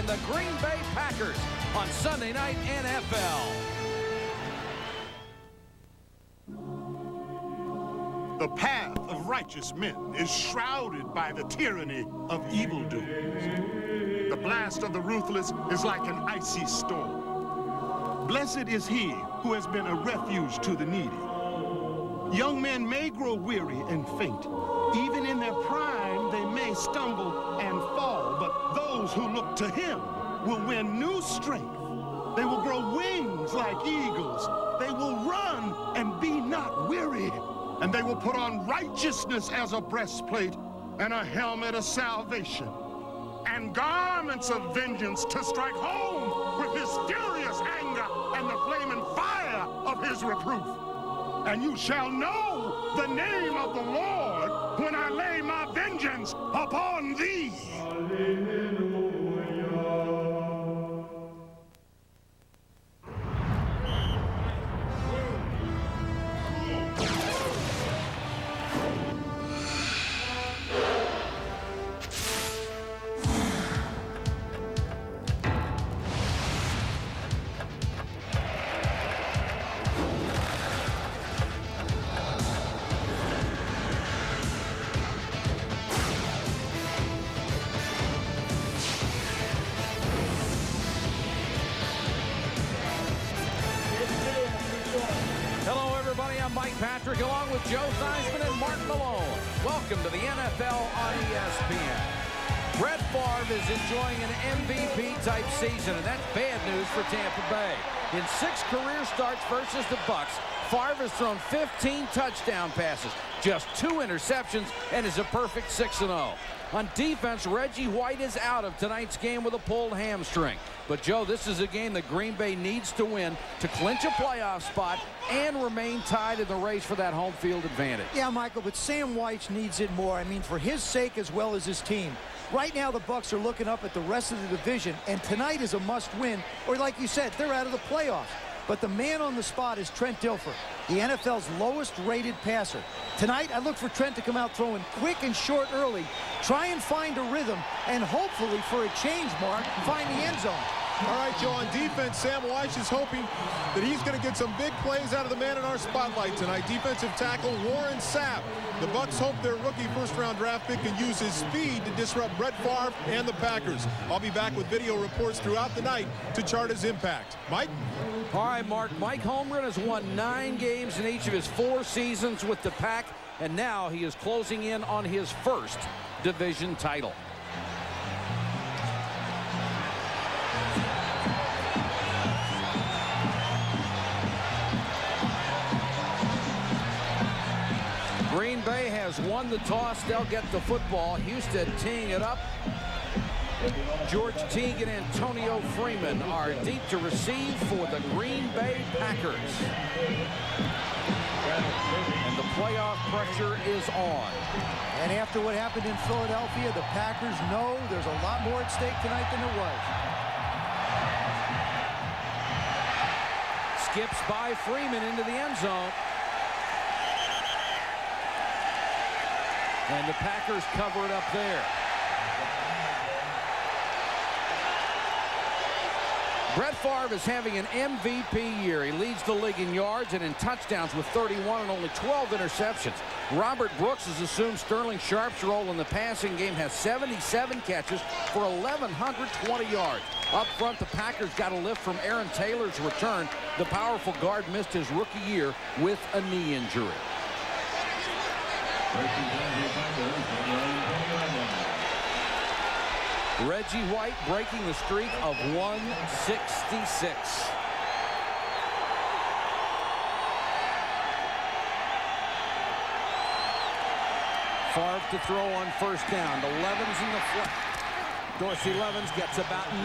and the Green Bay Packers on Sunday Night NFL. The path of righteous men is shrouded by the tyranny of evildoers. The blast of the ruthless is like an icy storm. Blessed is he who has been a refuge to the needy. Young men may grow weary and faint. Even in their prime, they may stumble and fall, but those who look to him will win new strength. They will grow wings like eagles. They will run and be not weary. And they will put on righteousness as a breastplate and a helmet of salvation and garments of vengeance to strike home with his furious anger and the flaming fire of his reproof. And you shall know the name of the Lord when I lay my vengeance upon thee. Patrick, along with Joe Theismann and Mark Malone. Welcome to the NFL on ESPN. Brett Favre is enjoying an MVP-type season, and that's bad news for Tampa Bay. In 6 career starts versus the Bucs, Favre has thrown 15 touchdown passes, just 2 interceptions, and is a perfect 6-0. On defense, Reggie White is out of tonight's game with a pulled hamstring. But, Joe, this is a game that Green Bay needs to win to clinch a playoff spot and remain tied in the race for that home field advantage. Yeah, Michael, but Sam White needs it more. I mean, for his sake as well as his team. Right now, the Bucs are looking up at the rest of the division, and tonight is a must-win, or like you said, they're out of the playoffs. But the man on the spot is Trent Dilfer, the NFL's lowest-rated passer. Tonight, I look for Trent to come out throwing quick and short early, try and find a rhythm, and hopefully, for a change, Mark, find the end zone. All right, Joe, on defense, Sam Weiss is hoping that he's going to get some big plays out of the man in our spotlight tonight. Defensive tackle Warren Sapp. The Bucs hope their rookie first-round draft pick can use his speed to disrupt Brett Favre and the Packers. I'll be back with video reports throughout the night to chart his impact. Mike? All right, Mark. Mike Holmgren has won 9 games in each of his 4 seasons with the Pack, and now he is closing in on his first division title. Green Bay has won the toss. They'll get the football. Husted teeing it up. George Teague and Antonio Freeman are deep to receive for the Green Bay Packers. And the playoff pressure is on. And after what happened in Philadelphia, the Packers know there's a lot more at stake tonight than there was. Skips by Freeman into the end zone. And the Packers cover it up there. Brett Favre is having an MVP year. He leads the league in yards and in touchdowns with 31 and only 12 interceptions. Robert Brooks has assumed Sterling Sharp's role in the passing game, has 77 catches for 1,120 yards. Up front, the Packers got a lift from Aaron Taylor's return. The powerful guard missed his rookie year with a knee injury. Reggie White breaking the streak of 166. Favre to throw on first down. The Levens in the flat. Dorsey Levens gets about 9.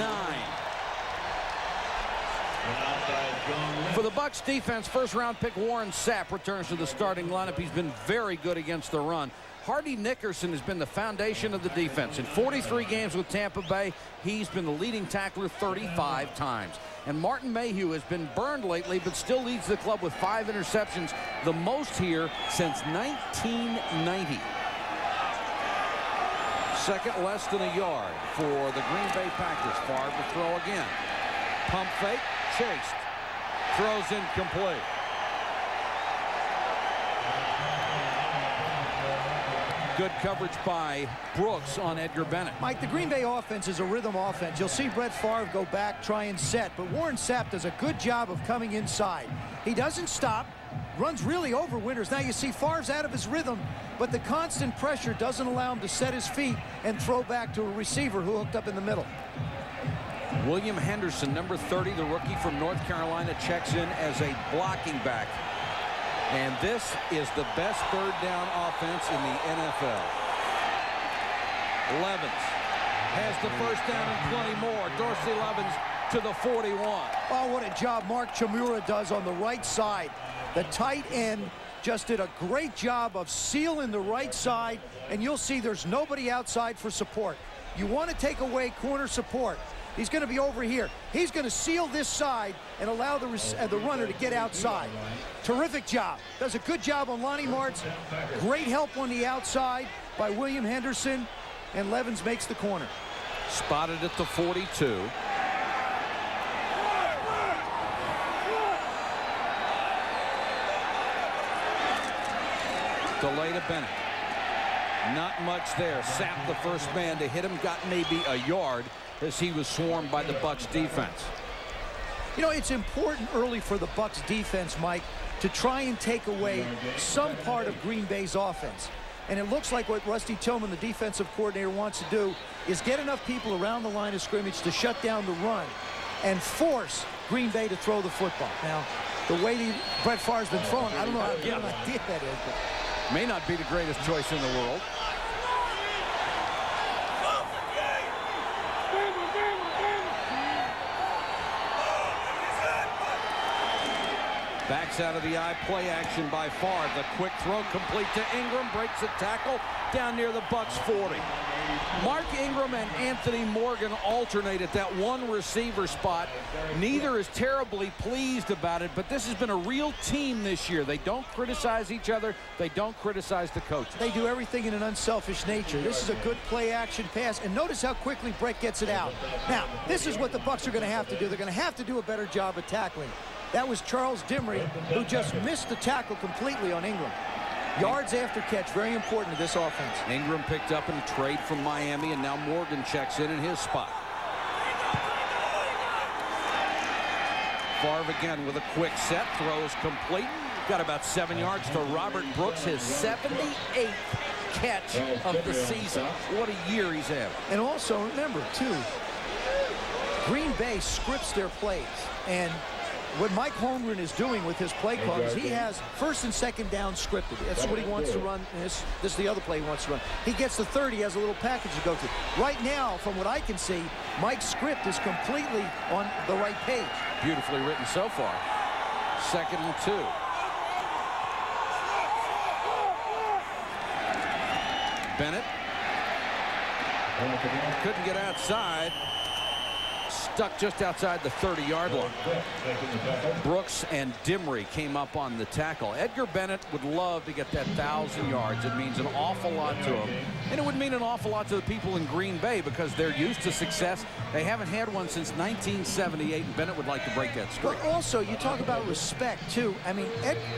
For the Bucs defense, first-round pick Warren Sapp returns to the starting lineup. He's been very good against the run. Hardy Nickerson has been the foundation of the defense. In 43 games with Tampa Bay, he's been the leading tackler 35 times. And Martin Mayhew has been burned lately, but still leads the club with 5 interceptions, the most here since 1990. Second less than a yard for the Green Bay Packers. Favre to throw again. Pump fake, chased. Throws incomplete. Good coverage by Brooks on Edgar Bennett. Mike, the Green Bay offense is a rhythm offense. You'll see Brett Favre go back, try and set, but Warren Sapp does a good job of coming inside. He doesn't stop, runs really over Winters. Now you see Favre's out of his rhythm, but the constant pressure doesn't allow him to set his feet and throw back to a receiver who hooked up in the middle. William Henderson, number 30, the rookie from North Carolina, checks in as a blocking back. And this is the best third down offense in the NFL. Levens has the first down and 20 more. Dorsey Levens to the 41. Oh, what a job Mark Chmura does on the right side. The tight end just did a great job of sealing the right side, and you'll see there's nobody outside for support. You want to take away corner support. He's going to be over here. He's going to seal this side and allow the runner to get outside. Terrific job. Does a good job on Lonnie Martz. Great help on the outside by William Henderson, and Levens makes the corner. Spotted at the 42. Delay to Bennett. Not much there. Sapp, the first man to hit him, got maybe a yard as he was swarmed by the Bucs defense. You know, it's important early for the Bucs defense, Mike, to try and take away some part of Green Bay's offense. And it looks like what Rusty Tillman, the defensive coordinator, wants to do is get enough people around the line of scrimmage to shut down the run and force Green Bay to throw the football. Now, the way Brett Favre's been throwing, I don't know how good an idea that is. But may not be the greatest choice in the world. Backs out of the eye, play action by Favre. The quick throw complete to Ingram, breaks a tackle down near the Bucs 40. Mark Ingram and Anthony Morgan alternate at that one receiver spot. Neither is terribly pleased about it, but this has been a real team this year. They don't criticize each other. They don't criticize the coach. They do everything in an unselfish nature. This is a good play action pass, and notice how quickly Brett gets it out. Now, this is what the Bucs are going to have to do. They're going to have to do a better job of tackling. That was Charles Dimry, who just missed the tackle completely on Ingram. Yards after catch, very important to this offense. Ingram picked up in a trade from Miami, and now Morgan checks in his spot. Favre again with a quick set, throws complete. Got about 7 yards to Robert Brooks, his 78th catch of the season. What a year he's had. And also, remember, too, Green Bay scripts their plays. And what Mike Holmgren is doing with his play call is he has first and second down scripted. That's what he wants to run. This is the other play he wants to run. He gets the 30, he has a little package to go to. Right now, from what I can see, Mike's script is completely on the right page. Beautifully written so far. 2nd and 2. Bennett couldn't get outside. Stuck just outside the 30-yard line. Brooks and Dimry came up on the tackle. Edgar Bennett would love to get that 1,000 yards. It means an awful lot to him. And it would mean an awful lot to the people in Green Bay because they're used to success. They haven't had one since 1978, and Bennett would like to break that streak. But also, you talk about respect, too. I mean,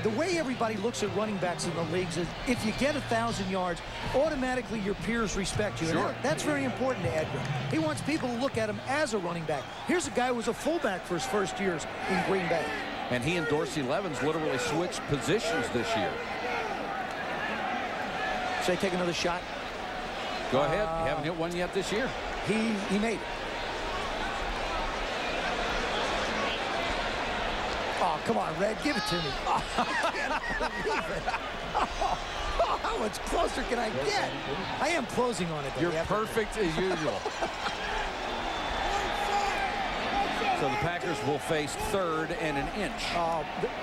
the way everybody looks at running backs in the leagues is if you get 1,000 yards, automatically your peers respect you. Sure. And that's very important to Edgar. He wants people to look at him as a running back. Here's a guy who was a fullback for his first years in Green Bay. And he and Dorsey Levens literally switched positions this year. Should I take another shot? Go ahead. You haven't hit one yet this year. He made it. Oh, come on, Red. Give it to me. Oh, I can't believe it. Oh, how much closer can I get? I am closing on it, though. You're perfect as usual. So the Packers will face 3rd and an inch.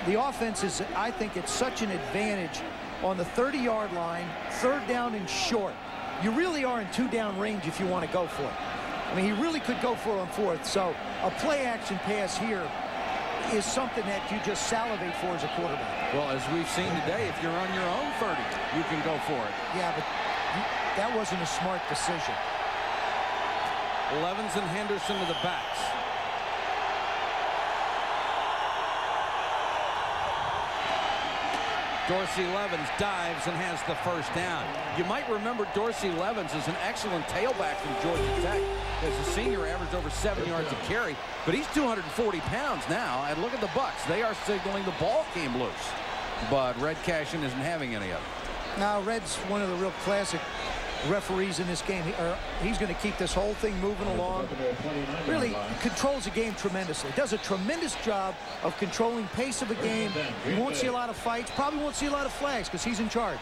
The offense is, I think it's such an advantage on the 30-yard line, 3rd down and short. You really are in 2-down range if you want to go for it. I mean, he really could go for it on 4th. So a play-action pass here is something that you just salivate for as a quarterback. Well, as we've seen today, if you're on your own 30, you can go for it. Yeah, but That wasn't a smart decision. Levens and Henderson to the backs. Dorsey Levens dives and has the first down. You might remember Dorsey Levens is an excellent tailback from Georgia Tech. As a senior, averaged over 7 yards a carry, but he's 240 pounds now. And look at the Bucks. They are signaling the ball came loose. But Red Cashin isn't having any of it. Now, Red's one of the real classic referees in this game. He's going to keep this whole thing moving along. Really controls the game tremendously. Does a tremendous job of controlling pace of a game. You won't see a lot of fights. Probably won't see a lot of flags because he's in charge.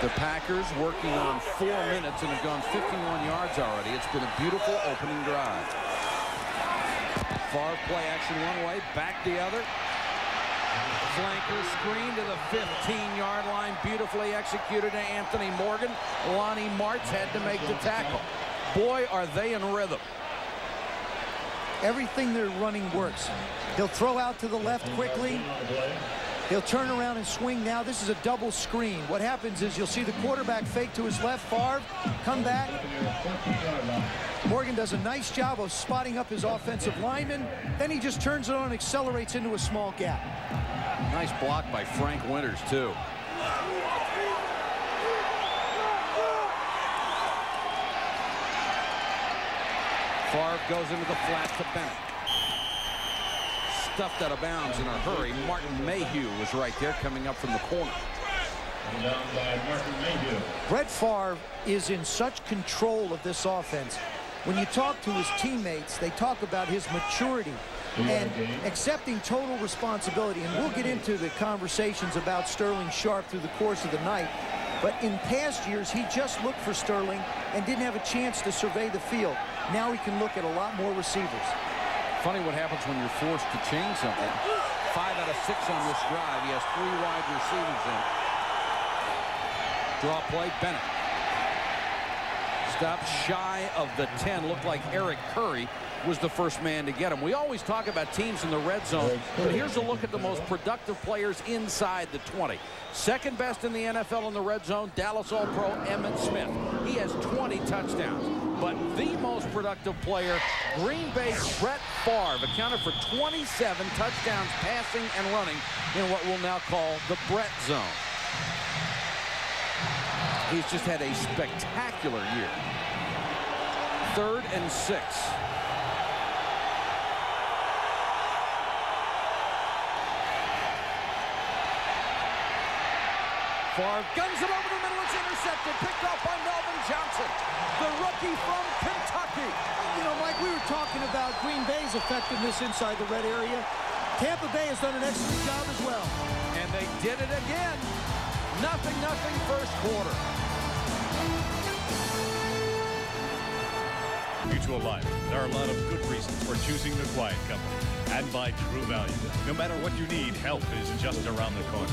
The Packers working on 4 minutes and have gone 51 yards already. It's been a beautiful opening drive. Favre play action one way, back the other. Flanker screen to the 15-yard line. Beautifully executed to Anthony Morgan. Lonnie Martz had to make the tackle. Boy, are they in rhythm. Everything they're running works. He'll throw out to the left quickly. He'll turn around and swing now. This is a double screen. What happens is you'll see the quarterback fake to his left, Favre, come back. Morgan does a nice job of spotting up his offensive lineman. Then he just turns it on and accelerates into a small gap. Nice block by Frank Winters, too. Favre goes into the flat to Bennett. Stuffed out of bounds in a hurry. Martin Mayhew was right there coming up from the corner. Brett Favre is in such control of this offense. When you talk to his teammates, they talk about his maturity and accepting total responsibility. And we'll get into the conversations about Sterling Sharp through the course of the night. But in past years, he just looked for Sterling and didn't have a chance to survey the field. Now he can look at a lot more receivers. Funny what happens when you're forced to change something. 5 out of 6 on this drive. He has 3 wide receivers in. Draw play, Bennett. Stopped shy of the 10. Looked like Eric Curry was the first man to get him. We always talk about teams in the red zone, but here's a look at the most productive players inside the 20. Second best in the NFL in the red zone, Dallas All-Pro Emmitt Smith. He has 20 touchdowns. But the most productive player, Green Bay's Brett Favre, accounted for 27 touchdowns passing and running in what we'll now call the Brett zone. He's just had a spectacular year. 3rd and 6. Favre guns it over the middle. It's intercepted. Picked off by Melvin Johnson, the rookie from Kentucky. You know, Mike, we were talking about Green Bay's effectiveness inside the red area. Tampa Bay has done an excellent job as well. And they did it again. 0-0 first quarter. Mutual Life. There are a lot of good reasons for choosing the quiet company. And by True Value. No matter what you need, help is just around the corner.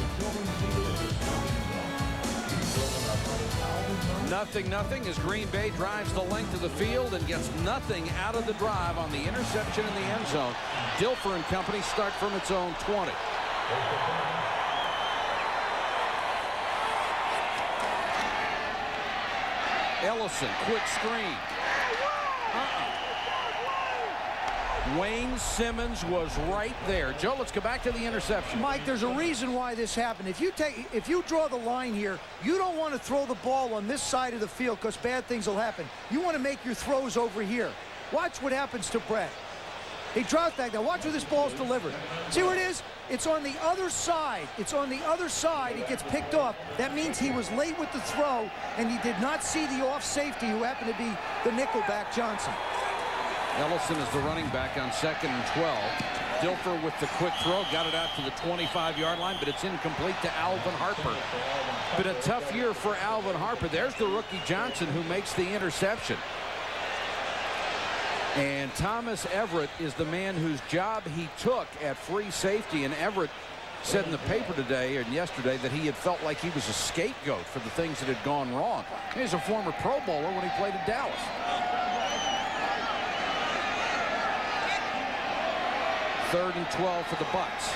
0-0 as Green Bay drives the length of the field and gets nothing out of the drive on the interception in the end zone. Dilfer and company start from its own 20. Ellison, quick screen. Wayne Simmons was right there. Joe, let's go back to the interception. Mike, there's a reason why this happened. If you draw the line here, you don't want to throw the ball on this side of the field because bad things will happen. You want to make your throws over here. Watch what happens to Brett. He dropped that. Now watch where this ball's delivered. See where it is? It's on the other side. It's on the other side. It gets picked off. That means he was late with the throw, and he did not see the off safety who happened to be the nickelback Johnson. Ellison is the running back on 2nd and 12. Dilfer with the quick throw, got it out to the 25-yard line, but it's incomplete to Alvin Harper. Been a tough year for Alvin Harper. There's the rookie Johnson who makes the interception. And Thomas Everett is the man whose job he took at free safety. And Everett said in the paper today and yesterday that he had felt like he was a scapegoat for the things that had gone wrong. He's a former Pro Bowler when he played at Dallas. 3rd and 12 for the Bucks.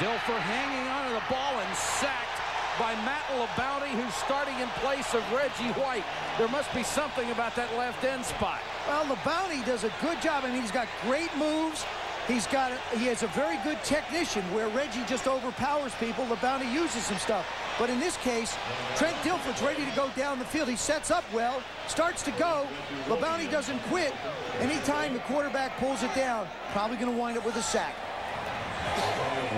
Dilfer hanging onto the ball and sacked by Matt LaBounty, who's starting in place of Reggie White. There must be something about that left end spot. Well, LaBounty does a good job. I mean, he's got great moves. He has a very good technician where Reggie just overpowers people. LaBounty uses some stuff. But in this case, Trent Dilfer's ready to go down the field. He sets up well, starts to go. LaBounty doesn't quit. Anytime the quarterback pulls it down, probably going to wind up with a sack.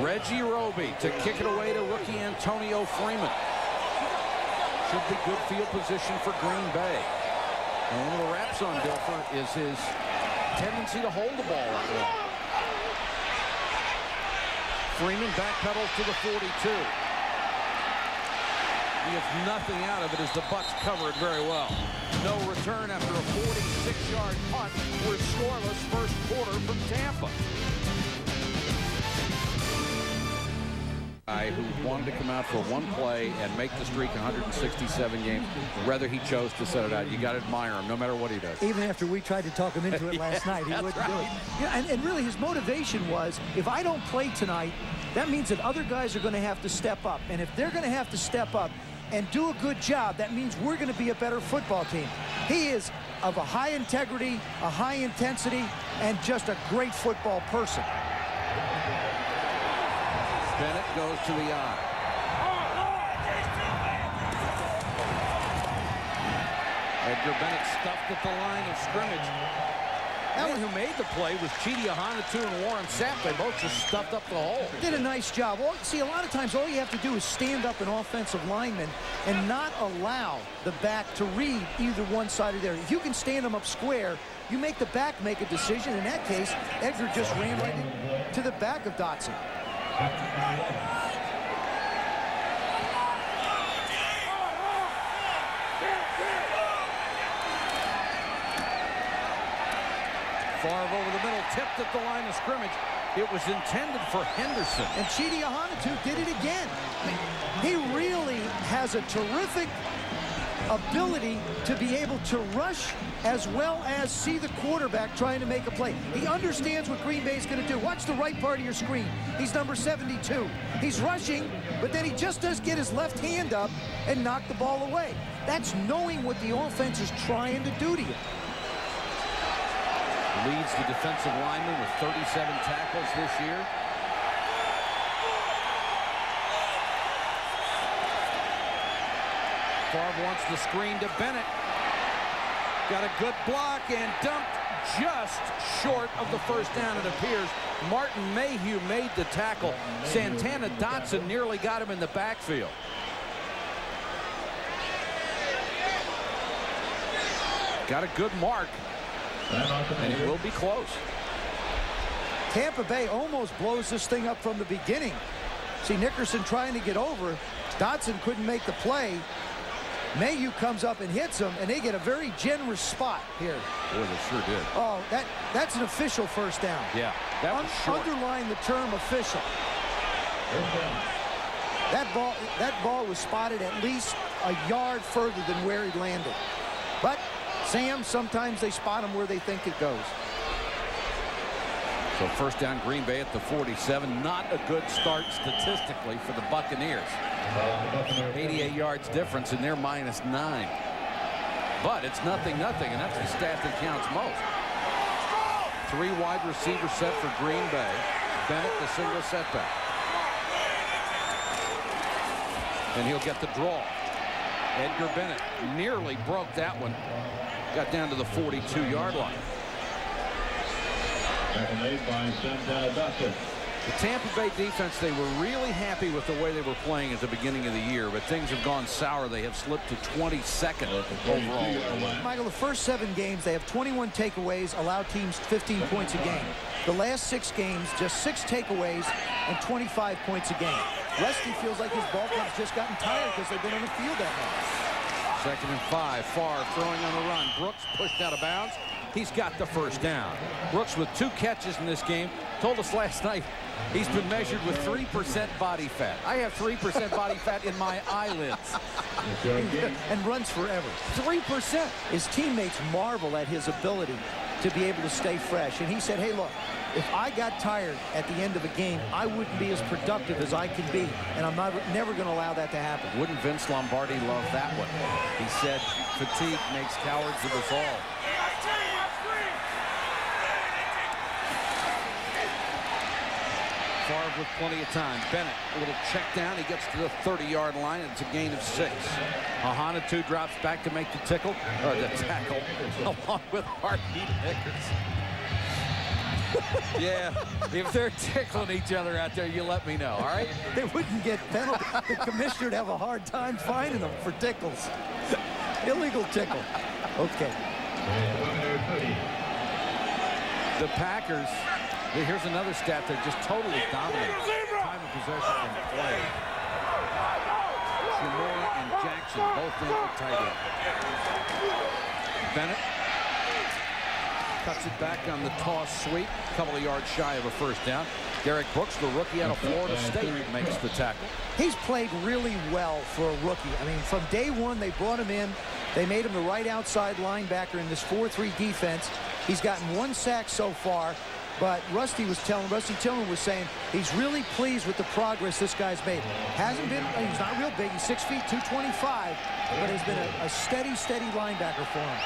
Reggie Roby to kick it away to rookie Antonio Freeman. Should be good field position for Green Bay. And one of the raps on Dilfer is his tendency to hold the ball up long. Freeman backpedals to the 42. He gets nothing out of it as the Bucs cover it very well. No return after a 46-yard punt. We're scoreless first quarter from Tampa. Guy who wanted to come out for one play and make the streak 167 games. Rather, he chose to set it out. You got to admire him no matter what he does. Even after we tried to talk him into it last night, he wouldn't do it. Yeah, and really his motivation was, if I don't play tonight, that means that other guys are going to have to step up. And if they're going to have to step up and do a good job, that means we're going to be a better football team. He is of a high integrity, a high intensity, and just a great football person. Bennett goes to the eye. Edgar Bennett stuffed at the line of scrimmage. That one who made the play was Chidi Ahanotu and Warren Sapp. They both just stuffed up the hole. Did a nice job. Well, see, a lot of times all you have to do is stand up an offensive lineman and not allow the back to read either one side or the other. If you can stand them up square, you make the back make a decision. In that case, Edgar just ran right into the back of Dotson. Favre over the middle, tipped at the line of scrimmage. It was intended for Henderson. And Chidi Ahanotu did it again. He really has a terrific ability to be able to rush as well as see the quarterback trying to make a play. He understands what Green Bay is going to do. Watch the right part of your screen. He's number 72. He's rushing, but then he just does get his left hand up and knock the ball away. That's knowing what the offense is trying to do to you. Leads the defensive lineman with 37 tackles this year. Favre wants the screen to Bennett. Got a good block and dumped just short of the first down, it appears. Martin Mayhew made the tackle. Santana Dotson nearly got him in the backfield. Got a good mark. And it will be close. Tampa Bay almost blows this thing up from the beginning. See Nickerson trying to get over. Dotson couldn't make the play. Mayhew comes up and hits him, and they get a very generous spot here. Boy, they sure did. Oh, that's an official first down. Yeah, that was short. Underline the term official. That ball was spotted at least a yard further than where he landed. But Sam, sometimes they spot him where they think it goes. So first down, Green Bay at the 47. Not a good start statistically for the Buccaneers. 88 yards difference, and they're -9. But it's 0-0, and that's the stat that counts most. 3 wide receiver set for Green Bay. Bennett, the single setback. And he'll get the draw. Edgar Bennett nearly broke that one. Got down to the 42-yard line. The Tampa Bay defense, they were really happy with the way they were playing at the beginning of the year, but things have gone sour. They have slipped to 22nd overall. Michael, the first 7 games, they have 21 takeaways, allow teams 15 points a game. The last 6 games, just 6 takeaways and 25 points a game. Rusty feels like his ball club's just gotten tired because they've been on the field that much. 2nd and 5. Favre throwing on the run. Brooks pushed out of bounds. He's got the first down. Brooks with 2 catches in this game. Told us last night he's been measured with 3% body fat. I have 3% body fat in my eyelids. And runs forever. 3%. His teammates marvel at his ability to be able to stay fresh. And he said, hey, look, if I got tired at the end of a game, I wouldn't be as productive as I can be, and I'm never going to allow that to happen. Wouldn't Vince Lombardi love that one? He said, fatigue makes cowards of us all. Favre with plenty of time. Bennett, a little check down. He gets to the 30-yard line. It's a gain of 6. Ahana drops back to make the tackle, along with Hardy Nickers. Yeah, if they're tickling each other out there, you let me know, all right? They wouldn't get penalty. The commissioner would have a hard time finding them for tickles. Illegal tickle. Okay. The Packers, here's another stat that just totally dominates time of possession and play. Kimura and Jackson both in at tight end. Bennett cuts it back on the toss sweep, a couple of yards shy of a first down. Derek Brooks, the rookie out of Florida State, makes the tackle. He's played really well for a rookie. I mean, from day one, they brought him in. They made him the right outside linebacker in this 4-3 defense. He's gotten 1 sack so far, but Rusty Tillman was saying he's really pleased with the progress this guy's made. Hasn't been, he's not real big. He's 6 feet, 225, but has been a steady linebacker for him.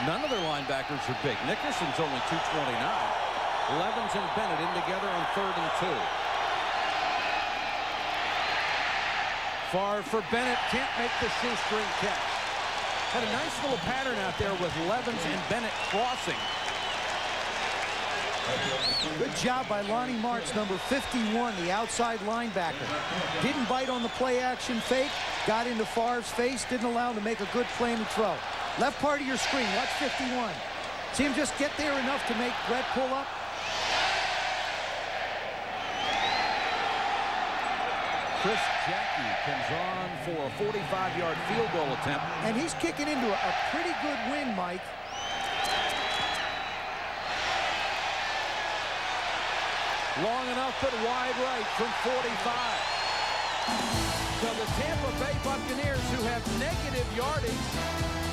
None of their linebackers are big. Nickerson's only 229. Levens and Bennett in together on 3rd and 2. Favre for Bennett, can't make the shoestring catch. Had a nice little pattern out there with Levens and Bennett crossing. Good job by Lonnie Martz, number 51, the outside linebacker. Didn't bite on the play-action fake, got into Favre's face, didn't allow him to make a good play in the throw. Left part of your screen, watch 51. See him just get there enough to make Brett pull up? Chris Jackie comes on for a 45-yard field goal attempt. And he's kicking into a pretty good win, Mike. Long enough, but wide right from 45. So the Tampa Bay Buccaneers, who have negative yardage,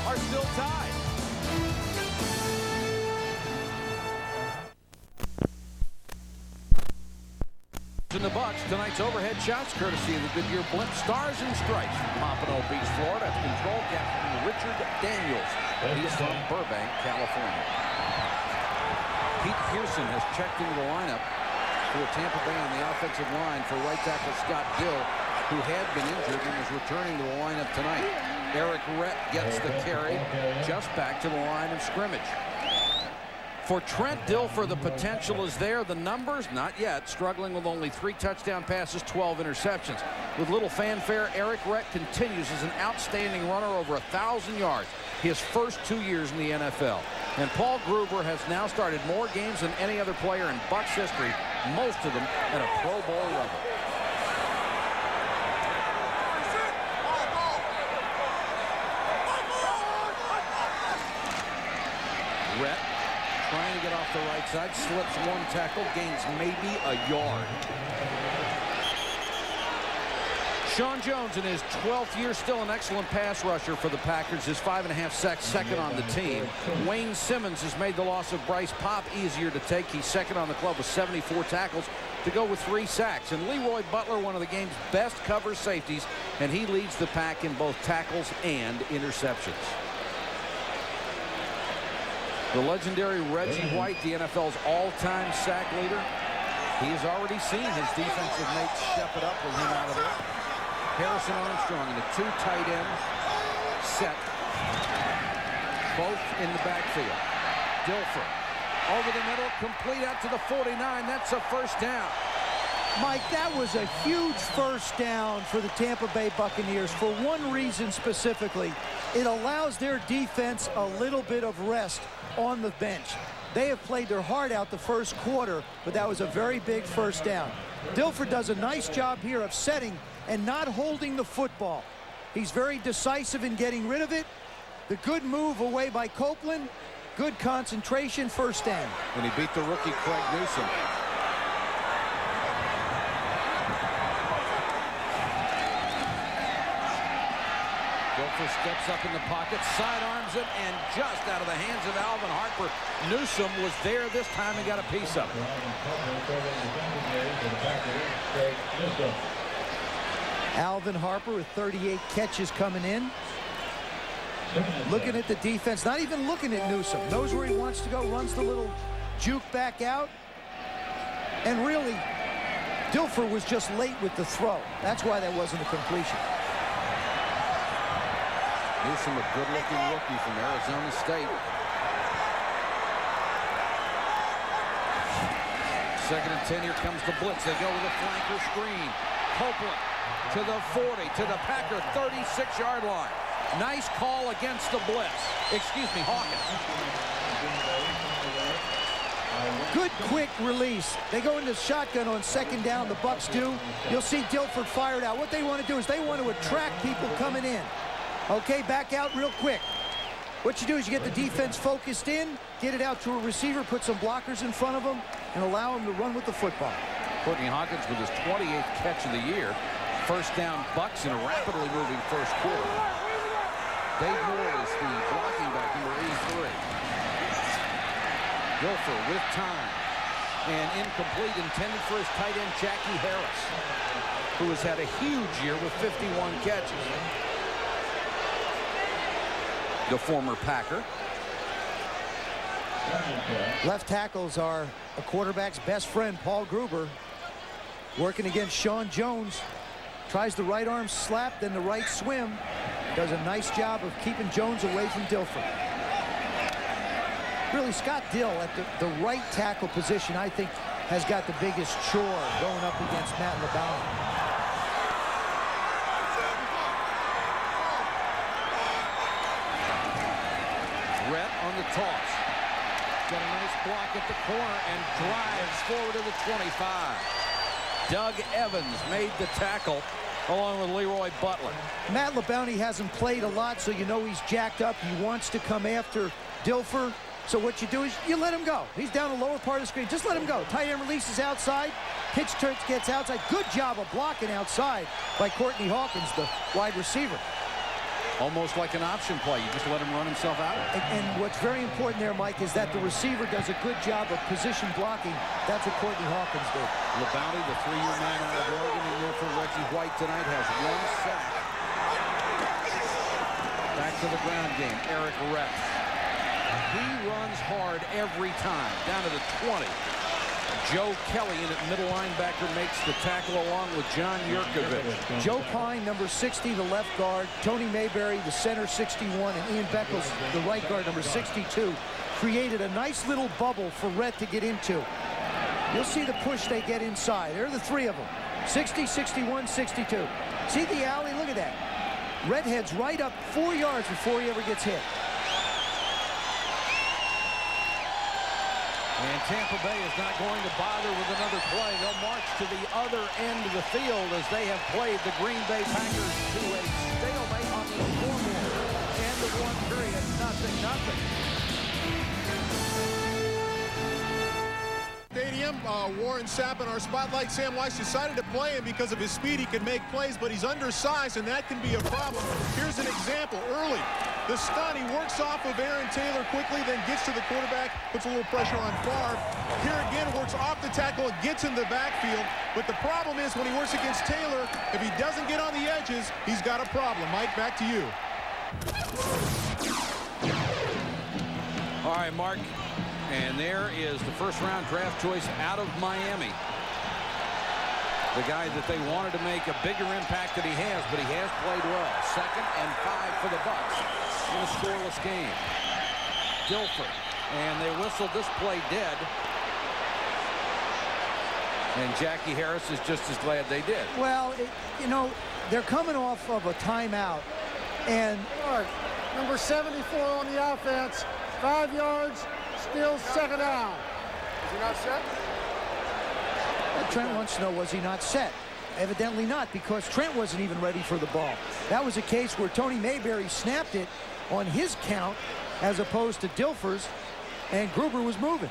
are still tied. In the Bucs, tonight's overhead shots courtesy of the Goodyear Blimp Stars and Stripes from Pompano Beach, Florida. Control captain Richard Daniels. He's from Burbank, California. Pete Pearson has checked into the lineup for Tampa Bay on the offensive line for right tackle Scott Dill, who had been injured and is returning to the lineup tonight. Eric Rett gets the carry just back to the line of scrimmage. For Trent Dilfer, the potential is there. The numbers, not yet. Struggling with only 3 touchdown passes, 12 interceptions. With little fanfare, Eric Rett continues as an outstanding runner, over 1,000 yards, his first 2 years in the NFL. And Paul Gruber has now started more games than any other player in Bucs history, most of them at a Pro Bowl level. Rett trying to get off the right side, slips 1 tackle, gains maybe a yard. Sean Jones in his 12th year, still an excellent pass rusher for the Packers. His 5.5 sacks, second on the team. Wayne Simmons has made the loss of Bryce Pop easier to take. He's second on the club with 74 tackles to go with 3 sacks. And Leroy Butler, one of the game's best cover safeties, and he leads the pack in both tackles and interceptions. The legendary Reggie White, the NFL's all-time sack leader. He has already seen his defensive mates step it up with him out of there. Harrison Armstrong in a 2 tight end set, both in the backfield. Dilfer over the middle, complete out to the 49. That's a first down. Mike, that was a huge first down for the Tampa Bay Buccaneers for one reason specifically. It allows their defense a little bit of rest on the bench. They have played their heart out the first quarter, but that was a very big first down. Dilfer does a nice job here of setting and not holding the football. He's very decisive in getting rid of it. The good move away by Copeland. Good concentration, first down. And he beat the rookie Craig Newsom. Dilfer steps up in the pocket, sidearms it, and just out of the hands of Alvin Harper. Newsome was there this time and got a piece of it. Alvin Harper with 38 catches coming in. Looking at the defense, not even looking at Newsome. Knows where he wants to go, runs the little juke back out. And really, Dilfer was just late with the throw. That's why that wasn't a completion. Newsome, a good-looking rookie from Arizona State. Second and 10, here comes the blitz. They go with a flanker screen. Copeland to the 40, to the Packer 36-yard line. Nice call against the blitz. Excuse me, Hawkins. Good quick release. They go into shotgun on second down, the Bucs do. You'll see Dilfer fired out. What they want to do is they want to attract people coming in. Okay, back out real quick. What you do is you get the defense focused in, get it out to a receiver, put some blockers in front of them, and allow them to run with the football. Courtney Hawkins with his 28th catch of the year. First down Bucs in a rapidly moving first quarter. Dave Moore is the blocking back, number 83. Dilfer with time. And incomplete, intended for his tight end, Jackie Harris, who has had a huge year with 51 catches. The former Packer. Left tackles are a quarterback's best friend, Paul Gruber, working against Sean Jones. Tries the right arm slap, then the right swim. Does a nice job of keeping Jones away from Dilfer. Really, Scott Dill at the right tackle position, I think, has got the biggest chore going up against Matt LeBounty. Rhett on the toss. Got a nice block at the corner and drives forward to the 25. Doug Evans made the tackle along with Leroy Butler. Matt LeBounty hasn't played a lot, so you know he's jacked up. He wants to come after Dilfer. So what you do is you let him go. He's down the lower part of the screen. Just let him go. Tight end releases outside. Pitch turns, gets outside. Good job of blocking outside by Courtney Hawkins, the wide receiver. Almost like an option play. You just let him run himself out. And what's very important there, Mike, is that the receiver does a good job of position blocking. That's what Courtney Hawkins did. LeBounty, the 3-year man out of Oregon, and here for Reggie White tonight, has 1 sack. Back to the ground game, Eric Rett. He runs hard every time, down to the 20. Joe Kelly in at middle linebacker makes the tackle along with John Yurkovich. Joe Pine, number 60, the left guard. Tony Mayberry, the center, 61. And Ian Beckles, the right guard, number 62. Created a nice little bubble for Rhett to get into. You'll see the push they get inside. There are the three of them. 60, 61, 62. See the alley? Look at that. Rhett heads right up 4 yards before he ever gets hit. And Tampa Bay is not going to bother with another play. They'll march to the other end of the field as they have played the Green Bay Packers to a stalemate on the scoreboard. End of one period, 0-0. Stadium, Warren Sapp in our spotlight. Sam Weiss decided to play him because of his speed. He can make plays, but he's undersized, and that can be a problem. Here's an example early. The stun, he works off of Aaron Taylor quickly, then gets to the quarterback, puts a little pressure on Favre. Here again, works off the tackle and gets in the backfield. But the problem is when he works against Taylor, if he doesn't get on the edges, he's got a problem. Mike, back to you. All right, Mark. And there is the first-round draft choice out of Miami. The guy that they wanted to make a bigger impact than he has, but he has played well. 2nd and 5 for the Bucs in a scoreless game. Dilfer. And they whistled this play dead. And Jackie Harris is just as glad they did. Well, you know, they're coming off of a timeout. And number 74 on the offense, 5 yards. Still 2nd down. Is he not set? Trent wants to know, was he not set? Evidently not, because Trent wasn't even ready for the ball. That was a case where Tony Mayberry snapped it on his count as opposed to Dilfer's, and Gruber was moving.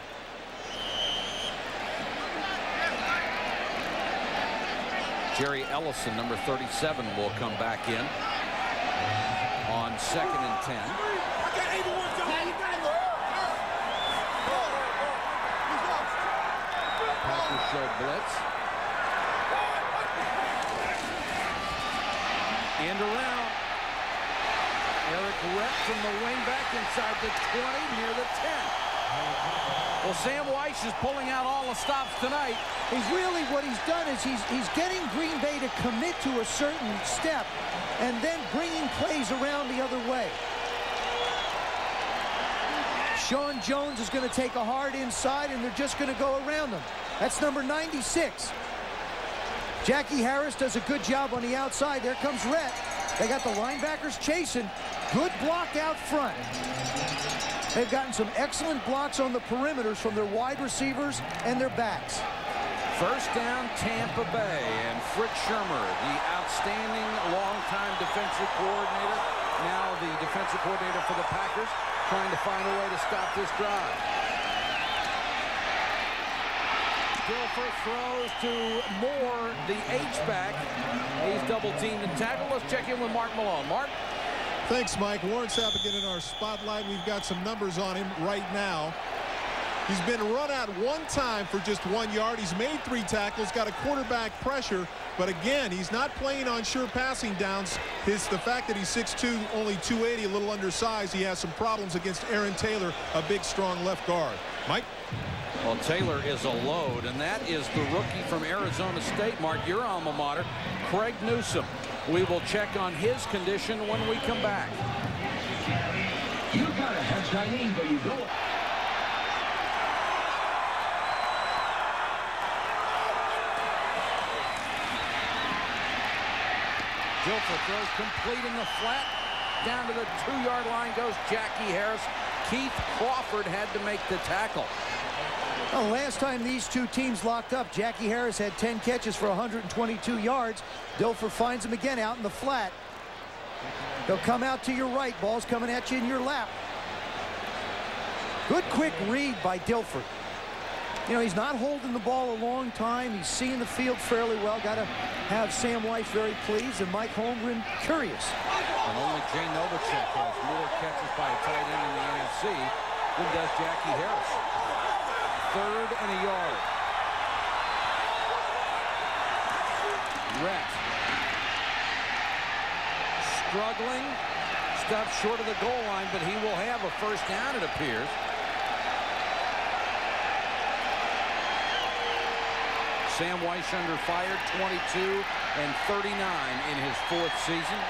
Jerry Ellison, number 37, will come back in on 2nd and 10. Packers show blitz. And around. Eric Rett from the wing back inside the 20, near the 10. Well, Sam Wyche is pulling out all the stops tonight. He's really, what he's done is he's getting Green Bay to commit to a certain step and then bringing plays around the other way. Sean Jones is going to take a hard inside, and they're just going to go around him. That's number 96. Jackie Harris does a good job on the outside. There comes Rhett. They got the linebackers chasing. Good block out front. They've gotten some excellent blocks on the perimeters from their wide receivers and their backs. First down, Tampa Bay, and Fritz Shermer, the outstanding longtime defensive coordinator, now the defensive coordinator for the Packers, trying to find a way to stop this drive. Dilfer throws to Moore, the H-back. He's double-teamed and tackled. Let's check in with Mark Malone. Mark? Thanks, Mike. Warren Sapp again in our spotlight. We've got some numbers on him right now. He's been run out one time for just 1 yard. He's made 3 tackles, got a quarterback pressure, but again, he's not playing on sure passing downs. The fact that he's 6'2", only 280, a little undersized, he has some problems against Aaron Taylor, a big, strong left guard. Mike? Well, Taylor is a load, and that is the rookie from Arizona State, Mark, your alma mater, Craig Newsome. We will check on his condition when we come back. You got it. That's Chinese, but you don't. Dilfer throws complete in the flat. Down to the 2-yard line goes Jackie Harris. Keith Crawford had to make the tackle. Well, last time these two teams locked up, Jackie Harris had 10 catches for 122 yards. Dilfer finds him again out in the flat. He'll come out to your right. Ball's coming at you in your lap. Good quick read by Dilfer. You know, he's not holding the ball a long time. He's seeing the field fairly well. Got to have Sam Wyche very pleased and Mike Holmgren curious. And only Jay Novacek has more catches by a tight end in the NFC than does Jackie Harris. 3rd and a yard. Rhett. Struggling. Stuff short of the goal line, but he will have a first down, it appears. Sam Wyche under fire, 22 and 39 in his 4th season.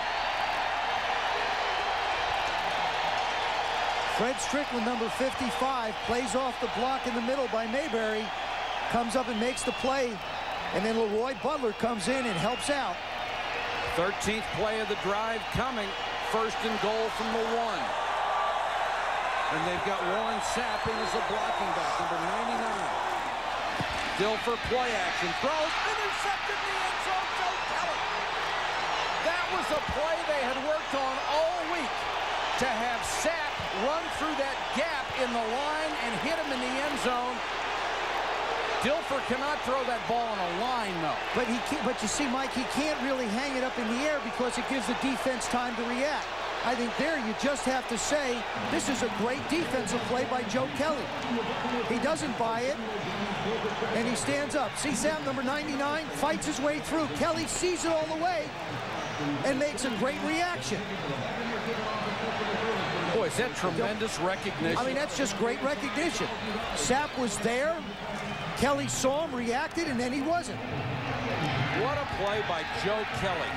Fred Strickland, number 55, plays off the block in the middle by Mayberry. Comes up and makes the play. And then Leroy Butler comes in and helps out. 13th play of the drive coming. 1st and goal from the 1. And they've got Warren Sapp in as a blocking back, number 99. Dilfer play action, throws, intercepted in the end zone, Joe Kelly. That was a play they had worked on all week, to have Sapp run through that gap in the line and hit him in the end zone. Dilfer cannot throw that ball on a line, though. But you see, Mike, he can't really hang it up in the air because it gives the defense time to react. I think there you just have to say, this is a great defensive play by Joe Kelly. He doesn't buy it, and he stands up. See Sam, number 99, fights his way through. Kelly sees it all the way and makes a great reaction. Boy, is that tremendous recognition. I mean, that's just great recognition. Sapp was there. Kelly saw him, reacted, and then he wasn't. What a play by Joe Kelly,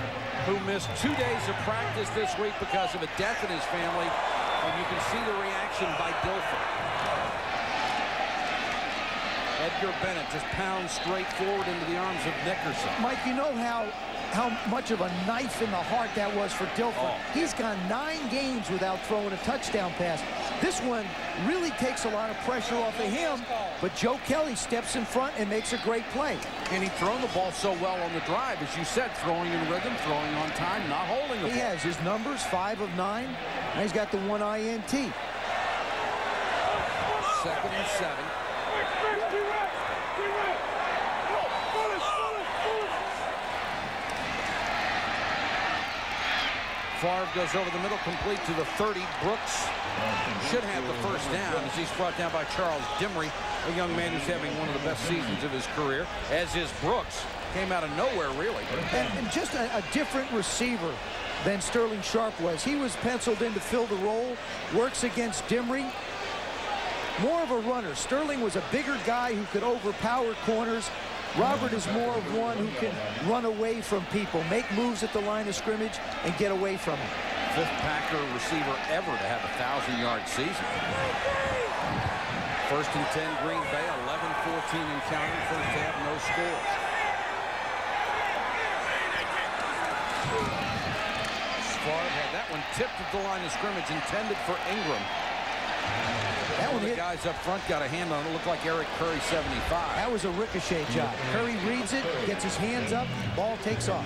who missed 2 days of practice this week because of a death in his family. And you can see the reaction by Dilfer. Edgar Bennett just pounds straight forward into the arms of Nickerson. Mike, you know how much of a knife in the heart that was for Dilfer. Oh. He's gone 9 games without throwing a touchdown pass. This one really takes a lot of pressure off of him, but Joe Kelly steps in front and makes a great play. And he's thrown the ball so well on the drive, as you said, throwing in rhythm, throwing on time, not holding the ball. He has his numbers, 5 of 9, and he's got the 1 INT. 2nd and 7. Favre goes over the middle, complete to the 30. Brooks should have the first down as he's brought down by Charles Dimry, a young man who's having one of the best seasons of his career, as is Brooks. Came out of nowhere, really. And just a different receiver than Sterling Sharp was. He was penciled in to fill the role, works against Dimry. More of a runner. Sterling was a bigger guy who could overpower corners. Robert is more of one who can run away from people, make moves at the line of scrimmage, and get away from them. Fifth Packer receiver ever to have a 1,000-yard season. First and 10, Green Bay, 11-14 in counting. First half, no score. Favre had that one tipped at the line of scrimmage, intended for Ingram. That one the guys up front got a hand on it. Looked like Eric Curry, 75. That was a ricochet job. Curry reads it, gets his hands up, ball takes off.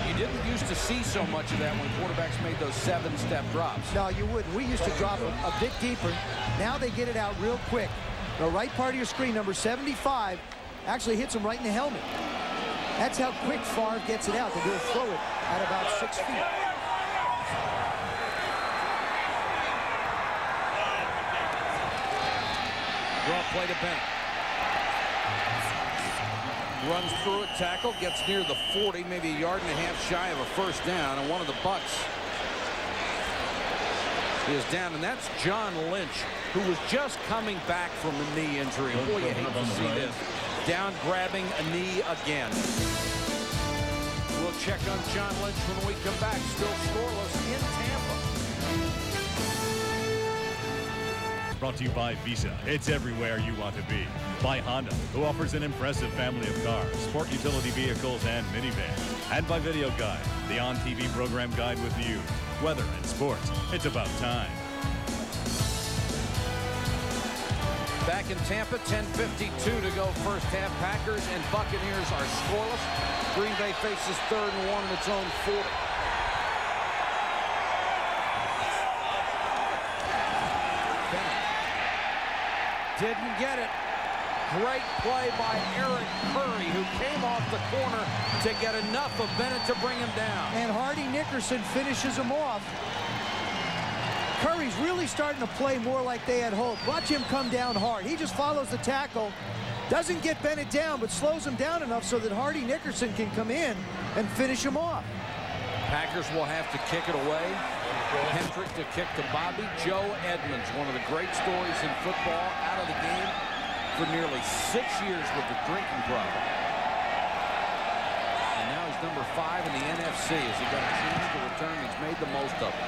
You didn't used to see so much of that when quarterbacks made those 7-step drops. No, you wouldn't. We used to drop a bit deeper. Now they get it out real quick. The right part of your screen, number 75, actually hits him right in the helmet. That's how quick Favre gets it out. They will throw it at about 6 feet. Draw play to Bennett. Runs through it, tackle, gets near the 40, maybe a yard and a half shy of a first down, and one of the Bucs is down, and that's John Lynch, who was just coming back from a knee injury. Boy, you hate to see this. Down, grabbing a knee again. We'll check on John Lynch when we come back. Still scoreless in Tampa. Brought to you by Visa. It's everywhere you want to be. By Honda, who offers an impressive family of cars, sport utility vehicles, and minivans. And by Video Guide, the on-TV program guide with news, weather, and sports. It's about time. Back in Tampa, 10:52 to go first half. Packers and Buccaneers are scoreless. Green Bay faces 3rd and 1 in its own 40. Didn't get it. Great play by Eric Curry, who came off the corner to get enough of Bennett to bring him down. And Hardy Nickerson finishes him off. Curry's really starting to play more like they had hoped. Watch him come down hard. He just follows the tackle. Doesn't get Bennett down, but slows him down enough so that Hardy Nickerson can come in and finish him off. Packers will have to kick it away. Hendrick to kick to Bobby. Joe Edmonds, one of the great stories in football, out of the game for nearly 6 years with the drinking problem. And now he's number 5 in the NFC as he got a chance to return. He's made the most of it.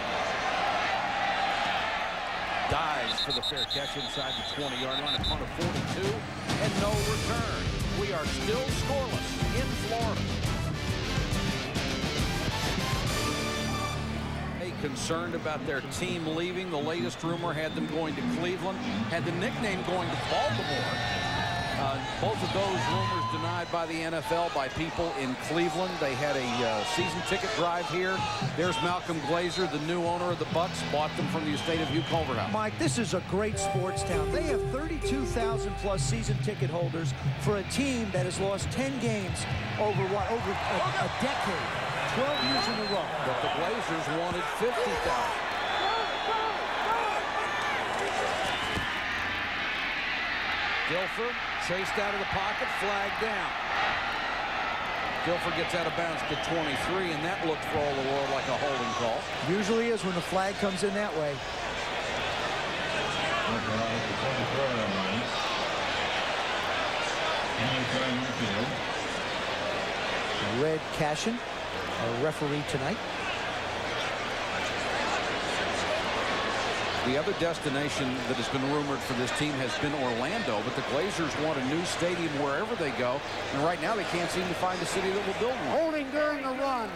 Dives for the fair catch inside the 20-yard line. A punt of 42 and no return. We are still scoreless in Florida. Concerned about their team leaving. The latest rumor had them going to Cleveland, had the nickname going to Baltimore. Both of those rumors denied by the NFL, by people in Cleveland. They had a season ticket drive here. There's Malcolm Glazer, the new owner of the Bucs, bought them from the estate of Hugh Culverhouse. Mike, this is a great sports town. They have 32,000 plus season ticket holders for a team that has lost 10 games over a decade. 12 years in a row. But the Blazers wanted 50,000. Dilfer chased out of the pocket, flagged down. Dilfer gets out of bounds to 23, and that looked for all the world like a holding call. Usually is when the flag comes in that way. Red Cashin, our referee tonight. The other destination that has been rumored for this team has been Orlando, but the Glazers want a new stadium wherever they go, and right now they can't seem to find a city that will build one. Holding during the run.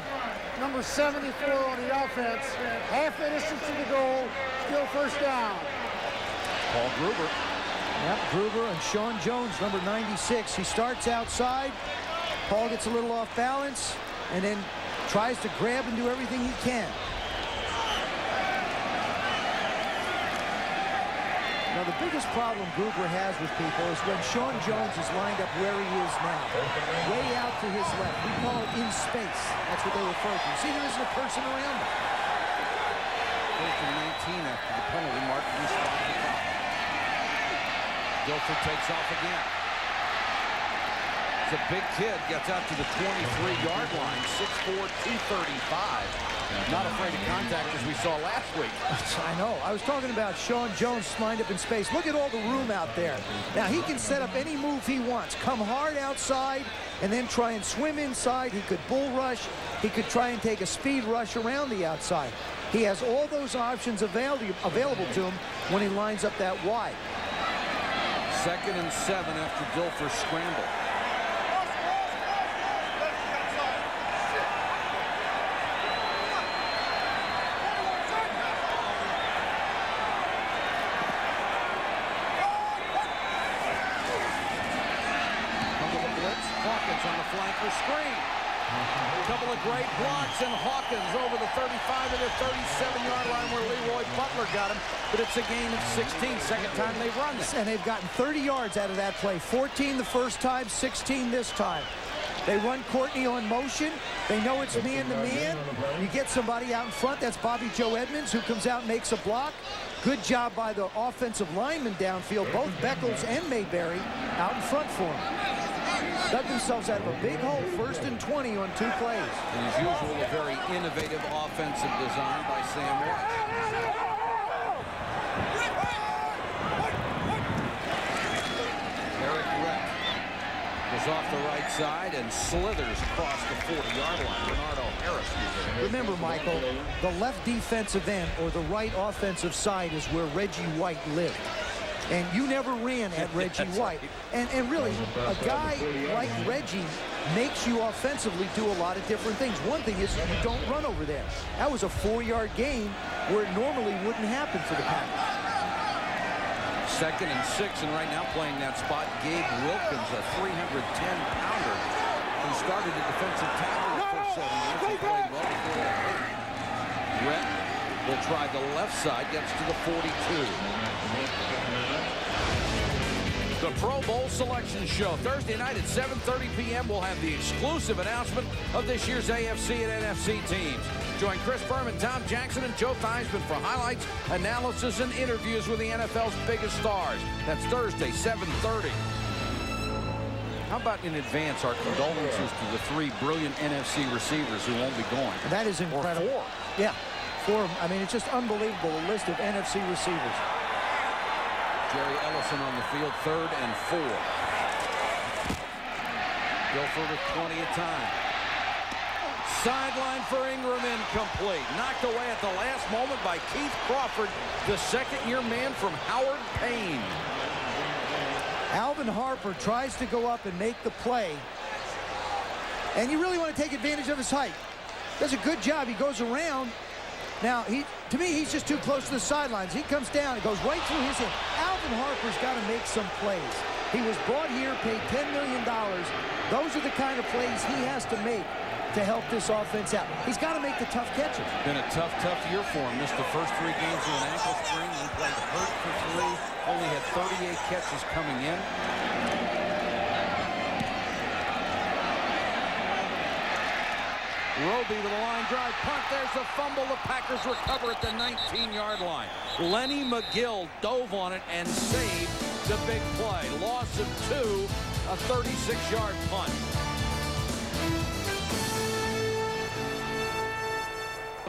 Number 74 on the offense. Half a distance to the goal. Still first down. Paul Gruber. Yep, Gruber and Sean Jones, number 96. He starts outside. Paul gets a little off balance and then tries to grab and do everything he can. know, the biggest problem Gruber has with people is when Sean Jones is lined up where he is now, way out to his left. We call it in space. That's what they refer to. See, there isn't a person around him. 4th and 19 after the penalty mark. Dilfer takes off again. He's a big kid, gets out to the 23-yard line, 6'4", 235. Not afraid of contact as we saw last week. I know. I was talking about Sean Jones lined up in space. Look at all the room out there. Now, he can set up any move he wants. Come hard outside and then try and swim inside. He could bull rush. He could try and take a speed rush around the outside. He has all those options available to him when he lines up that wide. 2nd and 7 after Dilfer scrambled. Hawkins on the flanker screen. A couple of great blocks, and Hawkins over the 35 to the 37-yard line where Leroy Butler got him. But it's a gain of 16, second time they've run this. And they've gotten 30 yards out of that play. 14 the first time, 16 this time. They run Courtney on motion. They know it's man-to-man. You get somebody out in front. That's Bobby Joe Edmonds, who comes out and makes a block. Good job by the offensive linemen downfield, both Beckles and Mayberry out in front for him. Dug themselves out of a big hole, 1st and 20 on 2 plays. And as usual, a very innovative offensive design by Sam White. Eric Rett was off the right side and slithers across the 40-yard line. Bernardo Harris was there. Remember, Michael, the left defensive end or the right offensive side is where Reggie White lived. And you never ran at Reggie White. And really, a guy like Reggie makes you offensively do a lot of different things. One thing is you don't run over there. That was a 4-yard gain where it normally wouldn't happen for the Packers. 2nd and 6, and right now playing that spot, Gabe Wilkins, a 310-pounder, who started a defensive tackle the first 7 years. He played well before that. Rhett will try the left side, gets to the 42. The Pro Bowl Selection Show. Thursday night at 7:30 p.m. we'll have the exclusive announcement of this year's AFC and NFC teams. Join Chris Berman, Tom Jackson, and Joe Theismann for highlights, analysis, and interviews with the NFL's biggest stars. That's Thursday, 7:30. How about in advance our condolences to the 3 brilliant NFC receivers who won't be going? That is incredible. Or 4. Yeah, 4. I mean, it's just unbelievable, a list of NFC receivers. Jerry Ellison on the field, 3rd and 4. Dilfer with plenty of time. Sideline for Ingram, incomplete. Knocked away at the last moment by Keith Crawford, the second-year man from Howard Payne. Alvin Harper tries to go up and make the play. And you really want to take advantage of his height. Does a good job. He goes around. Now, to me, he's just too close to the sidelines. He comes down. It goes right through his hand. Alvin Harper's got to make some plays. He was brought here, paid $10 million. Those are the kind of plays he has to make to help this offense out. He's got to make the tough catches. Been a tough year for him. Missed the first 3 games with an ankle sprain. He played hurt for 3. Only had 38 catches coming in. Roby with a line drive punt. There's a fumble. The Packers recover at the 19-yard line. Lenny McGill dove on it and saved the big play. Loss of 2, a 36-yard punt.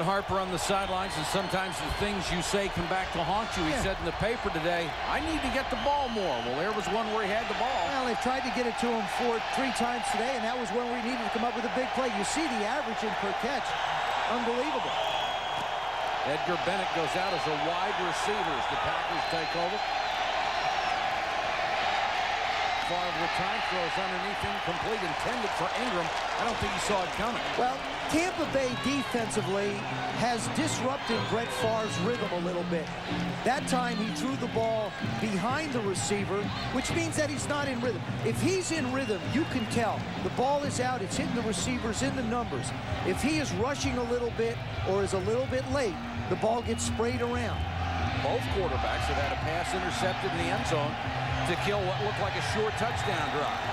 Harper on the sidelines, and sometimes the things you say come back to haunt you. He said in the paper today, I need to get the ball more. Well, there was one where he had the ball. Well, they've tried to get it to him 3 times today, and that was when we needed to come up with a big play. You see the average in per catch. Unbelievable. Edgar Bennett goes out as a wide receiver as the Packers take over. Favre with time, throws underneath, incomplete, intended for Ingram. I don't think he saw it coming. Well, Tampa Bay defensively has disrupted Brett Favre's rhythm a little bit. That time he threw the ball behind the receiver, which means that he's not in rhythm. If he's in rhythm, you can tell. The ball is out, it's hitting the receivers in the numbers. If he is rushing a little bit or is a little bit late, the ball gets sprayed around. Both quarterbacks have had a pass intercepted in the end zone to kill what looked like a short touchdown drive.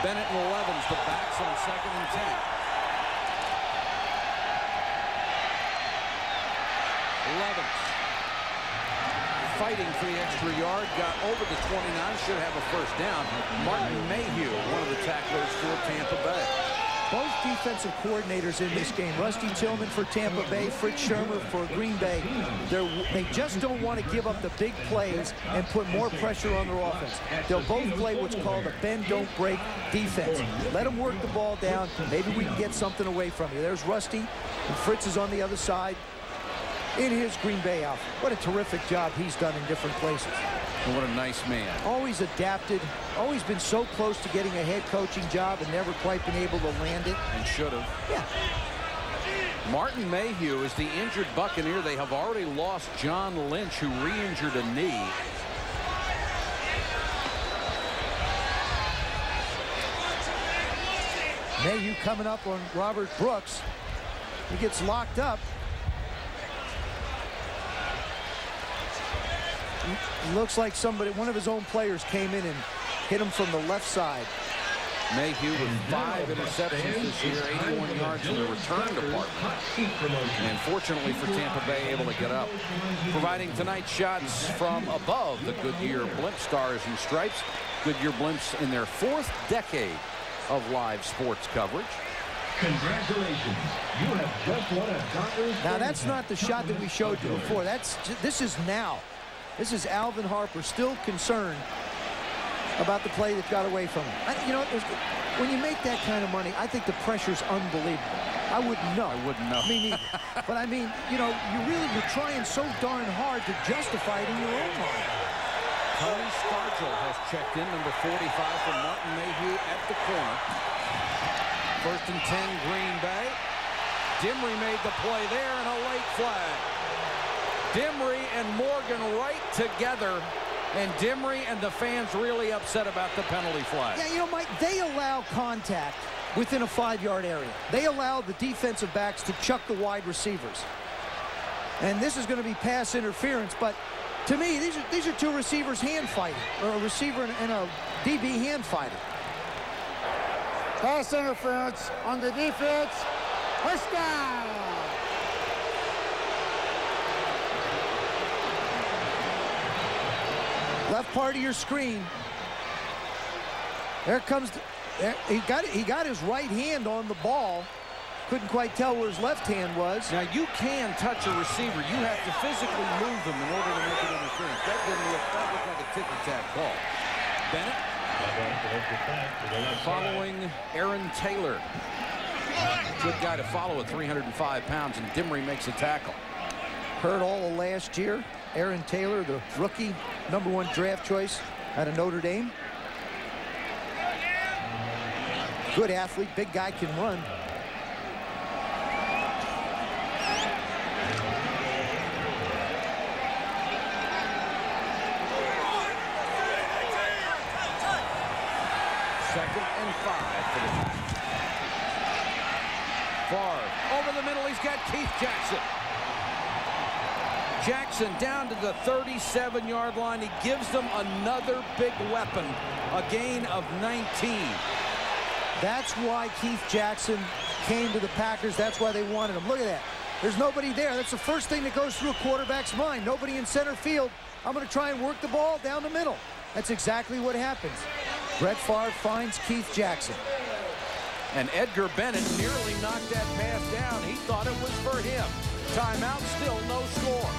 Bennett and Levens, the backs on 2nd and 10. Levens fighting for the extra yard, got over the 29, should have a first down. Martin Mayhew, one of the tacklers for Tampa Bay. Both defensive coordinators in this game, Rusty Tillman for Tampa Bay, Fritz Shermer for Green Bay, they just don't want to give up the big plays and put more pressure on their offense. They'll both play what's called a bend, don't break defense. Let them work the ball down. Maybe we can get something away from you. There's Rusty, and Fritz is on the other side in his Green Bay outfit. What a terrific job he's done in different places. And what a nice man. Always adapted, always been so close to getting a head coaching job and never quite been able to land it. And should have. Yeah. Martin Mayhew is the injured Buccaneer. They have already lost John Lynch, who re-injured a knee. Mayhew coming up on Robert Brooks. He gets locked up. Looks like one of his own players came in and hit him from the left side. Mayhew with 5 interceptions this year, 81 yards in the return department. And fortunately for Tampa Bay, able to get up. Providing tonight's shots from above the Goodyear Blimp Stars and Stripes. Goodyear Blimps in their 4th decade of live sports coverage. Congratulations, you have just won a Doctor's. Now that's not the shot that we showed you before. This is now. This is Alvin Harper, still concerned about the play that got away from him. You know, when you make that kind of money, I think the pressure's unbelievable. I wouldn't know. I wouldn't know. Me neither. But I mean, you know, you're trying so darn hard to justify it in your own mind. Tony Stargell has checked in, number 45 for Martin Mayhew at the corner. 1st and 10, Green Bay. Dimry made the play there, and a late flag. Dimry and Morgan right together, and Dimry and the fans really upset about the penalty flag. Yeah, you know, Mike, they allow contact within a 5-yard area. They allow the defensive backs to chuck the wide receivers. And this is going to be pass interference, but to me, these are two receivers hand fighting, or a receiver and a DB hand fighting. Pass interference on the defense. First down. Left part of your screen. There comes. He got his right hand on the ball. Couldn't quite tell where his left hand was. Now, you can touch a receiver. You have to physically move them in order to make it interference. That looked like a ticky-tack call. Bennett following Aaron Taylor. Good guy to follow at 305 pounds, and Dimry makes a tackle. Heard all of last year. Aaron Taylor, the rookie, #1 draft choice out of Notre Dame. Good athlete, big guy, can run. Second and 5 for the Packers. Favre over the middle. He's got Keith Jackson. Jackson down to the 37-yard line. He gives them another big weapon, a gain of 19. That's why Keith Jackson came to the Packers. That's why they wanted him. Look at that. There's nobody there. That's the first thing that goes through a quarterback's mind. Nobody in center field. I'm going to try and work the ball down the middle. That's exactly what happens. Brett Favre finds Keith Jackson. And Edgar Bennett nearly knocked that pass down. He thought it was for him. Timeout, still no score.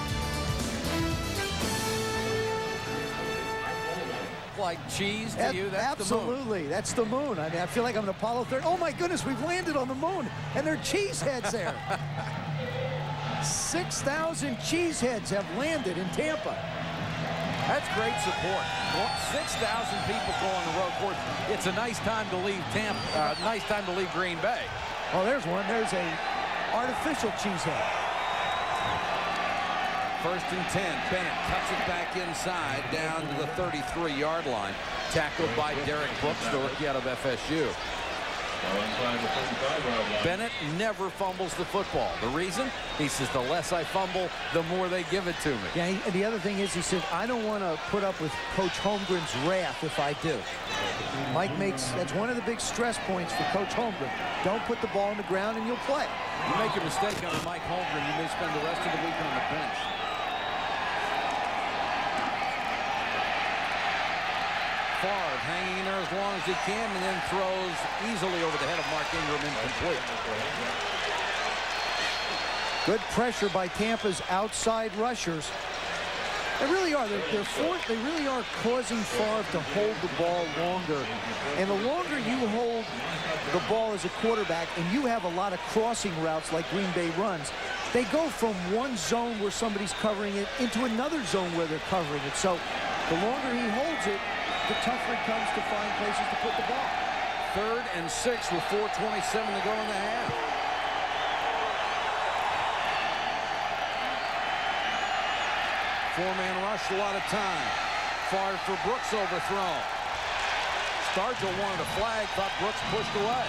Like cheese to you, that's absolutely. That's the moon. I mean, I feel like I'm an Apollo 13. Oh my goodness, we've landed on the moon, and there are cheese heads there. 6,000 cheese heads have landed in Tampa. That's great support. 6,000 people go on the road course. It's a nice time to leave Tampa. Nice time to leave Green Bay. Oh, there's one. There's a artificial cheese head. 1st and 10. Bennett cuts it back inside down to the 33-yard line. Tackled by Derek Brooks, the rookie out of FSU. Bennett never fumbles the football. The reason? He says, the less I fumble, the more they give it to me. Yeah, and the other thing is, he said, I don't want to put up with Coach Holmgren's wrath if I do. Mike makes, that's one of the big stress points for Coach Holmgren. Don't put the ball on the ground and you'll play. You make a mistake on Mike Holmgren, you may spend the rest of the week on the bench. Favre hanging in there as long as he can and then throws easily over the head of Mark Ingram, incomplete. Good pressure by Tampa's outside rushers. They really are. They really are causing Favre to hold the ball longer. And the longer you hold the ball as a quarterback and you have a lot of crossing routes like Green Bay runs, they go from one zone where somebody's covering it into another zone where they're covering it. So the longer he holds it, the tougher it comes to find places to put the ball. 3rd and 6 with 4:27 to go in the half. Four-man rush, a lot of time. Favre for Brooks overthrown. Stargell wanted a flag, thought Brooks pushed away.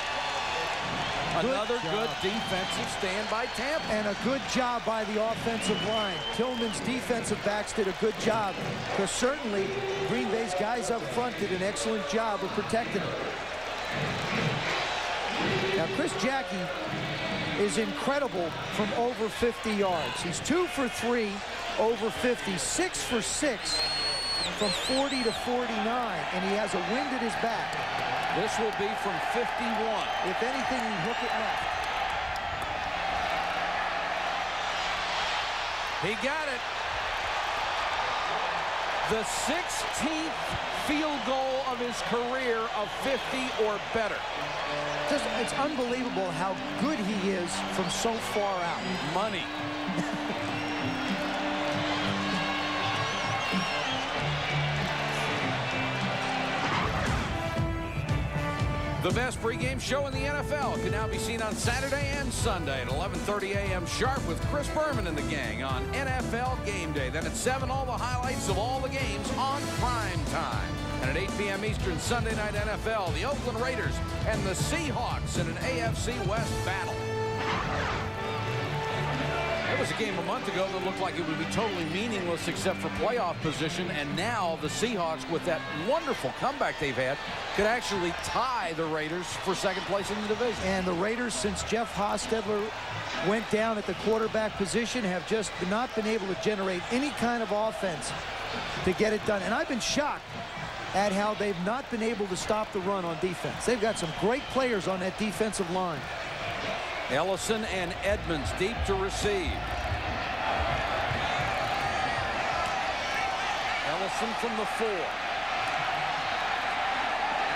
Another good defensive stand by Tampa. And a good job by the offensive line. Tillman's defensive backs did a good job, because certainly Green Bay's guys up front did an excellent job of protecting him. Now, Chris Jackie is incredible from over 50 yards. He's 2 for 3 over 50, 6 for 6 from 40 to 49, and he has a wind at his back. This will be from 51. If anything, he hook it left. He got it. The 16th field goal of his career of 50 or better. It's unbelievable how good he is from so far out. Money. The best pregame show in the NFL can now be seen on Saturday and Sunday at 11:30 a.m. sharp with Chris Berman and the gang on NFL Game Day. Then at 7, all the highlights of all the games on prime time. And at 8 p.m. Eastern, Sunday Night NFL, the Oakland Raiders and the Seahawks in an AFC West battle. There was a game a month ago that looked like it would be totally meaningless except for playoff position, and now the Seahawks, with that wonderful comeback they've had, could actually tie the Raiders for 2nd place in the division. And the Raiders, since Jeff Hostetler went down at the quarterback position, have just not been able to generate any kind of offense to get it done. And I've been shocked at how they've not been able to stop the run on defense. They've got some great players on that defensive line. Ellison and Edmonds deep to receive. Ellison from the 4.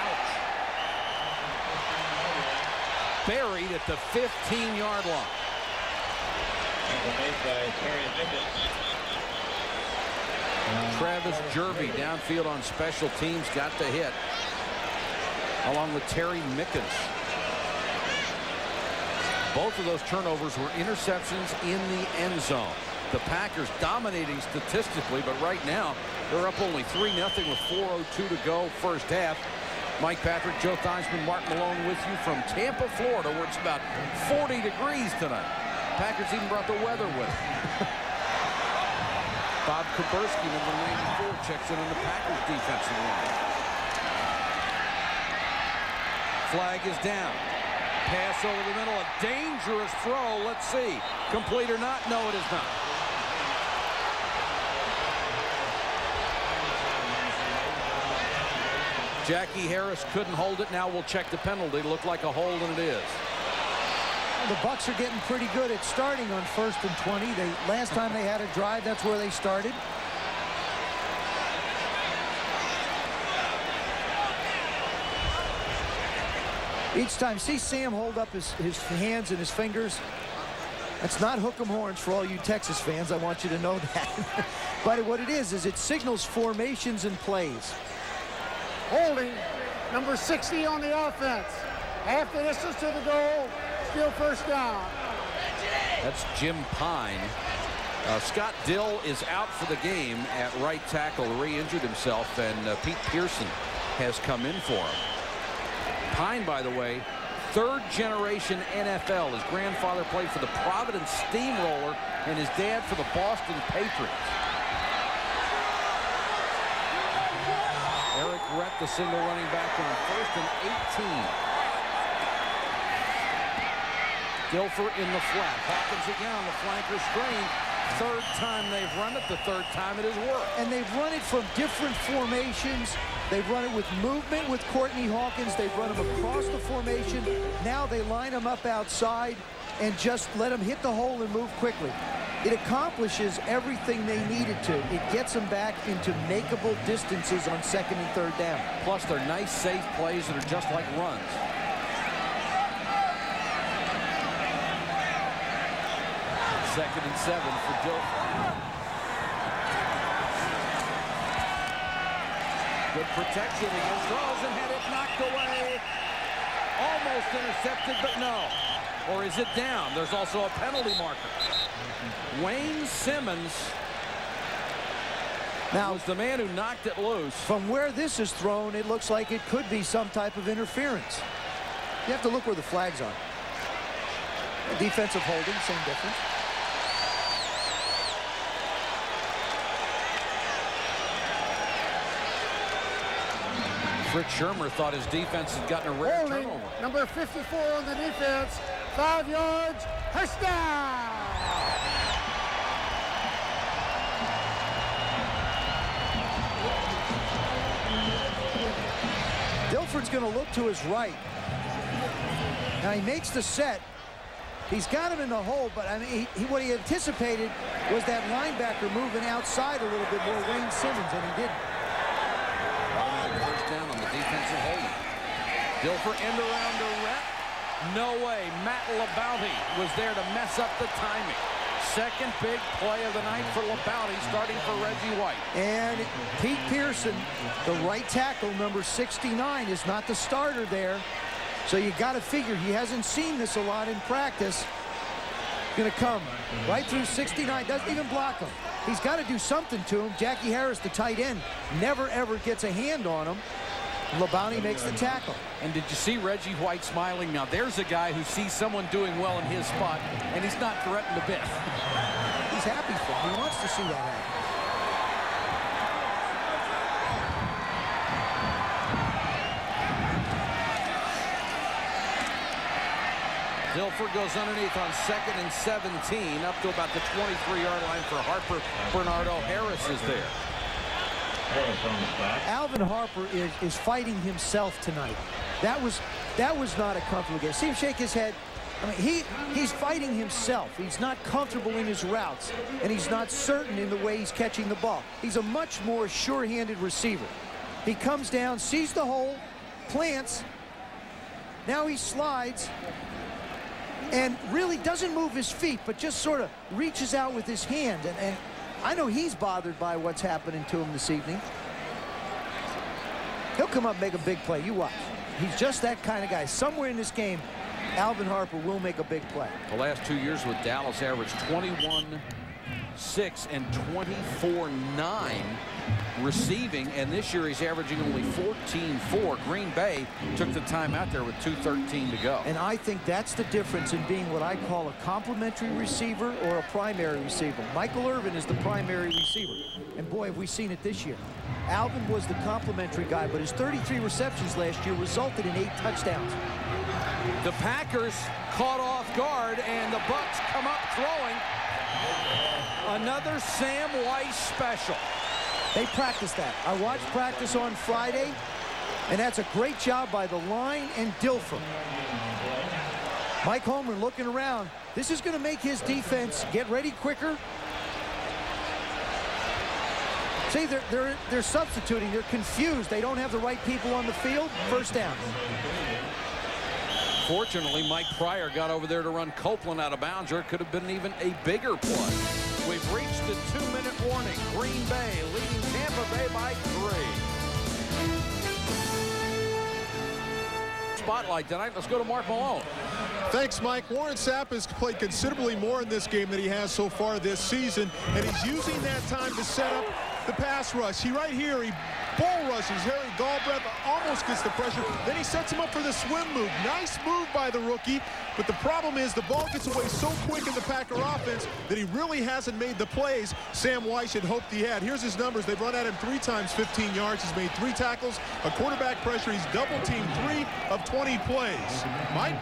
Ouch. Buried at the 15-yard line. Travis Jervey downfield on special teams got the hit, along with Terry Mickens. Both of those turnovers were interceptions in the end zone. The Packers dominating statistically, but right now they're up only 3-0 with 4:02 to go first half. Mike Patrick, Joe Theismann, Mark Malone with you from Tampa, Florida, where it's about 40 degrees tonight. Packers even brought the weather with them. Bob Kuberski, number 94, checks in on the Packers defensive line. Flag is down. Pass over the middle, a dangerous throw. Let's see. Complete or not? No, it is not. Jackie Harris couldn't hold it. Now we'll check the penalty. Looked like a hold, and it is. The Bucs are getting pretty good at starting on 1st and 20. Last time they had a drive, that's where they started. Each time, see Sam hold up his hands and his fingers. That's not hook 'em horns for all you Texas fans. I want you to know that. But what it is it signals formations and plays. Holding, number 60 on the offense. Half the distance to the goal, still 1st down. That's Jim Pine. Scott Dill is out for the game at right tackle, re-injured himself, and Pete Pearson has come in for him. Pine, by the way, third-generation NFL. His grandfather played for the Providence Steamroller and his dad for the Boston Patriots. Eric Rett, the single running back on 1st and 18. Dilfer in the flat. Hawkins again on the flanker screen. Third time they've run it, the third time it has worked. And they've run it from different formations. They've run it with movement with Courtney Hawkins. They've run him across the formation. Now they line him up outside and just let him hit the hole and move quickly. It accomplishes everything they needed to. It gets them back into makeable distances on 2nd and 3rd down. Plus, they're nice, safe plays that are just like runs. Second and 7 for Dilfer. Good protection against throws and had it knocked away. Almost intercepted, but no. Or is it down? There's also a penalty marker. Wayne Simmons now was the man who knocked it loose. From where this is thrown, it looks like it could be some type of interference. You have to look where the flags are. Defensive holding, same difference. Fritz Shermer thought his defense had gotten a rare Holding, turnover. number 54 on the defense, 5 yards, touchdown! Dilfer's going to look to his right. Now he makes the set. He's got him in the hole, but I mean, what he anticipated was that linebacker moving outside a little bit more, Wayne Simmons, and he didn't. First down on the defensive holding. Dilfer end around to Rett. No way. Matt Labouty was there to mess up the timing. Second big play of the night for Labouty, starting for Reggie White. And Pete Pearson, the right tackle, number 69, is not the starter there. So you got to figure he hasn't seen this a lot in practice. Going to come right through 69, doesn't even block him. He's got to do something to him. Jackie Harris, the tight end, never ever gets a hand on him. Labouty makes the tackle. And did you see Reggie White smiling? Now there's a guy who sees someone doing well in his spot, and he's not threatened a bit. He's happy for him. He wants to see that happen. Dilfer goes underneath on 2nd and 17, up to about the 23-yard line for Harper. Bernardo Harris is there. Alvin Harper is fighting himself tonight. That was not a comfortable game. See him shake his head. I mean, he's fighting himself. He's not comfortable in his routes, and he's not certain in the way he's catching the ball. He's a much more sure-handed receiver. He comes down, sees the hole, plants. Now he slides and really doesn't move his feet, but just sort of reaches out with his hand. And I know he's bothered by what's happening to him this evening. He'll come up and make a big play. You watch. He's just that kind of guy. Somewhere in this game, Alvin Harper will make a big play. The last 2 years with Dallas averaged 21-6 and 24-9 receiving, and this year he's averaging only 14-4. Green Bay took the time out there with 2:13 to go. And I think that's the difference in being what I call a complementary receiver or a primary receiver. Michael Irvin is the primary receiver, and boy, have we seen it this year. Alvin was the complementary guy, but his 33 receptions last year resulted in 8 touchdowns. The Packers caught off guard, and the Bucs come up throwing. Another Sam Weiss special. They practice that. I watched practice on Friday, and that's a great job by the line and Dilfer. Mike Holmgren looking around. This is going to make his defense get ready quicker. See, they're substituting. They're confused. They don't have the right people on the field. First down. Fortunately, Mike Pryor got over there to run Copeland out of bounds, or it could have been even a bigger play. We've reached the 2-minute warning. Green Bay leading Tampa Bay by 3. Spotlight tonight. Let's go to Mark Malone. Thanks, Mike. Warren Sapp has played considerably more in this game than he has so far this season, and he's using that time to set up the pass rush. Right here, he bull rushes Harry Galbraith, almost gets the pressure. Then he sets him up for the swim move. Nice move by the rookie, but the problem is the ball gets away so quick in the Packer offense that he really hasn't made the plays Sam Wyche had hoped he had. Here's his numbers. They've run at him 3 times 15 yards. He's made 3 tackles, a quarterback pressure. He's double-teamed 3 of 20 plays. Mike?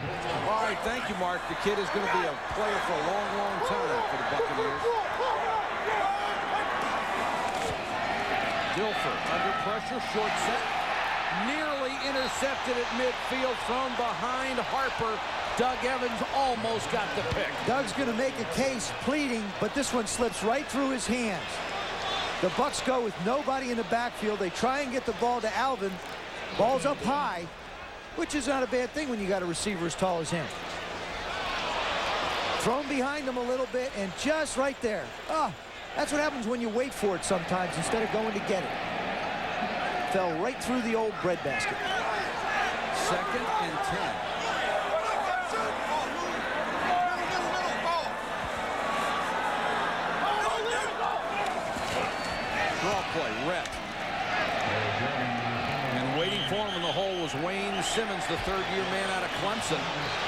All right, thank you, Mark. The kid is going to be a player for a long, long time for the Buccaneers. Dilfer under pressure, short set. Nearly intercepted at midfield, thrown behind Harper. Doug Evans almost got the pick. Doug's going to make a case pleading, but this one slips right through his hands. The Bucs go with nobody in the backfield. They try and get the ball to Alvin. Ball's up high, which is not a bad thing when you got a receiver as tall as him. Thrown behind him a little bit, and just right there. That's what happens when you wait for it sometimes instead of going to get it. Fell right through the old breadbasket. 2nd and 10. Draw play, Rhett. And waiting for him in the hole was Wayne Simmons, the 3rd-year man out of Clemson.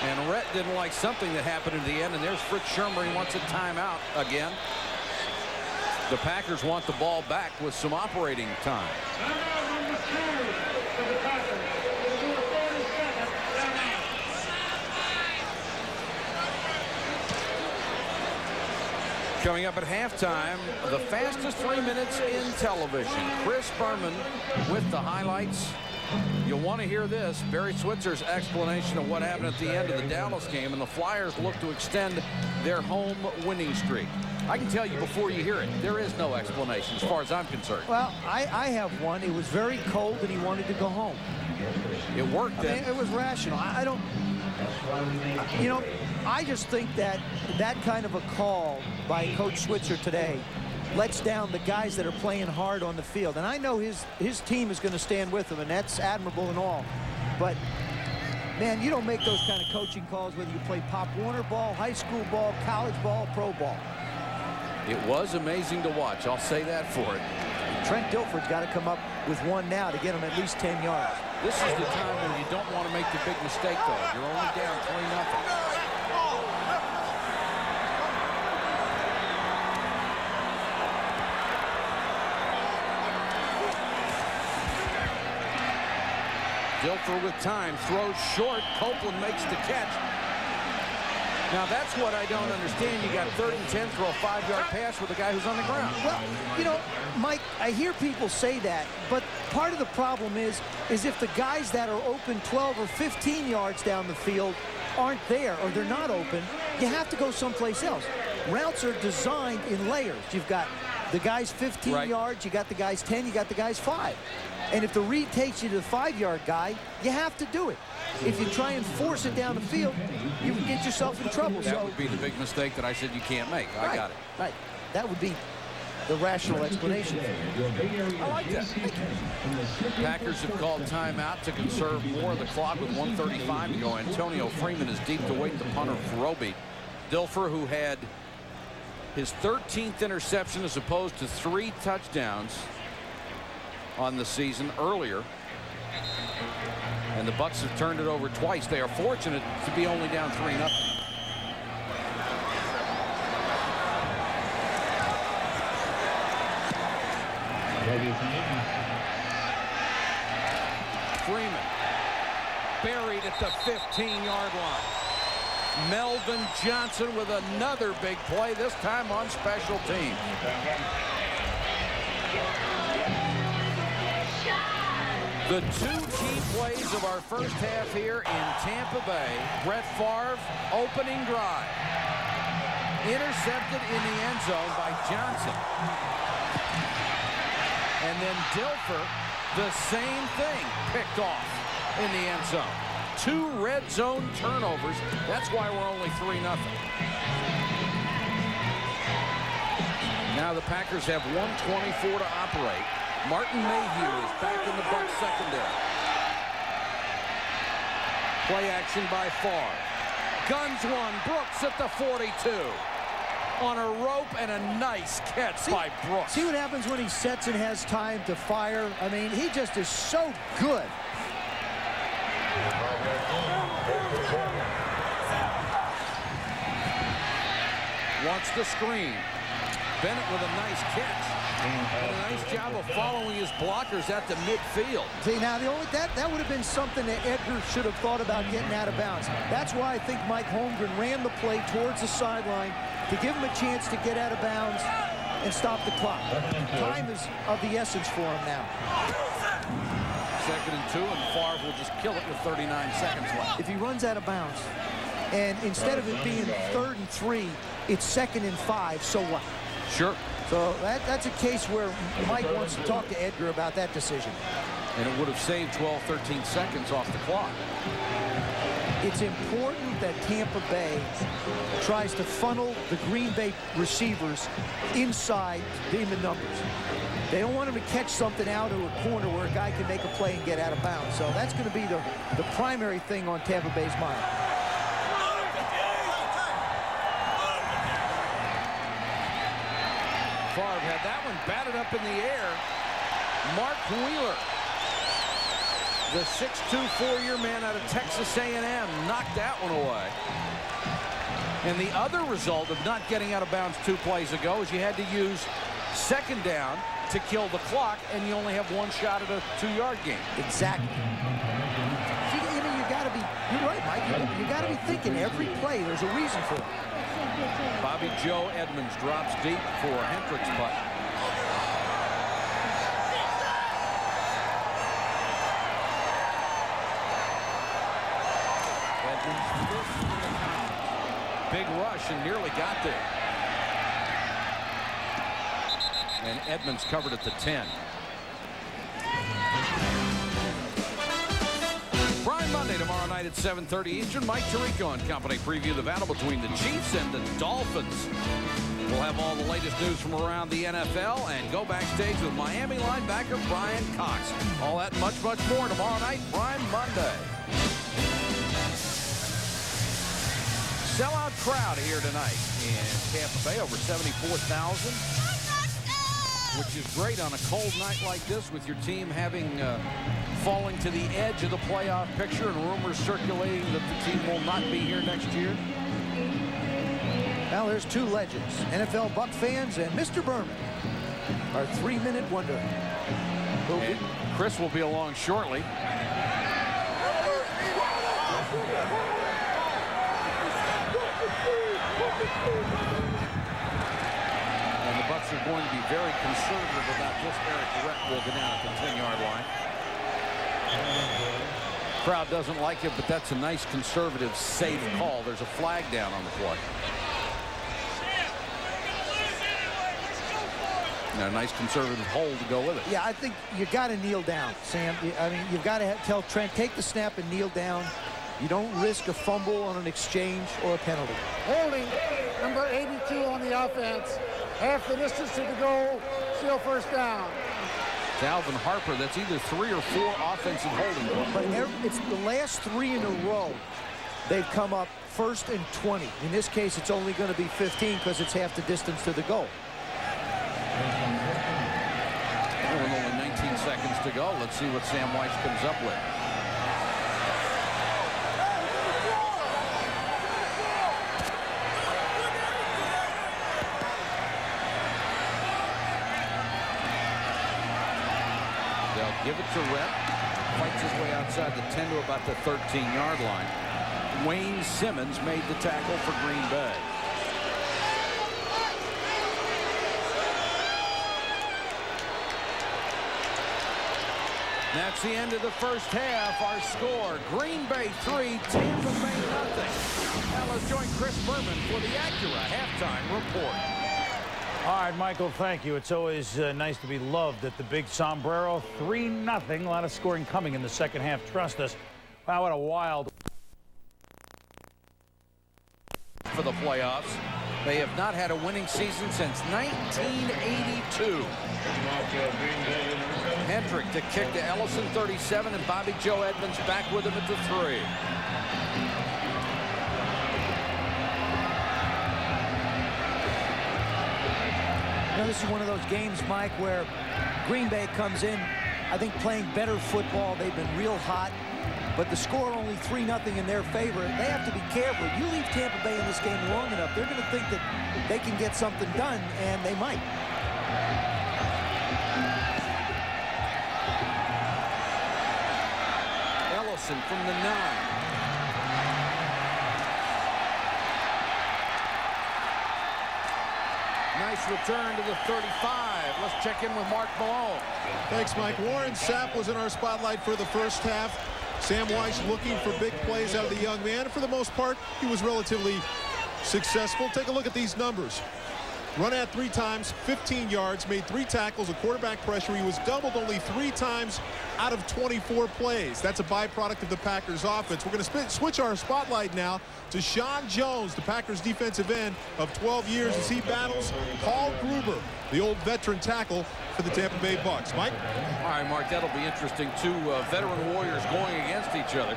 And Rhett didn't like something that happened in the end, and there's Fritz Shermer. He wants a timeout again. The Packers want the ball back with some operating time. Coming up at halftime, the fastest 3 minutes in television. Chris Berman with the highlights. You'll want to hear this. Barry Switzer's explanation of what happened at the end of the Dallas game, and the Flyers look to extend their home winning streak. I can tell you before you hear it, there is no explanation as far as I'm concerned. Well, I have one. It was very cold and he wanted to go home. It worked then. It was rational. I don't, you know, I just think that kind of a call by Coach Switzer today lets down the guys that are playing hard on the field. And I know his team is going to stand with him, and that's admirable and all. But, man, you don't make those kind of coaching calls whether you play Pop Warner ball, high school ball, college ball, pro ball. It was amazing to watch. I'll say that for it. Trent Dilfer's got to come up with one now to get him at least 10 yards. This is the time when you don't want to make the big mistake, though. You're only down 3-0. Dilfer with time, throws short. Copeland makes the catch. Now, that's what I don't understand. You got 3rd and 10, throw a 5-yard pass with a guy who's on the ground. Well, you know, Mike, I hear people say that, but part of the problem is if the guys that are open 12 or 15 yards down the field aren't there or they're not open, you have to go someplace else. Routes are designed in layers. You've got the guys 15 yards, you got the guys 10, you got the guys 5. And if the read takes you to the 5-yard guy, you have to do it. If you try and force it down the field, you can get yourself in trouble. That would be the big mistake that I said you can't make. I got it. Right. That would be the rational explanation. I like that. Packers have called timeout to conserve more of the clock with 1:35 to go. Antonio Freeman is deep to wait the punter for Roby. Dilfer, who had his 13th interception as opposed to 3 touchdowns on the season earlier. And the Bucs have turned it over twice. They are fortunate to be only down 3-0. Freeman buried at the 15-yard line. Melvin Johnson with another big play, this time on special teams. The 2 key plays of our first half here in Tampa Bay. Brett Favre, opening drive. Intercepted in the end zone by Johnson. And then Dilfer, the same thing, picked off in the end zone. 2 red zone turnovers. That's why we're only 3-0. Now the Packers have 1:24 to operate. Martin Mayhew is back in the Bucs secondary. Play action by Favre. Guns one. Brooks at the 42. on a rope, and a nice catch by Brooks. See what happens when he sets and has time to fire? I mean, he just is so good. Wants the screen. Bennett with a nice catch. And a nice job of following his blockers at the midfield. See, now that would have been something that Edgar should have thought about getting out of bounds. That's why I think Mike Holmgren ran the play towards the sideline to give him a chance to get out of bounds and stop the clock. Time is of the essence for him now. 2nd and 2, and Favre will just kill it with 39 seconds left. If he runs out of bounds, and instead of it being 3rd and 3, it's 2nd and 5, so what? Sure. So that's a case where Mike wants to talk to Edgar about that decision. And it would have saved 12, 13 seconds off the clock. It's important that Tampa Bay tries to funnel the Green Bay receivers inside in the numbers. They don't want him to catch something out of a corner where a guy can make a play and get out of bounds. So that's going to be the primary thing on Tampa Bay's mind. Favre had that one batted up in the air. Mark Wheeler, the 6'2", 4-year man out of Texas A&M, knocked that one away. And the other result of not getting out of bounds 2 plays ago is you had to use 2nd down to kill the clock, and you only have 1 shot at a 2-yard game. Exactly. You're right, Mike. You got to be thinking every play. There's a reason for it. Bobby Joe Edmonds drops deep for Hendricks' putt. Edmonds, big rush and nearly got there. And Edmonds covered at the 10. Prime Monday tomorrow night at 7:30 Eastern. Mike Tirico and company preview the battle between the Chiefs and the Dolphins. We'll have all the latest news from around the NFL and go backstage with Miami linebacker Brian Cox. All that and much, much more tomorrow night, Prime Monday. Sellout crowd here tonight in Tampa Bay, over 74,000. Which is great on a cold night like this with your team having falling to the edge of the playoff picture and rumors circulating that the team will not be here next year. Now there's 2 legends, NFL Buck fans and Mr. Berman, our 3-minute wonder. And Chris will be along shortly. And the Bucs are going to be very conservative about this. Eric Rett will go down at the 10-yard line. Crowd doesn't like it, but that's a nice conservative, safe call. There's a flag down on the play. And a nice conservative hold to go with it. Yeah, I think you got to kneel down, Sam. I mean, you've got to tell Trent, take the snap and kneel down. You don't risk a fumble on an exchange or a penalty. Holding number 82 on the offense. Half the distance to the goal, still 1st down. It's Alvin Harper. That's either 3 or 4 offensive holding. But it's the last 3 in a row. They've come up 1st and 20. In this case, it's only going to be 15 because it's half the distance to the goal. With only 19 seconds to go, let's see what Sam Weiss comes up with. They'll give it to Rett. Fights his way outside the 10 to about the 13-yard line. Wayne Simmons made the tackle for Green Bay. That's the end of the first half. Our score, Green Bay 3, Tampa Bay 0. Now let's join Chris Berman for the Acura halftime report. All right, Michael, thank you. It's always nice to be loved at the big sombrero. 3-0. A lot of scoring coming in the second half. Trust us. Wow, what a wild. For the playoffs. They have not had a winning season since 1982. Hendrick to kick to Ellison, 37, and Bobby Joe Edmonds back with him at the 3. You know, this is one of those games, Mike, where Green Bay comes in, I think, playing better football. They've been real hot, but the score only 3-0 in their favor. They have to be careful. You leave Tampa Bay in this game long enough, they're going to think that they can get something done, and they might. Ellison from the 9. Nice return to the 35. Let's check in with Mark Malone. Thanks, Mike. Warren Sapp was in our spotlight for the first half. Sam Wyche looking for big plays out of the young man. For the most part, he was relatively successful. Take a look at these numbers. Run at 3 times, 15 yards, made 3 tackles, a quarterback pressure. He was doubled only 3 times out of 24 plays. That's a byproduct of the Packers offense. We're going to switch our spotlight now to Sean Jones, the Packers defensive end of 12 years, as he battles Paul Gruber, the old veteran tackle for the Tampa Bay Bucks. Mike? All right, Mark, that'll be interesting. 2 veteran warriors going against each other.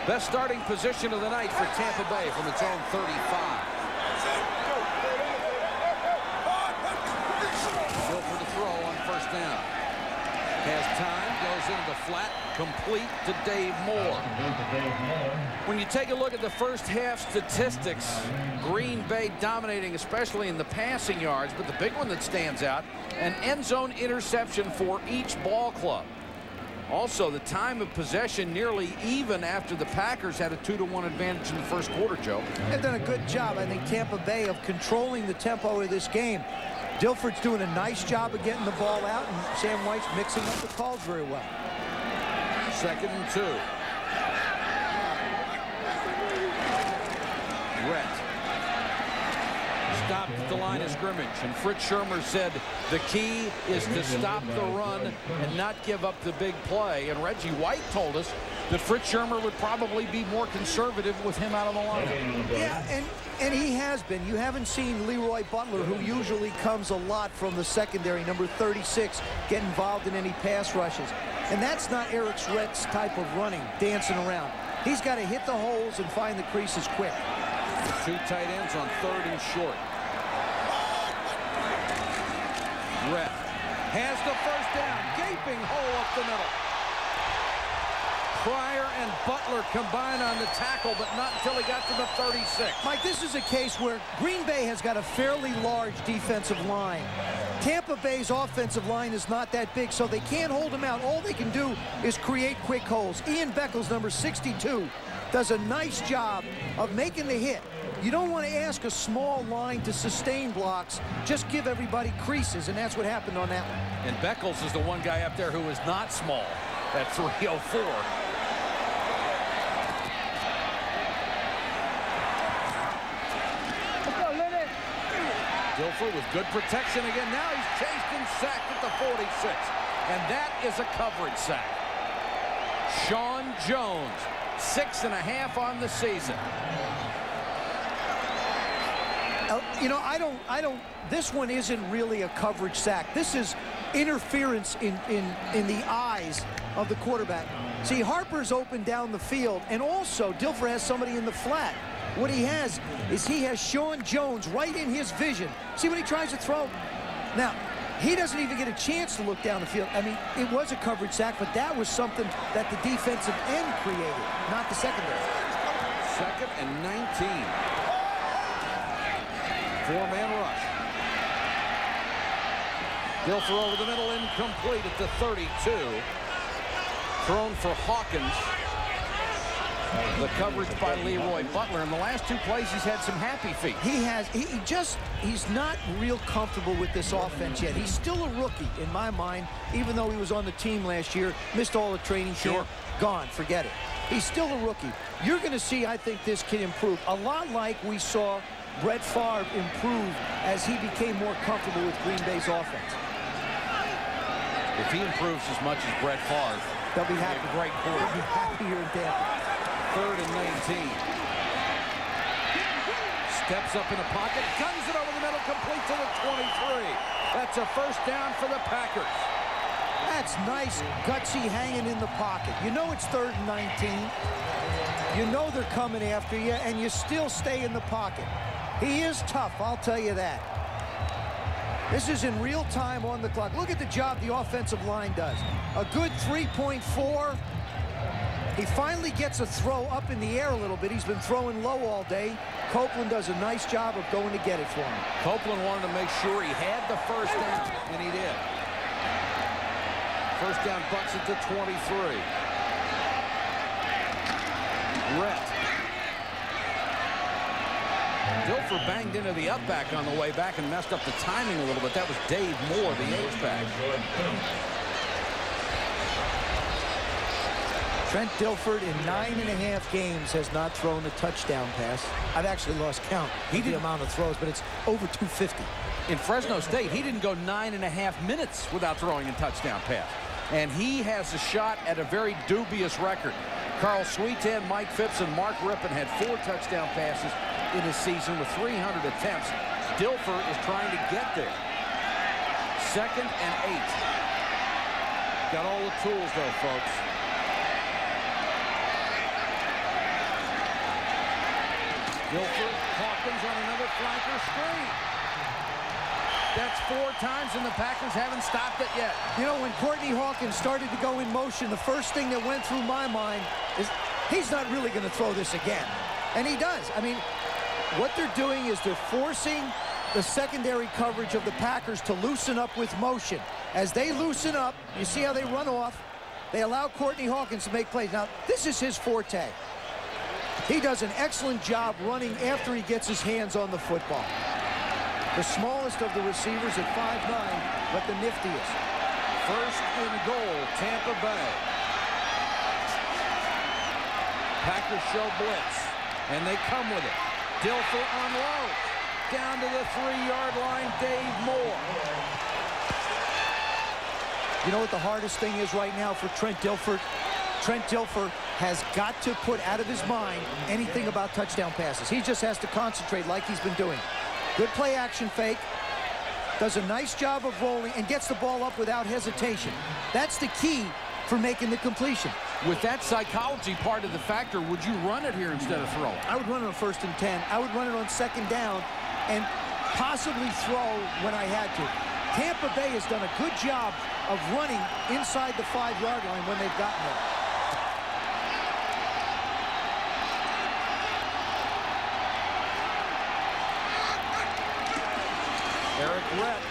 Best starting position of the night for Tampa Bay from its own 35. Still for the throw on first down. Has time, goes into the flat, complete to Dave Moore. When you take a look at the first half statistics, Green Bay dominating, especially in the passing yards, but the big one that stands out, an end zone interception for each ball club. Also, the time of possession nearly even after the Packers had a 2-1 advantage in the first quarter, Joe. They've done a good job, I think, Tampa Bay, of controlling the tempo of this game. Dilfer's doing a nice job of getting the ball out, and Sam Wyche mixing up the calls very well. 2nd and 2. Rhett stopped at the line of scrimmage, and Fritz Shurmur said the key is to stop the run and not give up the big play. And Reggie White told us that Fritz Shurmur would probably be more conservative with him out of the lineup. Yeah, and he has been. You haven't seen Leroy Butler, who usually comes a lot from the secondary, number 36, get involved in any pass rushes. And that's not Eric Rhett's type of running, dancing around. He's got to hit the holes and find the creases quick. 2 tight ends on 3rd and short. Rhett has the first down, gaping hole up the middle. Pryor and Butler combine on the tackle, but not until he got to the 36. Mike, this is a case where Green Bay has got a fairly large defensive line. Tampa Bay's offensive line is not that big, so they can't hold him out. All they can do is create quick holes. Ian Beckles, number 62, does a nice job of making the hit. You don't want to ask a small line to sustain blocks. Just give everybody creases, and that's what happened on that one. And Beckles is the one guy up there who is not small at 304. Dilfer with good protection again. Now he's chased and sacked at the 46. And that is a coverage sack. Sean Jones, 6.5 on the season. You know, I don't, this one isn't really a coverage sack. This is interference in the eyes of the quarterback. See, Harper's open down the field, and also Dilfer has somebody in the flat. What he has is he has Sean Jones right in his vision. See when he tries to throw? Now, he doesn't even get a chance to look down the field. I mean, it was a coverage sack, but that was something that the defensive end created, not the secondary. 2nd and 19. 4-man rush. Dilfer over the middle, incomplete at the 32. Thrown for Hawkins. The coverage by Leroy Butler. In the last 2 plays, he's had some happy feet. He has. He's not real comfortable with this offense yet. He's still a rookie in my mind, even though he was on the team last year, missed all the training camp. Gone, forget it. He's still a rookie. You're going to see, I think, this kid improve. A lot like we saw Brett Favre improve as he became more comfortable with Green Bay's offense. If he improves as much as Brett Favre, they'll be happy. A great quarter. They'll be happy here in Tampa. 3rd and 19. Steps up in the pocket, guns it over the middle, complete to the 23. That's a first down for the Packers. That's nice, gutsy hanging in the pocket. You know it's 3rd and 19. You know they're coming after you, and you still stay in the pocket. He is tough, I'll tell you that. This is in real time on the clock. Look at the job the offensive line does. A good 3.4. He finally gets a throw up in the air a little bit. He's been throwing low all day. Copeland does a nice job of going to get it for him. Copeland wanted to make sure he had the first down, and he did. First down, Bucks at the 23. Rhett. Dilfer banged into the up back on the way back and messed up the timing a little bit. That was Dave Moore, the H-back. Trent Dilfer in 9.5 games has not thrown a touchdown pass. I've actually lost count. He did the amount of throws, but it's over 250. In Fresno State, he didn't go 9.5 minutes without throwing a touchdown pass. And he has a shot at a very dubious record. Carl Sweeten, Mike Phipps, and Mark Rippon had 4 touchdown passes in his season with 300 attempts. Dilfer is trying to get there. 2nd and 8. Got all the tools, though, folks. Dilfer, Hawkins on another flanker screen. That's 4 times, and the Packers haven't stopped it yet. You know, when Courtney Hawkins started to go in motion, the first thing that went through my mind is he's not really going to throw this again. And he does. I mean, what they're doing is they're forcing the secondary coverage of the Packers to loosen up with motion. As they loosen up, you see how they run off. They allow Courtney Hawkins to make plays. Now, this is his forte. He does an excellent job running after he gets his hands on the football. The smallest of the receivers at 5'9", but the niftiest. First and goal, Tampa Bay. Packers show blitz, and they come with it. Dilfer unloads. Down to the 3-yard line, Dave Moore. You know what the hardest thing is right now for Trent Dilfer? Trent Dilfer has got to put out of his mind anything about touchdown passes. He just has to concentrate like he's been doing. Good play action fake. Does a nice job of rolling and gets the ball up without hesitation. That's the key for making the completion. With that psychology part of the factor, would you run it here instead of throw? I would run it on 1st and 10. I would run it on 2nd down and possibly throw when I had to. Tampa Bay has done a good job of running inside the 5-yard line when they've gotten there. Eric Rhett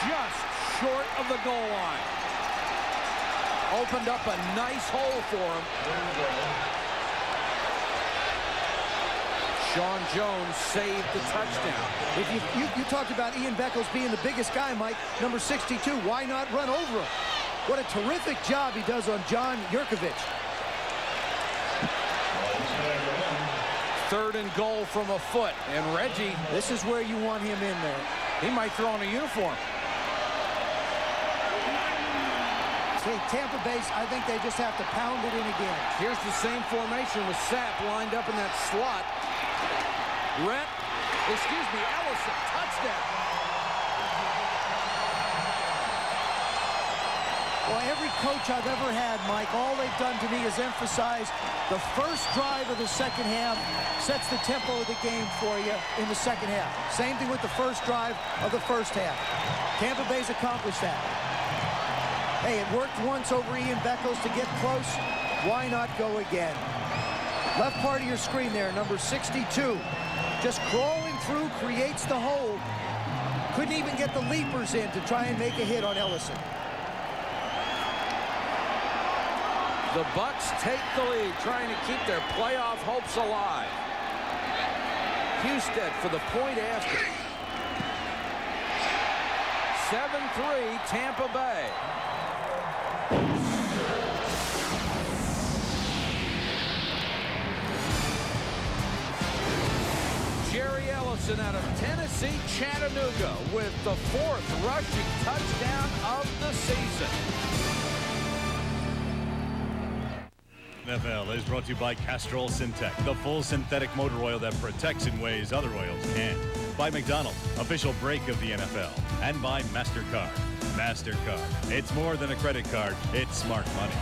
just short of the goal line. Opened up a nice hole for him. Sean Jones saved the touchdown. If you talked about Ian Beckles being the biggest guy, Mike, number 62. Why not run over him? What a terrific job he does on John Yurkovich. 3rd and goal from a foot. And Reggie, this is where you want him in there. He might throw in a uniform. See, Tampa Bay, I think they just have to pound it in again. Here's the same formation with Sapp lined up in that slot. Ellison, touchdown. Well, every coach I've ever had, Mike, all they've done to me is emphasize the first drive of the second half sets the tempo of the game for you in the second half. Same thing with the first drive of the first half. Tampa Bay's accomplished that. Hey, it worked once over Ian Beckles to get close. Why not go again? Left part of your screen there, number 62. Just crawling through, creates the hole. Couldn't even get the leapers in to try and make a hit on Ellison. The Bucks take the lead, trying to keep their playoff hopes alive. Husted for the point after. 7-3, Tampa Bay. Jerry Ellison out of Tennessee, Chattanooga with the 4th rushing touchdown of the season. NFL is brought to you by Castrol Syntec, the full synthetic motor oil that protects in ways other oils can't. By McDonald's, official brake of the NFL. And by MasterCard. MasterCard. It's more than a credit card. It's smart money.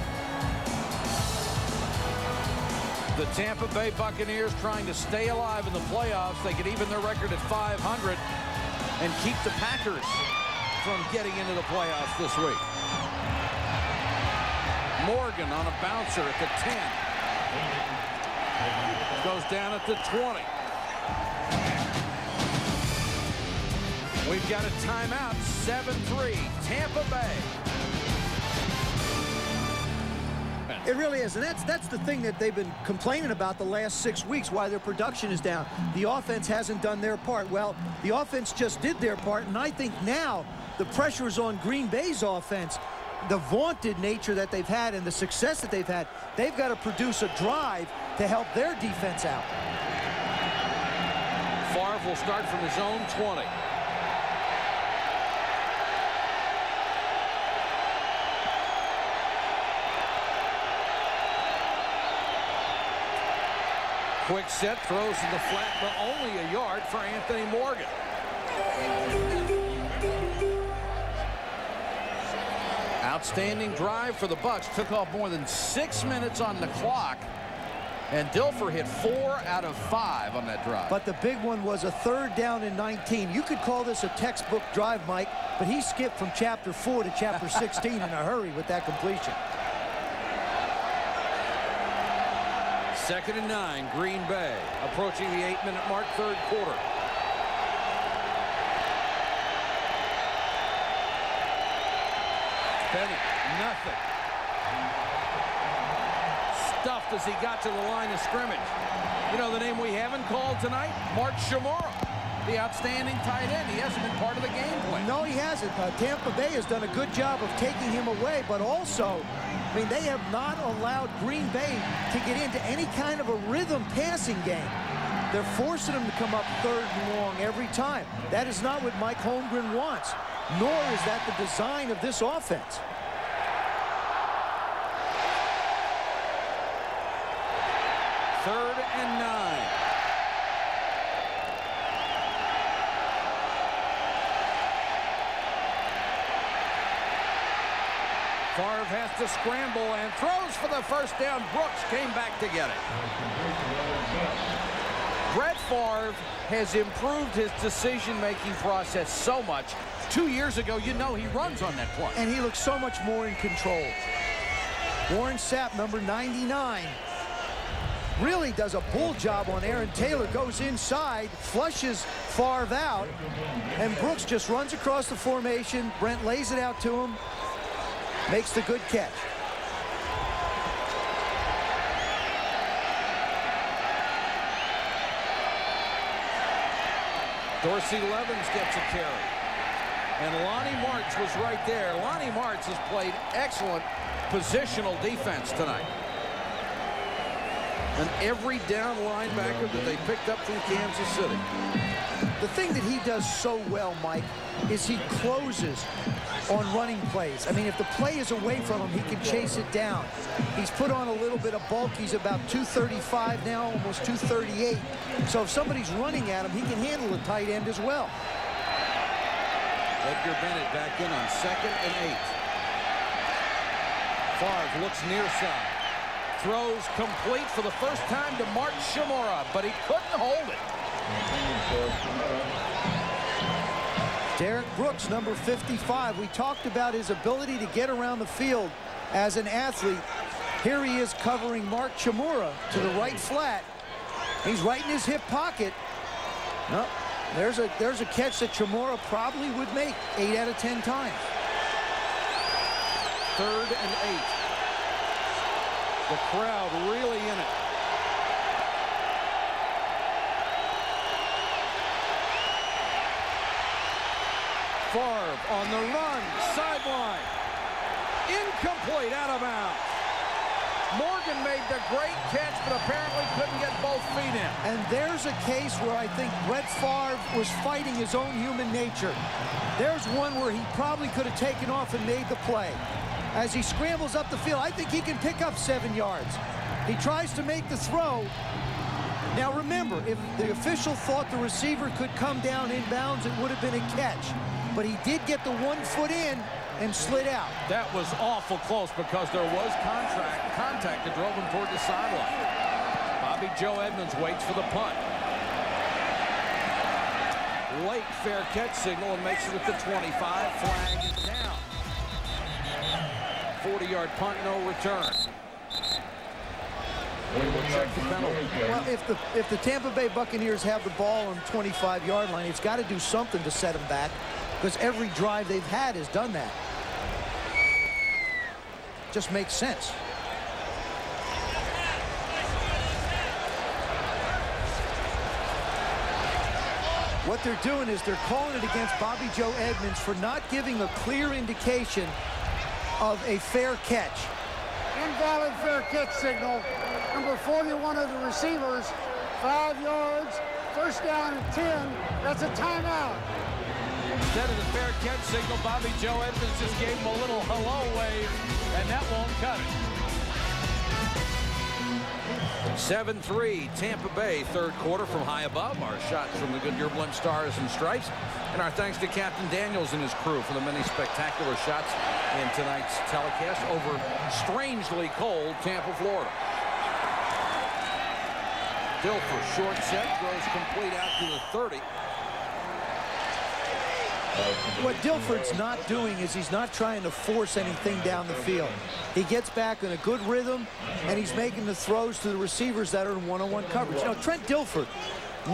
The Tampa Bay Buccaneers trying to stay alive in the playoffs. They could even their record at 500. and keep the Packers from getting into the playoffs this week. Morgan on a bouncer at the 10. Goes down at the 20. We've got a timeout, 7-3, Tampa Bay. It really is, and that's the thing that they've been complaining about the last 6 weeks, why their production is down. The offense hasn't done their part. Well, the offense just did their part, and I think now the pressure is on Green Bay's offense. The vaunted nature that they've had and the success that they've had, they've got to produce a drive to help their defense out. Favre will start from his own 20. Quick set, throws in the flat, but only a yard for Anthony Morgan. Outstanding drive for the Bucs. Took off more than 6 minutes on the clock. And Dilfer hit 4 out of 5 on that drive. But the big one was a 3rd down and 19. You could call this a textbook drive, Mike, but he skipped from chapter 4 to chapter 16 in a hurry with that completion. 2nd and 9, Green Bay, approaching the 8-minute mark, 3rd quarter. Bennett, nothing. Stuffed as he got to the line of scrimmage. You know the name we haven't called tonight? Mark Shimura, the outstanding tight end. He hasn't been part of the game plan. No, he hasn't. Tampa Bay has done a good job of taking him away, but also, I mean, they have not allowed Green Bay to get into any kind of a rhythm passing game. They're forcing him to come up 3rd and long every time. That is not what Mike Holmgren wants, nor is that the design of this offense. Third and 9. Favre has to scramble and throws for the first down. Brooks came back to get it. Brett Favre has improved his decision-making process so much. 2 years ago, you know he runs on that play. And he looks so much more in control. Warren Sapp, number 99, really does a bull job on Aaron Taylor. Goes inside, flushes Favre out, and Brooks just runs across the formation. Brent lays it out to him. Makes the good catch. Dorsey Levens gets a carry. And Lonnie Martz was right there. Lonnie Martz has played excellent positional defense tonight. And every down linebacker that they picked up from Kansas City. The thing that he does so well, Mike, is he closes on running plays. I mean, if the play is away from him, he can chase it down. He's put on a little bit of bulk. He's about 235 now, almost 238. So if somebody's running at him, he can handle a tight end as well. Edgar Bennett back in on 2nd and 8. Favre looks near side. Throws complete for the first time to Mark Shimura, but he couldn't hold it. Derek Brooks, number 55. We talked about his ability to get around the field as an athlete. Here he is covering Mark Shimura to the right flat. He's right in his hip pocket. No, there's a catch that Shimura probably would make 8 out of 10 times. 3rd and 8. The crowd really in it. Favre on the run, sideline. Incomplete, out of bounds. Morgan made the great catch, but apparently couldn't get both feet in. And there's a case where I think Brett Favre was fighting his own human nature. There's one where he probably could have taken off and made the play. As he scrambles up the field, I think he can pick up 7 yards. He tries to make the throw. Now remember, if the official thought the receiver could come down inbounds, it would have been a catch. But he did get the 1 foot in and slid out. That was awful close because there was contact that drove him toward the sideline. Bobby Joe Edmonds waits for the punt. late fair catch signal and makes it at the 25. Flag is down. 40-yard punt, no return. We'll check the penalty. Well, if the Tampa Bay Buccaneers have the ball on the 25-yard line, it's got to do something to set them back, because every drive they've had has done that. Just makes sense. What they're doing is they're calling it against Bobby Joe Edmonds for not giving a clear indication of a fair catch. Invalid fair catch signal. Number 41 of the receivers, 5 yards, first down and 10. That's a timeout. Instead of the fair catch signal, Bobby Joe Edmonds just gave him a little hello wave, and that won't cut it. 7-3 Tampa Bay, third quarter from high above. Our shots from the Goodyear Blimp Stars and Stripes. And our thanks to Captain Daniels and his crew for the many spectacular shots in tonight's telecast over strangely cold Tampa, Florida. Dilfer, short set, throws complete out to the 30. What Dilfer's not doing is he's not trying to force anything down the field. He gets back in a good rhythm, and he's making the throws to the receivers that are in one-on-one coverage. You know, Trent Dilfer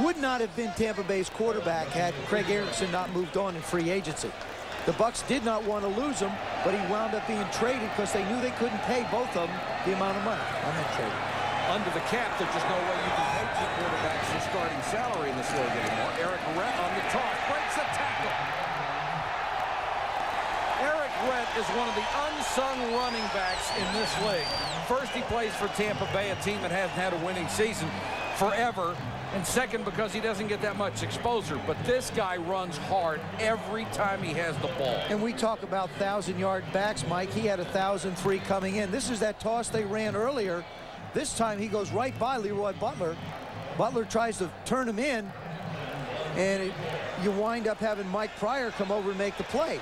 would not have been Tampa Bay's quarterback had Craig Erickson not moved on in free agency. The Bucs did not want to lose him, but he wound up being traded because they knew they couldn't pay both of them the amount of money. I meant traded. Under the cap, there's just no way you can pay two quarterbacks their starting salary in this league anymore. Eric Rhett on the toss, breaks a tackle. Eric Rhett is one of the unsung running backs in this league. First, he plays for Tampa Bay, a team that hasn't had a winning season forever. And second, because he doesn't get that much exposure. But this guy runs hard every time he has the ball. And we talk about 1,000-yard backs, Mike. He had 1,003 coming in. This is that toss they ran earlier. This time he goes right by Leroy Butler. Butler tries to turn him in, and you wind up having Mike Pryor come over and make the play.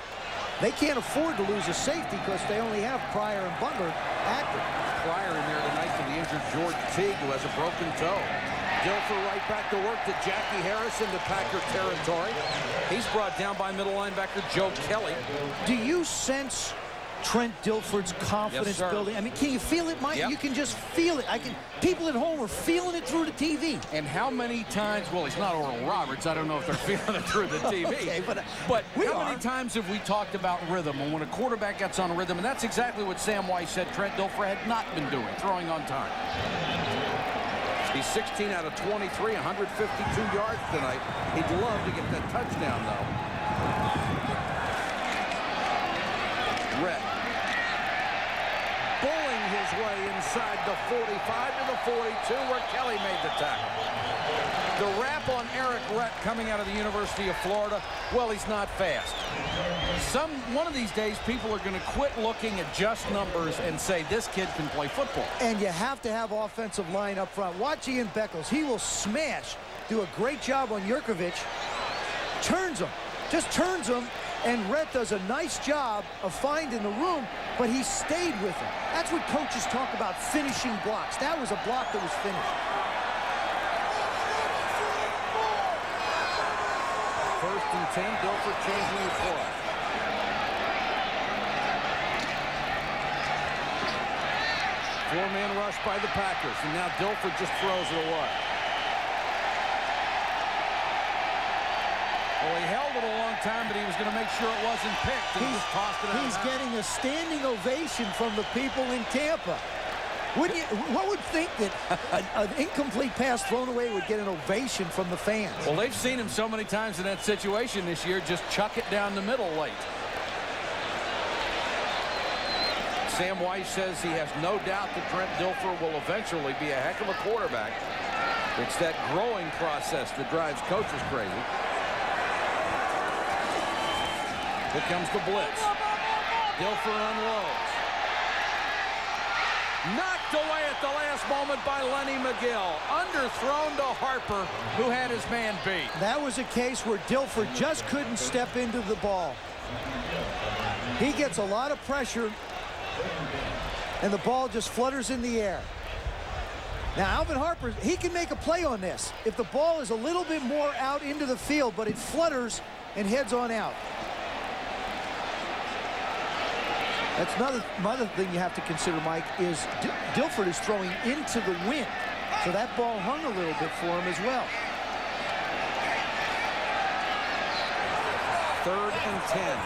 They can't afford to lose a safety because they only have Pryor and Butler active. Pryor in there tonight for the injured George Teague, who has a broken toe. Dilfer right back to work to Jackie Harris into Packer territory. He's brought down by middle linebacker Joe Kelly. Do you sense Trent Dilfer's confidence building? I mean, can you feel it, Mike? Yep. You can just feel it. People at home are feeling it through the TV. And how many times, well, he's not Oral Roberts. I don't know if they're feeling it through the TV. Okay, but how many times have we talked about rhythm? And when a quarterback gets on rhythm, and that's exactly what Sam Weiss said Trent Dilfer had not been doing, throwing on time. He's 16 out of 23, 152 yards tonight. He'd love to get that touchdown, though. Rhett bulling his way inside the 45 to the 42, where Kelly made the tackle. The rap on Eric Rhett coming out of the University of Florida, well, he's not fast. One of these days, people are going to quit looking at just numbers and say this kid can play football. And you have to have offensive line up front. Watch Ian Beckles. He will smash, do a great job on Jurkovic, turns him, just turns him, and Rhett does a nice job of finding the room, but he stayed with him. That's what coaches talk about, finishing blocks. That was a block that was finished. First and 10, Dilfer changing the play. Four-man rush by the Packers, and now Dilfer just throws it away. Well, he held it a long time, but he was going to make sure it wasn't picked, and just tossed it out. He's getting a standing ovation from the people in Tampa. What would think that an incomplete pass thrown away would get an ovation from the fans? Well, they've seen him so many times in that situation this year, just chuck it down the middle late. Sam Weiss says he has no doubt that Trent Dilfer will eventually be a heck of a quarterback. It's that growing process that drives coaches crazy. Here comes the blitz. Dilfer unloads. Knocked away at the last moment by Lenny McGill. Underthrown to Harper, who had his man beat. That was a case where Dilfer just couldn't step into the ball. He gets a lot of pressure, and the ball just flutters in the air. Now, Alvin Harper, he can make a play on this if the ball is a little bit more out into the field, but it flutters and heads on out. That's another thing you have to consider, Mike, is Dilford is throwing into the wind. So that ball hung a little bit for him as well. 3rd and 10.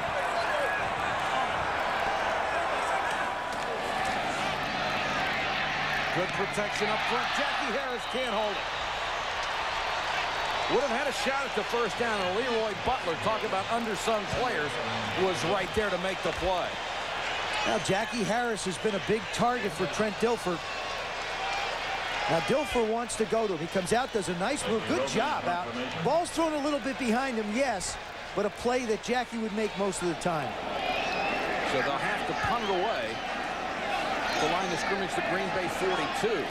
Good protection up front. Jackie Harris can't hold it. Would have had a shot at the first down, and Leroy Butler, talk about undersung players, was right there to make the play. Now, Jackie Harris has been a big target for Trent Dilford. Now, Dilford wants to go to him. He comes out, does a nice move. Good job out. Ball's thrown a little bit behind him, yes, but a play that Jackie would make most of the time. So they'll have to punt it away. The line of scrimmage to Green Bay 42.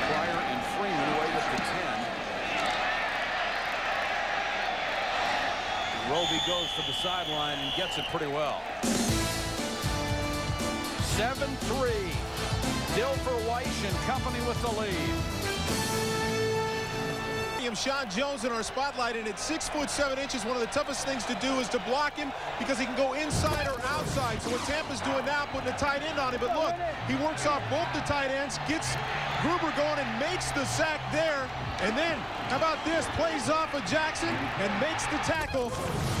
Pryor and Freeman wait at the 10. Roby goes to the sideline and gets it pretty well. 7-3. Dilfer Weiss and company with the lead. Sean Jones in our spotlight, and at 6'7" one of the toughest things to do is to block him because he can go inside or outside. So what Tampa's doing now, putting a tight end on him, but look, he works off both the tight ends, gets Gruber going and makes the sack there, and then how about this, plays off of Jackson and makes the tackle.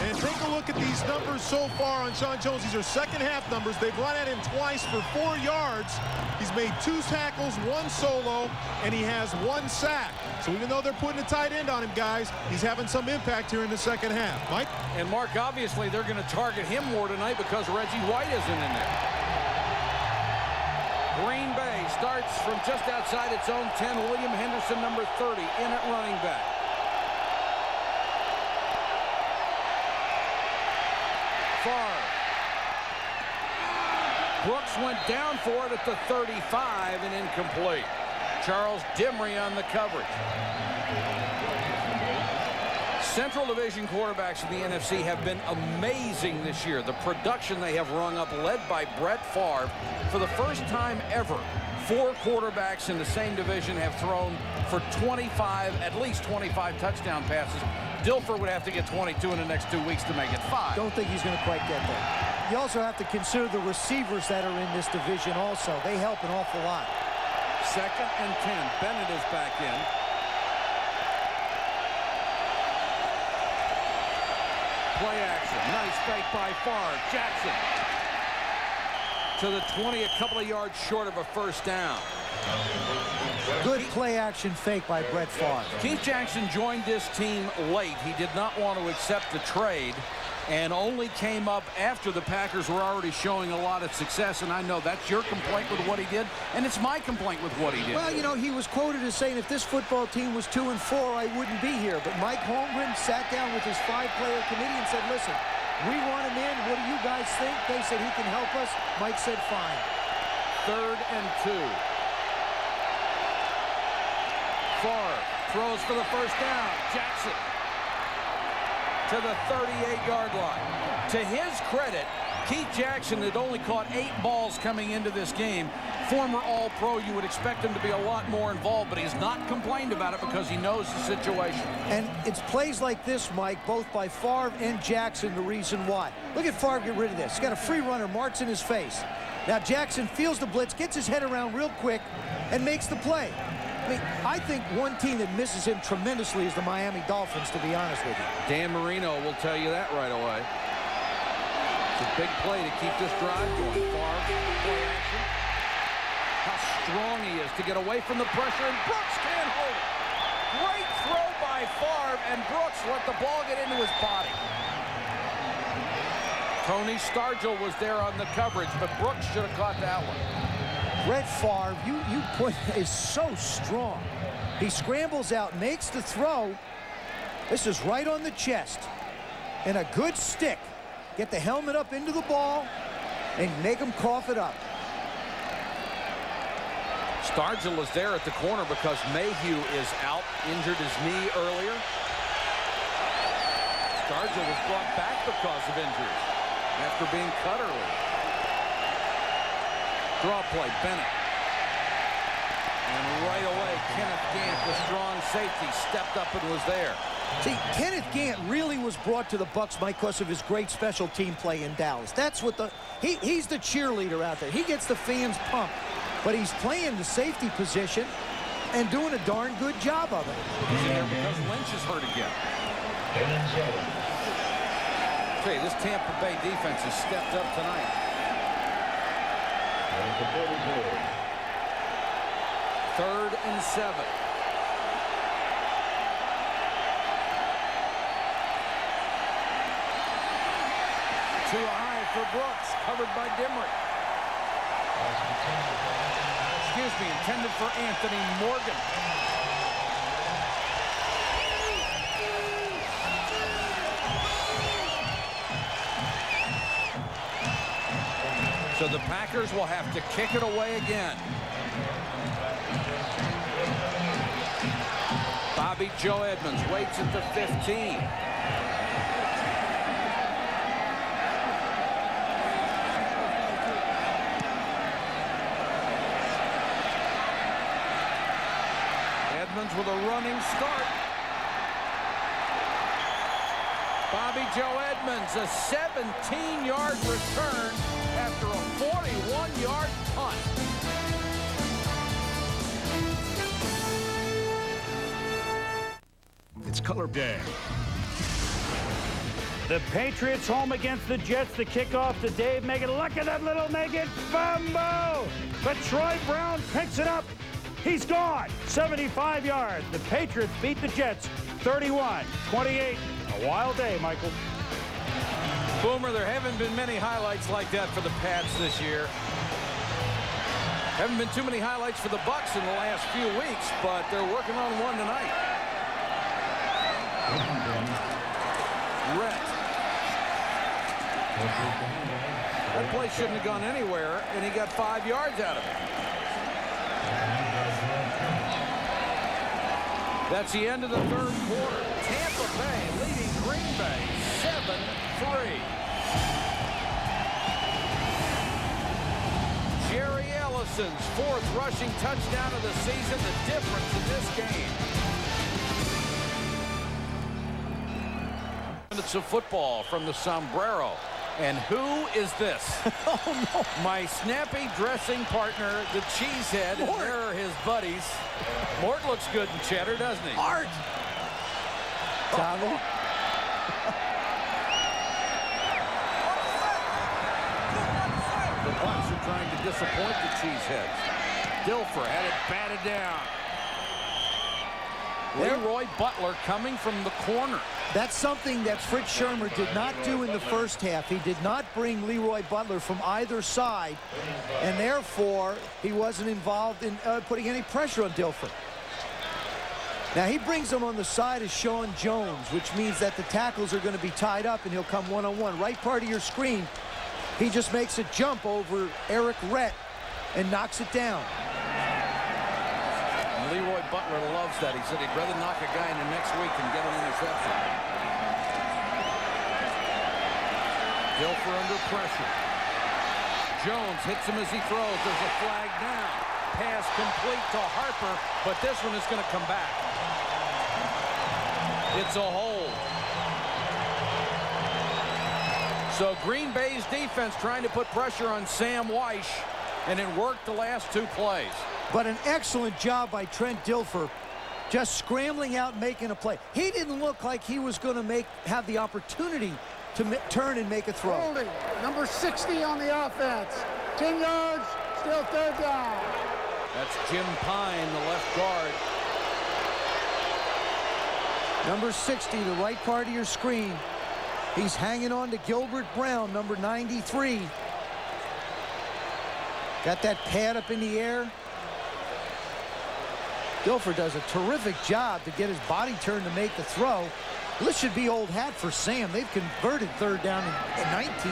And take a look at these numbers so far on Sean Jones. These are second half numbers. They've run at him twice for 4 yards. He's made 2 tackles, 1 solo, and he has 1 sack. So even though they're putting a tight end on him, guys, he's having some impact here in the second half. Mike? And Mark, obviously they're going to target him more tonight because Reggie White isn't in there. Green Bay starts from just outside its own 10. William Henderson, number 30, in at running back. Favre. Brooks went down for it at the 35 and incomplete. Charles Dimry on the coverage. Central Division quarterbacks in the NFC have been amazing this year. The production they have rung up, led by Brett Favre. For the first time ever, 4 quarterbacks in the same division have thrown for at least 25 touchdown passes. Dilfer would have to get 22 in the next 2 weeks to make it 5. Don't think he's going to quite get there. You also have to consider the receivers that are in this division also. They help an awful lot. 2nd and 10. Bennett is back in. Play action. Nice fake by Favre. Jackson to the 20, a couple of yards short of a first down. Good play action fake by Brett Favre. Keith Jackson joined this team late. He did not want to accept the trade and only came up after the Packers were already showing a lot of success. And I know that's your complaint with what he did, and it's my complaint with what he did. Well, you know, he was quoted as saying if this football team was 2-4, I wouldn't be here. But Mike Holmgren sat down with his 5-player committee and said, listen, we want him in. What do you guys think? They said he can help us. Mike said fine. 3rd and 2. Favre throws for the first down. Jackson to the 38-yard line. To his credit, Keith Jackson had only caught 8 balls coming into this game. Former All-Pro, you would expect him to be a lot more involved, but he's not complained about it because he knows the situation. And it's plays like this, Mike, both by Favre and Jackson, the reason why. Look at Favre get rid of this. He's got a free runner, marks in his face. Now Jackson feels the blitz, gets his head around real quick, and makes the play. I mean, I think one team that misses him tremendously is the Miami Dolphins, to be honest with you. Dan Marino will tell you that right away. It's a big play to keep this drive going. Favre, play action. How strong he is to get away from the pressure, and Brooks can't hold it. Great throw by Favre, and Brooks let the ball get into his body. Tony Stargell was there on the coverage, but Brooks should have caught that one. Brett Favre, is so strong. He scrambles out, makes the throw. This is right on the chest. And a good stick. Get the helmet up into the ball and make him cough it up. Stargell is there at the corner because Mayhew is out, injured his knee earlier. Sharjah was brought back because of injuries after being cut early. Draw play, Bennett. And right away, Kenneth Gant, the strong safety, stepped up and was there. See, Kenneth Gant really was brought to the Bucs, Mike, because of his great special team play in Dallas. That's what he's the cheerleader out there. He gets the fans pumped, but he's playing the safety position and doing a darn good job of it. He's in there because Lynch is hurt again. Okay, this Tampa Bay defense has stepped up tonight. Third and 7. Too high for Brooks, covered by Dimrick. Excuse me, intended for Anthony Morgan. So the Packers will have to kick it away again. Bobby Joe Edmonds waits at the 15. Edmonds with a running start. Bobby Joe Edmonds, a 17-yard return after a 41-yard punt. It's color day. The Patriots home against the Jets to kick off the Dave Megan. Look at that little Megan fumble. But Troy Brown picks it up. He's gone. 75 yards. The Patriots beat the Jets 31-28. A wild day, Michael. Boomer, there haven't been many highlights like that for the Pats this year. Haven't been too many highlights for the Bucs in the last few weeks, but they're working on one tonight. Rhett. That play shouldn't have gone anywhere, and he got 5 yards out of it. That's the end of the third quarter. Tampa Bay leading Green Bay 7-3. Jerry Ellison's 4th rushing touchdown of the season, the difference in this game. Minutes of football from the sombrero. And who is this? Oh, no. My snappy dressing partner, the Cheesehead, and there are his buddies. Mort looks good in cheddar, doesn't he? Art! Tommy? The Bucs are trying to disappoint the Cheeseheads. Dilfer had it batted down. Leroy Butler coming from the corner. That's something that Fritz Shermer did not do in the first half. He did not bring Leroy Butler from either side, and therefore he wasn't involved in putting any pressure on Dilfer. Now he brings him on the side of Sean Jones, which means that the tackles are going to be tied up and he'll come one-on-one. Right part of your screen, he just makes a jump over Eric Rhett and knocks it down. Leroy Butler loves that. He said he'd rather knock a guy in the next week than get an interception. Dilfer under pressure. Jones hits him as he throws. There's a flag down. Pass complete to Harper, but this one is going to come back. It's a hold. So Green Bay's defense trying to put pressure on Sam Weish, and it worked the last 2 plays. But an excellent job by Trent Dilfer, just scrambling out and making a play. He didn't look like he was going to have the opportunity to turn and make a throw. Holding, number 60 on the offense. 10 yards, still 3rd down. That's Jim Pine, the left guard. Number 60, the right part of your screen. He's hanging on to Gilbert Brown, number 93. Got that pad up in the air. Dilfer does a terrific job to get his body turned to make the throw. This should be old hat for Sam. They've converted 3rd down in 19.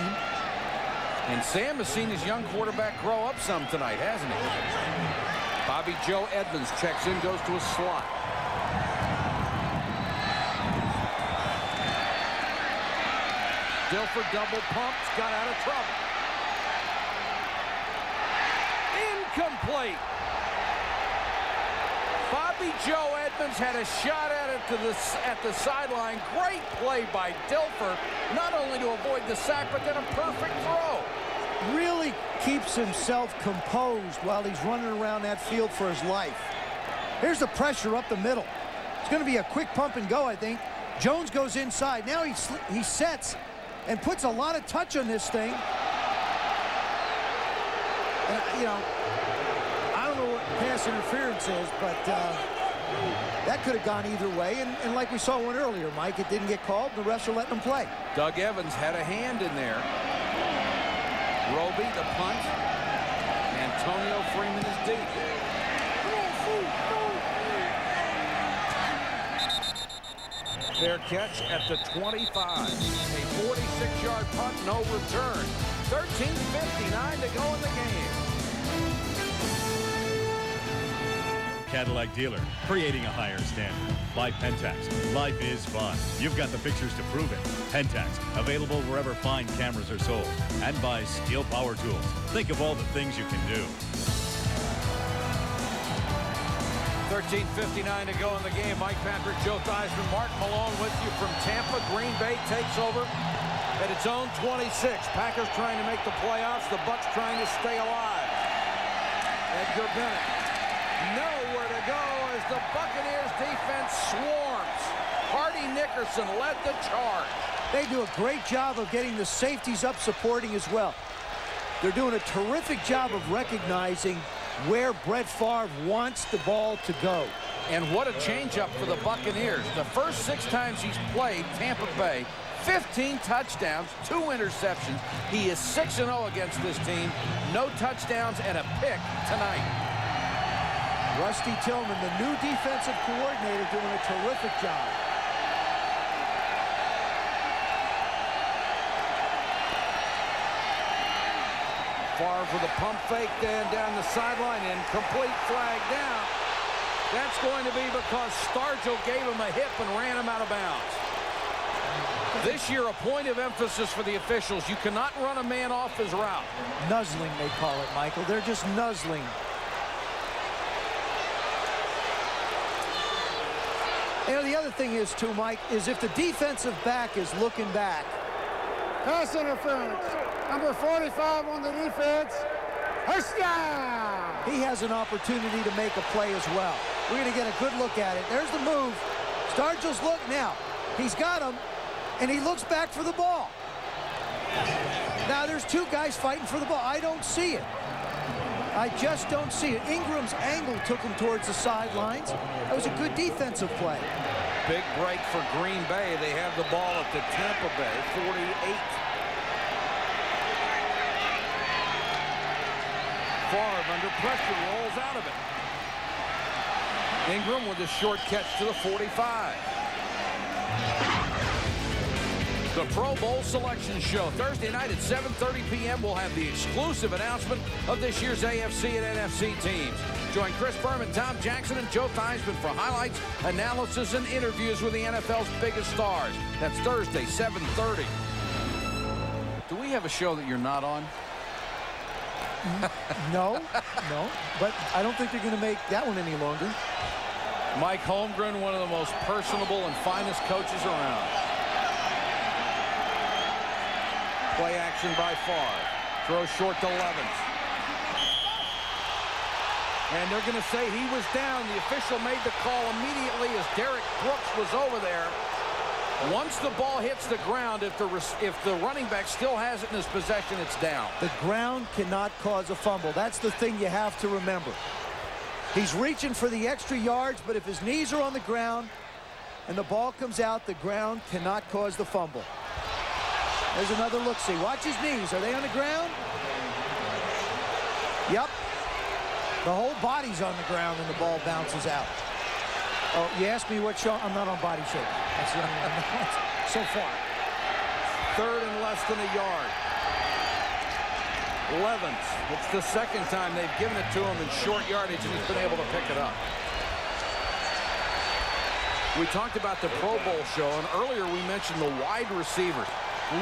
And Sam has seen his young quarterback grow up some tonight, hasn't he? Bobby Joe Edmonds checks in, goes to a slot. Dilfer double pumps, got out of trouble. Incomplete. Bobby Joe Edmonds had a shot at it at the sideline. Great play by Dilfer, not only to avoid the sack, but then a perfect throw. Really keeps himself composed while he's running around that field for his life. Here's the pressure up the middle. It's going to be a quick pump and go, I think. Jones goes inside. Now he sets and puts a lot of touch on this thing. And, you know, I don't know what pass interference is, but that could have gone either way. And like we saw one earlier, Mike, it didn't get called. The refs are letting him play. Doug Evans had a hand in there. Roby, the punt. Antonio Freeman is deep. Fair catch at the 25. A 46-yard punt, no return. 13:59 to go in the game. Cadillac dealer, creating a higher standard. By Pentax, life is fun. You've got the pictures to prove it. Pentax, available wherever fine cameras are sold. And by Steel Power Tools. Think of all the things you can do. 13:59 to go in the game. Mike Patrick, Joe Theismann, Mark Malone with you from Tampa. Green Bay takes over at its own 26. Packers trying to make the playoffs. The Bucs trying to stay alive. Edgar Bennett. Nowhere to go as the Buccaneers defense swarms. Hardy Nickerson led the charge. They do a great job of getting the safeties up supporting as well. They're doing a terrific job of recognizing where Brett Favre wants the ball to go. And what a changeup for the Buccaneers. The first 6 times he's played Tampa Bay, 15 touchdowns, 2 interceptions. He is 6-0 against this team. No touchdowns and a pick tonight. Rusty Tillman, the new defensive coordinator, doing a terrific job. Favre with a pump fake, then down the sideline, incomplete, flag down. That's going to be because Stargell gave him a hip and ran him out of bounds. This year, a point of emphasis for the officials. You cannot run a man off his route. Nuzzling, they call it, Michael. They're just nuzzling. You know, the other thing is, too, Mike, is if the defensive back is looking back. Pass interference. Number 45 on the defense. Husted! He has an opportunity to make a play as well. We're going to get a good look at it. There's the move. Stargell's look now. He's got him, and he looks back for the ball. Now, there's 2 guys fighting for the ball. I don't see it. I just don't see it. Ingram's angle took him towards the sidelines. That was a good defensive play. Big break for Green Bay. They have the ball at the Tampa Bay 48. Favre under pressure rolls out of it. Ingram with a short catch to the 45. The Pro Bowl Selection Show. Thursday night at 7:30 p.m. we'll have the exclusive announcement of this year's AFC and NFC teams. Join Chris Berman, Tom Jackson, and Joe Theismann for highlights, analysis, and interviews with the NFL's biggest stars. That's Thursday, 7:30. Do we have a show that you're not on? No, but I don't think they're going to make that one any longer. Mike Holmgren, one of the most personable and finest coaches around. Play action by Favre. Throw short to Levens. And they're going to say he was down. The official made the call immediately as Derek Brooks was over there. Once the ball hits the ground, if the running back still has it in his possession, it's down. The ground cannot cause a fumble. That's the thing you have to remember. He's reaching for the extra yards, but if his knees are on the ground and the ball comes out, the ground cannot cause the fumble. There's another look-see. Watch his knees. Are they on the ground? Yep. The whole body's on the ground and the ball bounces out. Oh, you asked me what show? I'm not on body shape. That's the only one so far. 3rd and less than a yard. Levens. It's the second time they've given it to him in short yardage, and he's been able to pick it up. We talked about the Pro Bowl show, and earlier we mentioned the wide receivers.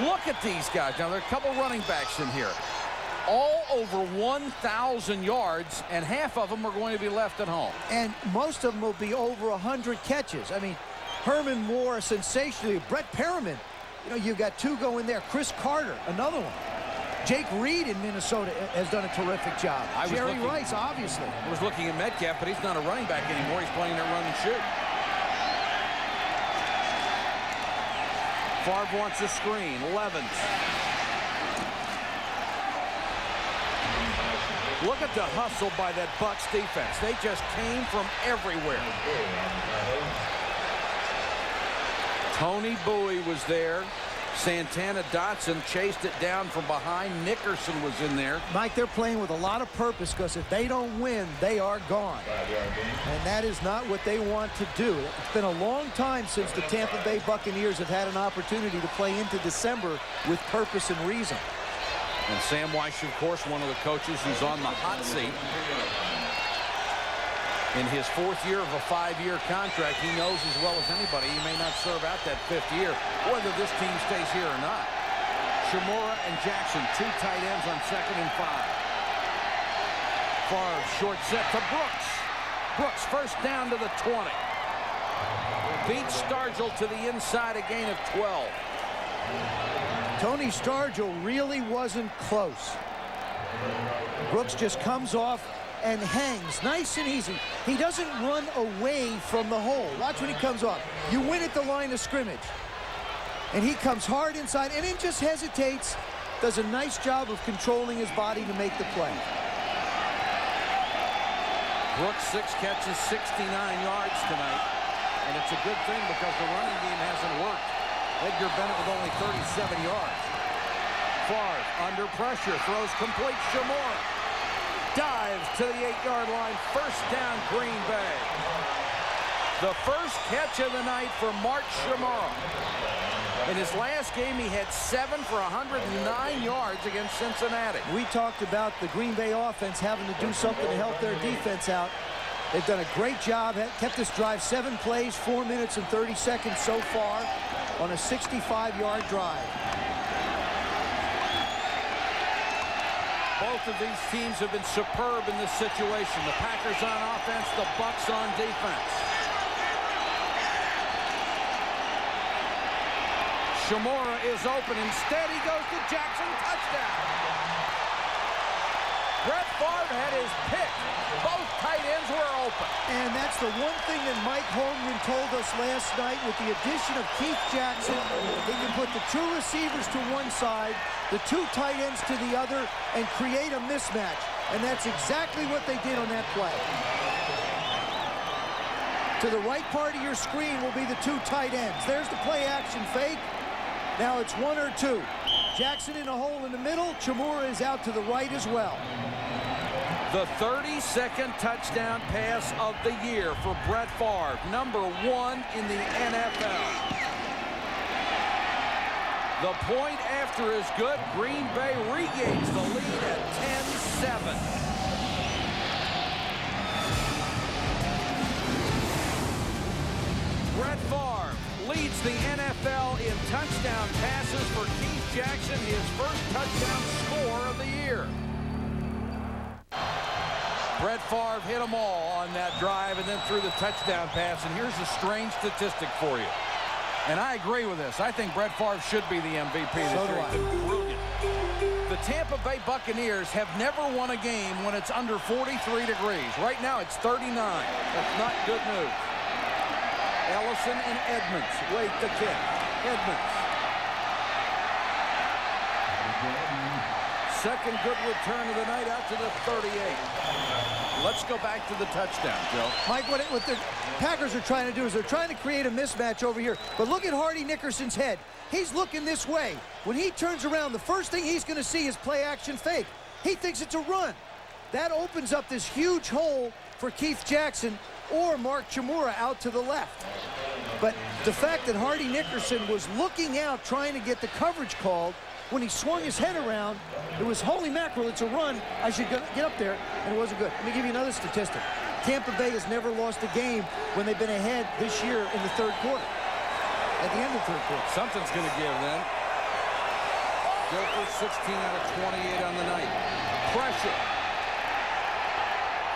Look at these guys. Now, there are a couple running backs in here. All over 1,000 yards, and half of them are going to be left at home. And most of them will be over 100 catches. I mean, Herman Moore, sensationally. Brett Perriman, you know, you've got two going there. Chris Carter, another one. Jake Reed in Minnesota has done a terrific job. Jerry Rice, obviously. I was looking at Metcalf, but he's not a running back anymore. He's playing that run and shoot. Favre wants a screen. Levens. Look at the hustle by that Bucs defense. They just came from everywhere. Tony Bowie was there. Santana Dotson chased it down from behind. Nickerson was in there. Mike, they're playing with a lot of purpose because if they don't win, they are gone. And that is not what they want to do. It's been a long time since the Tampa Bay Buccaneers have had an opportunity to play into December with purpose and reason. And Sam Weiss, of course, one of the coaches who's on the hot seat. In his 4th year of a 5-year contract, he knows as well as anybody he may not serve out that 5th year, whether this team stays here or not. Shimura and Jackson, 2 tight ends on 2nd and 5. Favre, short set to Brooks. Brooks, first down to the 20. Beats Stargell to the inside, a gain of 12. Tony Stargell really wasn't close. Brooks just comes off and hangs nice and easy. He doesn't run away from the hole. Watch when he comes off. You win at the line of scrimmage. And he comes hard inside and then just hesitates. Does a nice job of controlling his body to make the play. Brooks, 6 catches, 69 yards tonight. And it's a good thing because the running game hasn't worked. Edgar Bennett with only 37 yards. Favre under pressure, throws complete. Shimura dives to the 8-yard line. First down, Green Bay. The first catch of the night for Mark Shimura. In his last game, he had 7 for 109 yards against Cincinnati. We talked about the Green Bay offense having to do something to help their defense out. They've done a great job, kept this drive 7 plays, 4 minutes and 30 seconds so far on a 65-yard drive. Both of these teams have been superb in this situation. The Packers on offense, the Bucs on defense. Shimura is open. Instead, he goes to Jackson. Touchdown. Brett Favre had his pick. Both tight ends were open. And that's the one thing that Mike Holmgren told us last night. With the addition of Keith Jackson, he can put the 2 receivers to one side, the 2 tight ends to the other, and create a mismatch. And that's exactly what they did on that play. To the right part of your screen will be the 2 tight ends. There's the play action fake. Now it's 1 or 2. Jackson in a hole in the middle. Shimura is out to the right as well. The 32nd touchdown pass of the year for Brett Favre, number 1 in the NFL. The point after is good. Green Bay regains the lead at 10-7. Brett Favre leads the NFL in touchdown passes for Keith Jackson, his first touchdown score of the year. Brett Favre hit them all on that drive and then threw the touchdown pass. And here's a strange statistic for you. And I agree with this. I think Brett Favre should be the MVP this year. He's been brilliant. The Tampa Bay Buccaneers have never won a game when it's under 43 degrees. Right now it's 39. That's not good news. Ellison and Edmonds wait the kick. Edmonds. Second good return of the night out to the 38. Let's go back to the touchdown, Joe. Mike, what the Packers are trying to do is they're trying to create a mismatch over here. But look at Hardy Nickerson's head. He's looking this way. When he turns around, the first thing he's going to see is play action fake. He thinks it's a run. That opens up this huge hole for Keith Jackson or Mark Shimura out to the left. But the fact that Hardy Nickerson was looking out trying to get the coverage called, when he swung his head around, it was, holy mackerel, it's a run. I should get up there, and it wasn't good. Let me give you another statistic. Tampa Bay has never lost a game when they've been ahead this year in the 3rd quarter, at the end of the 3rd quarter. Something's going to give then. Dilfer 16 out of 28 on the night. Pressure.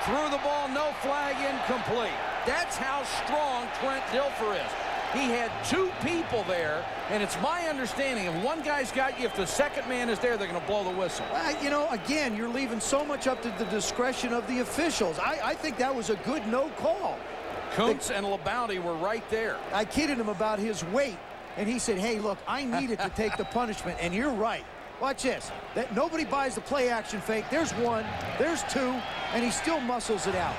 Threw the ball, no flag, incomplete. That's how strong Trent Dilfer is. He had two people there, and it's my understanding if one guy's got you, if the second man is there, they're going to blow the whistle. You know, again, you're leaving so much up to the discretion of the officials. I think that was a good no call. Kuntz and LeBounty were right there. I kidded him about his weight, and he said, hey, look, I needed to take the punishment, and you're right. Watch this. That nobody buys the play action fake. There's one, there's two, and he still muscles it out.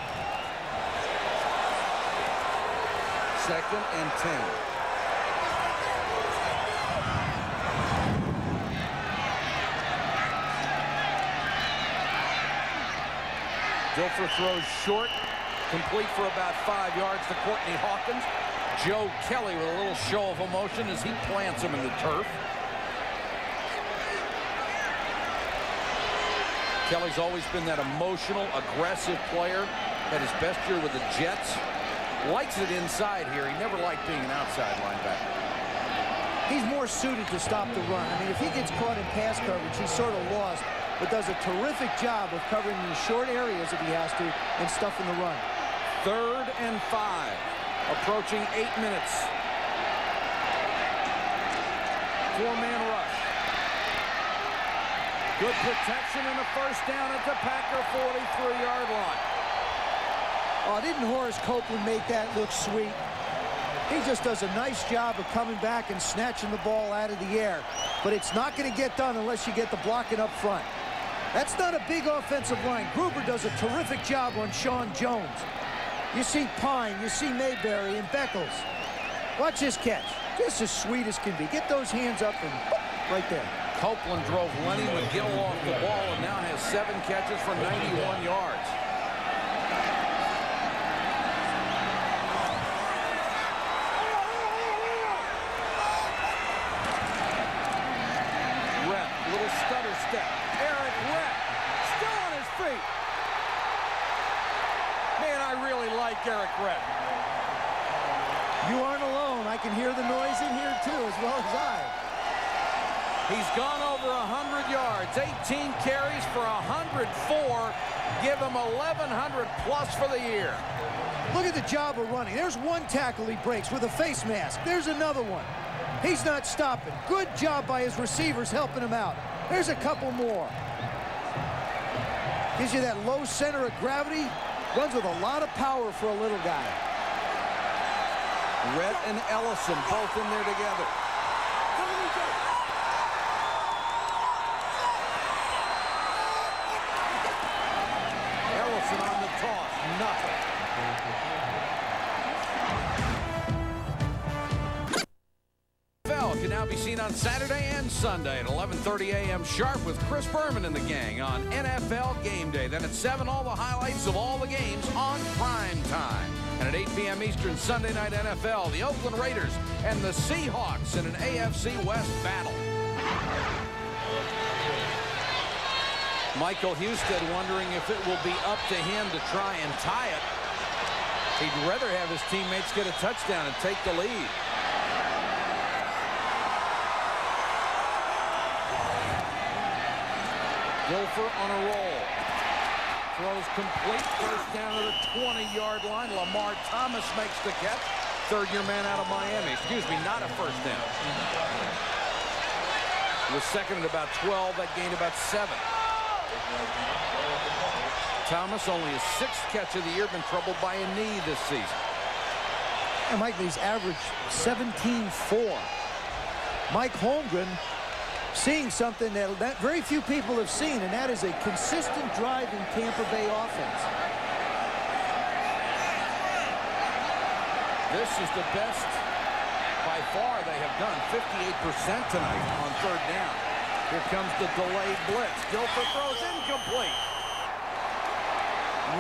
2nd and 10. Dilfer throws short, complete for about 5 yards to Courtney Hawkins. Joe Kelly with a little show of emotion as he plants him in the turf. Kelly's always been that emotional, aggressive player. Had his best year with the Jets. Likes it inside here. He never liked being an outside linebacker. He's more suited to stop the run. I mean, if he gets caught in pass coverage, he's sort of lost, but does a terrific job of covering the short areas if he has to and stuffing the run. 3rd and 5. Approaching 8 minutes. 4-man rush. Good protection and a first down at the Packer 43-yard line. Oh, didn't Horace Copeland make that look sweet? He just does a nice job of coming back and snatching the ball out of the air. But it's not going to get done unless you get the blocking up front. That's not a big offensive line. Gruber does a terrific job on Sean Jones. You see Pine, you see Mayberry and Beckles. Watch this catch. Just as sweet as can be. Get those hands up and right there. Copeland drove Lenny McGill off the ball and now has 7 catches for 91 yards. Stutter step. Eric Rett still on his feet. Man, I really like Eric Rett. You aren't alone. I can hear the noise in here too, as well as I. He's gone over 100 yards, 18 carries for 104. Give him 1,100 plus for the year. Look at the job of running. There's one tackle he breaks with a face mask. There's another one. He's not stopping. Good job by his receivers helping him out. There's a couple more. Gives you that low center of gravity. Runs with a lot of power for a little guy. Rhett and Ellison both in there together. Ellison on the toss. Nothing. Can now be seen on Saturday and Sunday at 11:30 a.m. sharp with Chris Berman and the gang on NFL Game Day. Then at 7, all the highlights of all the games on prime time. And at 8 p.m. Eastern, Sunday Night NFL, the Oakland Raiders and the Seahawks in an AFC West battle. Michael Husted wondering if it will be up to him to try and tie it. He'd rather have his teammates get a touchdown and take the lead. Dilfer on a roll. Throws complete, first down to the 20-yard line. Lamar Thomas makes the catch. Third-year man out of Miami. Excuse me, not a first down. Was second at about 12. That gained about 7. Thomas only his 6th catch of the year. Been troubled by a knee this season. And Mike, he's averaged 17-4. Mike Holmgren seeing something that very few people have seen, and that is a consistent drive in Tampa Bay offense. This is the best by far they have done. 58% tonight on 3rd down. Here comes the delayed blitz. Dilfer throws incomplete.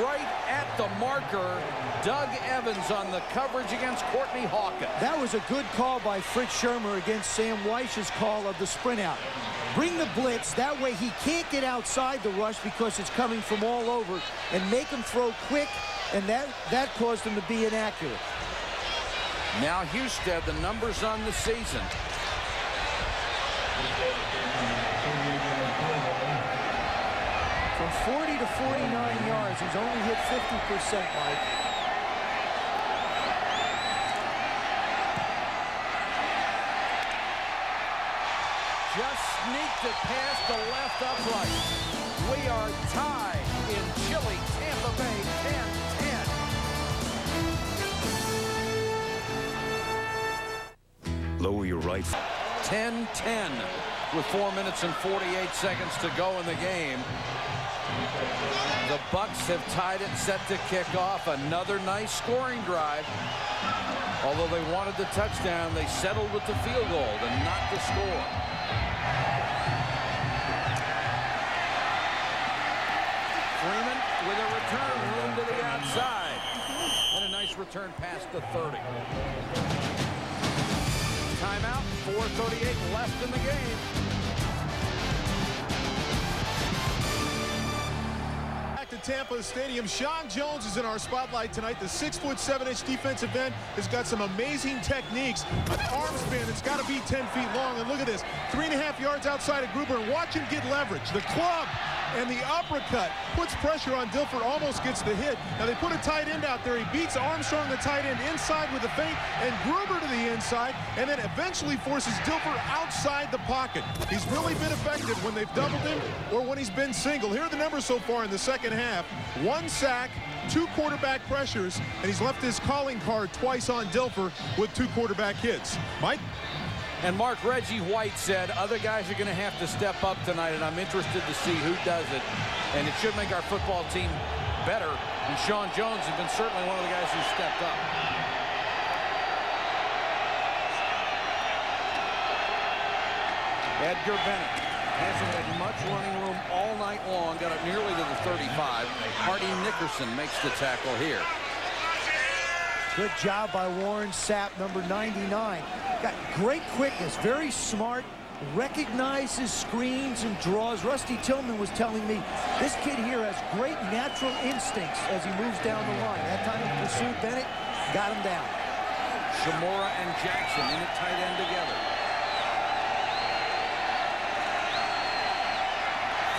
Right at the marker, Doug Evans on the coverage against Courtney Hawkins. That was a good call by Fritz Shermer against Sam Weich's call of the sprint out. Bring the blitz, that way he can't get outside the rush because it's coming from all over, and make him throw quick, and that caused him to be inaccurate. Now Husted, the numbers on the season. 40 to 49 yards. He's only hit 50%, Mike. Just sneaked it past the left upright. We are tied in chilly Tampa Bay, 10-10. Lower your right. 10-10 with 4 minutes and 48 seconds to go in the game. The Bucs have tied it, set to kick off. Another nice scoring drive. Although they wanted the touchdown, they settled with the field goal and not the score. Freeman with a return room to the outside. And a nice return past the 30. Timeout, 4:38 left in the game. Back to Tampa Stadium. Sean Jones is in our spotlight tonight. The 6'7" defensive end has got some amazing techniques. An arm span that's got to be 10 feet long. And look at this, 3.5 yards outside of Gruber, and watch him get leverage. The club and the uppercut puts pressure on Dilfer, almost gets the hit. Now they put a tight end out there. He beats Armstrong, the tight end, inside with a feint, and Gruber to the inside, and then eventually forces Dilfer outside the pocket. He's really been effective when they've doubled him or when he's been single. Here are the numbers so far in the second half. 1 sack, 2 quarterback pressures, and he's left his calling card twice on Dilfer with 2 quarterback hits. Mike? And Mark, Reggie White said other guys are going to have to step up tonight, and I'm interested to see who does it. And it should make our football team better. And Sean Jones has been certainly one of the guys who stepped up. Edgar Bennett hasn't had much running room all night long. Got it nearly to the 35. Hardy Nickerson makes the tackle here. Good job by Warren Sapp, number 99. Got great quickness, very smart, recognizes screens and draws. Rusty Tillman was telling me this kid here has great natural instincts as he moves down the line. That time he pursued Bennett, got him down. Shamora and Jackson in at tight end together.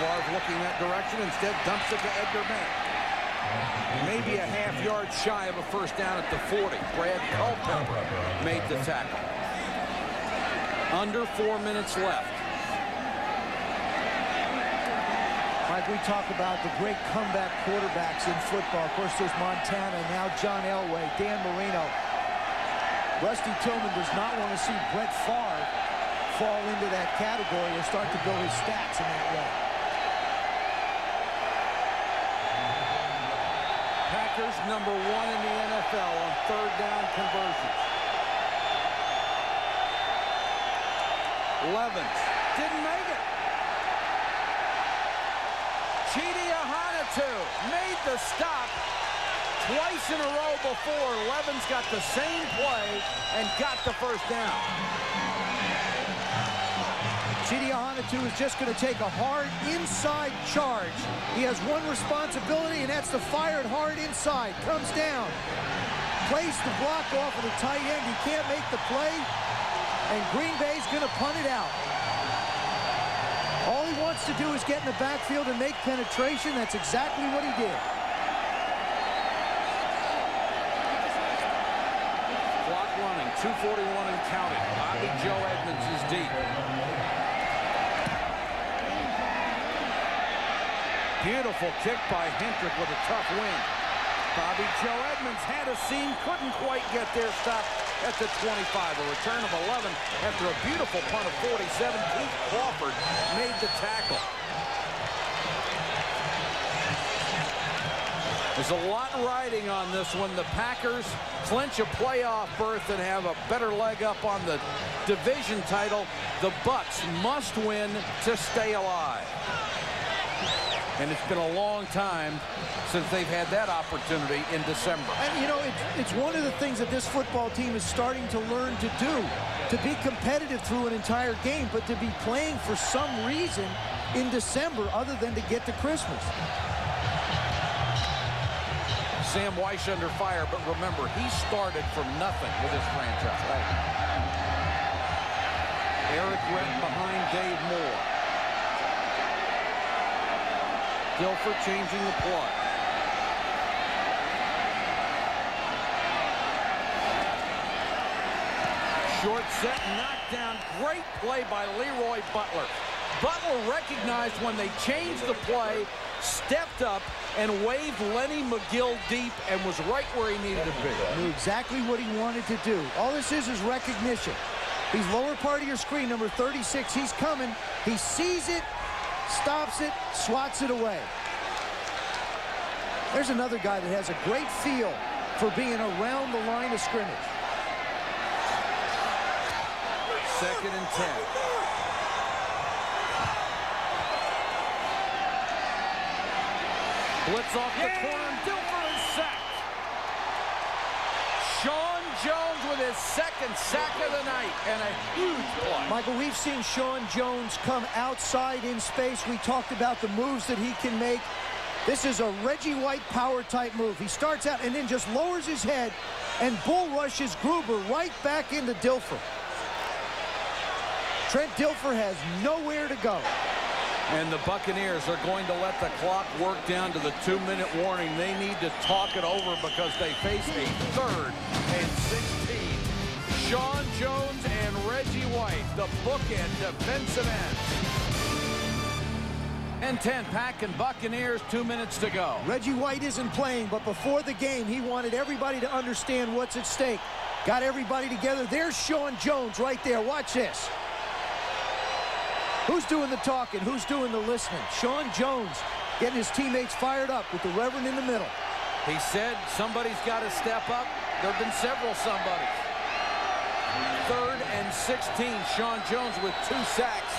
Favre looking that direction, instead dumps it to Edgar Bennett. Maybe a half-yard shy of a first down at the 40. Brad Culpepper made the tackle. Under 4 minutes left. Mike, we talk about the great comeback quarterbacks in football. Of course, there's Montana, now John Elway, Dan Marino. Rusty Tillman does not want to see Brett Favre fall into that category or start to build his stats in that way. Packers #1 in the NFL on third down conversions. Levens didn't make it. Chidi Ahanatu made the stop twice in a row before. Levens got the same play and got the first down. Chidi Ahanatu is just going to take a hard inside charge. He has one responsibility, and that's to fire it hard inside. Comes down. Plays the block off of the tight end. He can't make the play, and Green Bay's going to punt it out. All he wants to do is get in the backfield and make penetration. That's exactly what he did. Clock running, 2:41 and counting. Bobby Joe Edmonds is deep. Beautiful kick by Hendrick with a tough win. Bobby Joe Edmonds had a seam, couldn't quite get there, stopped at the 25. A return of 11 after a beautiful punt of 47. Keith Crawford made the tackle. There's a lot riding on this one. The Packers clinch a playoff berth and have a better leg up on the division title. The Bucs must win to stay alive. And it's been a long time since they've had that opportunity in December. And, you know, it's one of the things that this football team is starting to learn to do, to be competitive through an entire game, but to be playing for some reason in December other than to get to Christmas. Sam Weiss under fire, but remember, he started from nothing with this franchise. Right? Eric Rett behind Dave Moore. Dilfer changing the play. Short set, knockdown. Great play by Leroy Butler. Butler recognized when they changed the play, stepped up, and waved Lenny McGill deep and was right where he needed to be. Knew exactly what he wanted to do. All this is recognition. He's lower part of your screen, number 36. He's coming. He sees it, stops it, swats it away. There's another guy that has a great feel for being around the line of scrimmage. 2nd and 10. Blitz off the corner, and Dilfer is sacked. Sean Jones with his 2nd sack of the night, and a huge play. Michael, we've seen Sean Jones come outside in space. We talked about the moves that he can make. This is a Reggie White power type move. He starts out and then just lowers his head and bull rushes Gruber right back into Dilfer. Trent Dilfer has nowhere to go. And the Buccaneers are going to let the clock work down to the 2-minute warning. They need to talk it over because they face a 3rd and 16. Sean Jones and Reggie White, the bookend defensive end. And 10, Pack and Buccaneers, 2 minutes to go. Reggie White isn't playing, but before the game, he wanted everybody to understand what's at stake. Got everybody together. There's Sean Jones right there. Watch this. Who's doing the talking? Who's doing the listening? Sean Jones getting his teammates fired up with the Reverend in the middle. He said somebody's got to step up. There have been several somebodies. 3rd and 16. Sean Jones with 2 sacks.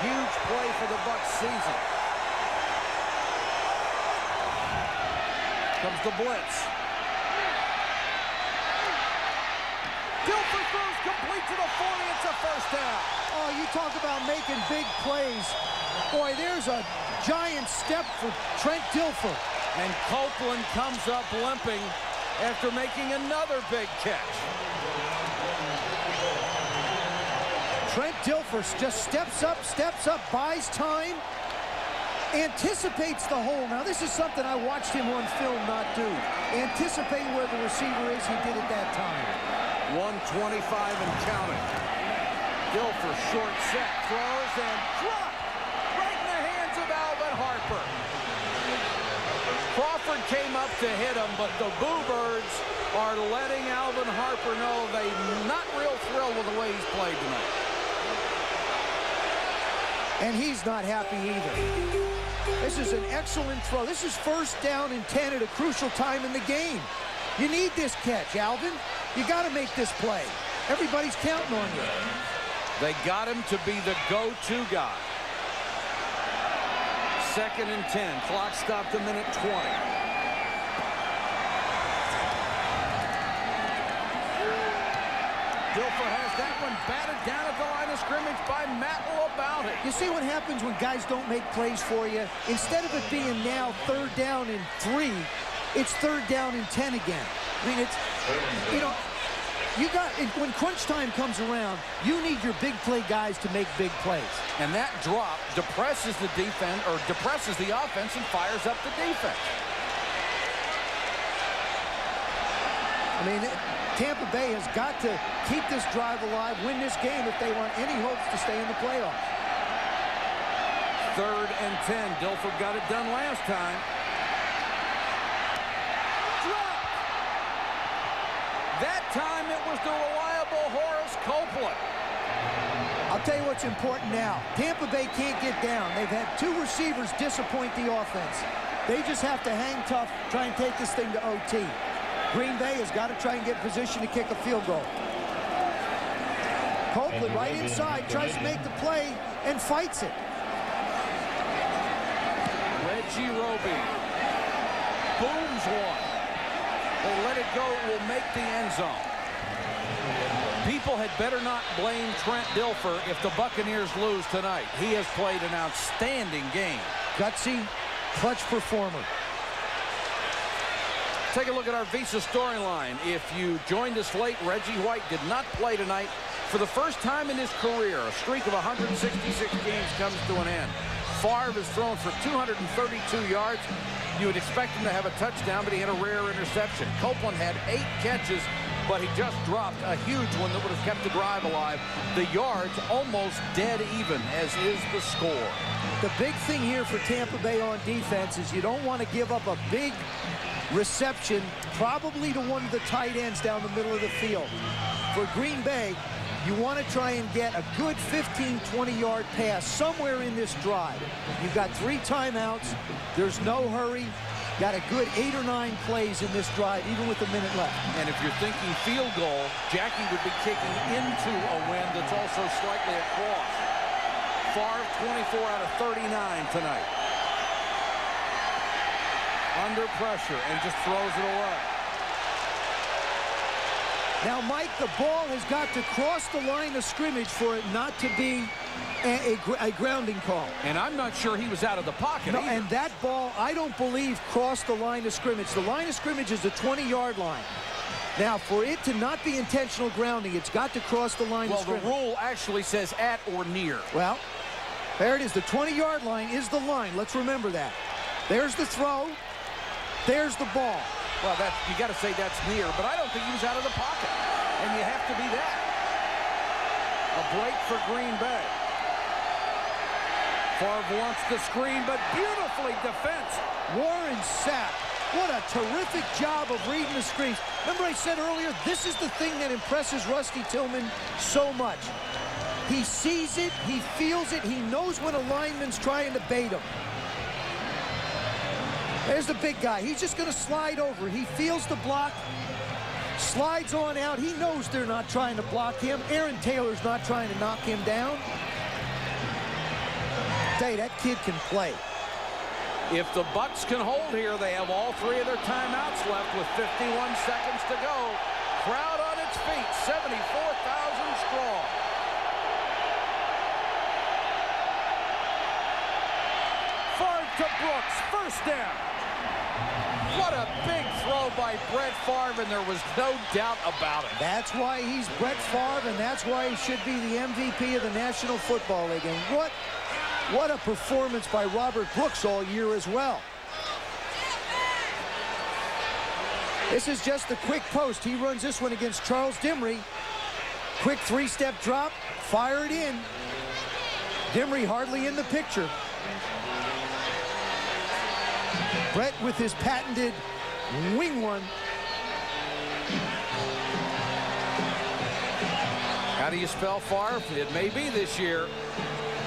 Huge play for the Bucs season. Comes the blitz. Dilfer throws complete to the 40. It's a 1st down. Oh, you talk about making big plays. Boy, there's a giant step for Trent Dilfer. And Copeland comes up limping after making another big catch. Trent Dilfer just steps up, buys time, anticipates the hole. Now, this is something I watched him on film not do. Anticipating where the receiver is, he did at that time. 125 and counting. Dilfer short set, throws and dropped right in the hands of Alvin Harper. Crawford came up to hit him, but the Boo Birds are letting Alvin Harper know they're not real thrilled with the way he's played tonight. And he's not happy either. This is an excellent throw. This is 1st down and 10 at a crucial time in the game. You need this catch, Alvin. You got to make this play. Everybody's counting on you. They got him to be the go-to guy. 2nd and 10. Clock stopped a minute 20. Dilfer has that one batted down at the line of scrimmage by Matt LaBounty. You see what happens when guys don't make plays for you? Instead of it being now 3rd down and 3, it's 3rd down and 10 again. I mean, it's, you know, when crunch time comes around, you need your big play guys to make big plays. And that drop depresses the defense, or depresses the offense and fires up the defense. I mean, Tampa Bay has got to keep this drive alive, win this game if they want any hopes to stay in the playoffs. 3rd and 10. Dilfer got it done last time. That time it was the reliable Horace Copeland. I'll tell you what's important now. Tampa Bay can't get down. They've had 2 receivers disappoint the offense. They just have to hang tough, try and take this thing to OT. Green Bay has got to try and get position to kick a field goal. Copeland right inside, tries to make the play and fights it. Reggie Roby booms one. They let it go, it will make the end zone. People had better not blame Trent Dilfer if the Buccaneers lose tonight. He has played an outstanding game. Gutsy, clutch performer. Take a look at our Visa storyline. If you joined us late, Reggie White did not play tonight. For the first time in his career, a streak of 166 games comes to an end. Favre has thrown for 232 yards. You would expect him to have a touchdown, but he had a rare interception. Copeland had 8 catches, but he just dropped a huge one that would have kept the drive alive. The yards almost dead even, as is the score. The big thing here for Tampa Bay on defense is you don't want to give up a big reception, probably to one of the tight ends down the middle of the field. For Green Bay, you want to try and get a good 15, 20-yard pass somewhere in this drive. You've got 3 timeouts. There's no hurry. Got a good 8 or 9 plays in this drive, even with a minute left. And if you're thinking field goal, Jackie would be kicking into a wind that's also slightly across. Favre, 24 out of 39 tonight. Under pressure and just throws it away. Now, Mike, the ball has got to cross the line of scrimmage for it not to be a grounding call. And I'm not sure he was out of the pocket either. And that ball, I don't believe, crossed the line of scrimmage. The line of scrimmage is the 20-yard line. Now, for it to not be intentional grounding, it's got to cross the line of scrimmage. Well, the rule actually says at or near. Well, there it is. The 20-yard line is the line. Let's remember that. There's the throw. There's the ball. Well, you got to say that's near, but I don't think he was out of the pocket. And you have to be that. A break for Green Bay. Favre wants the screen, but beautifully defensed. Warren Sapp, what a terrific job of reading the screens. Remember I said earlier, this is the thing that impresses Rusty Tillman so much. He sees it, he feels it, he knows when a lineman's trying to bait him. There's the big guy. He's just going to slide over. He feels the block, slides on out. He knows they're not trying to block him. Aaron Taylor's not trying to knock him down. Tell you, that kid can play. If the Bucs can hold here, they have all 3 of their timeouts left with 51 seconds to go. Crowd on its feet, 74,000 strong. Favre to Brooks, first down. What a big throw by Brett Favre, and there was no doubt about it. That's why he's Brett Favre, and that's why he should be the MVP of the National Football League. And what a performance by Robert Brooks all year as well. This is just a quick post. He runs this one against Charles Dimry. Quick 3-step drop, fire it in. Dimry hardly in the picture. Brett with his patented wing one. How do you spell Favre? It may be this year.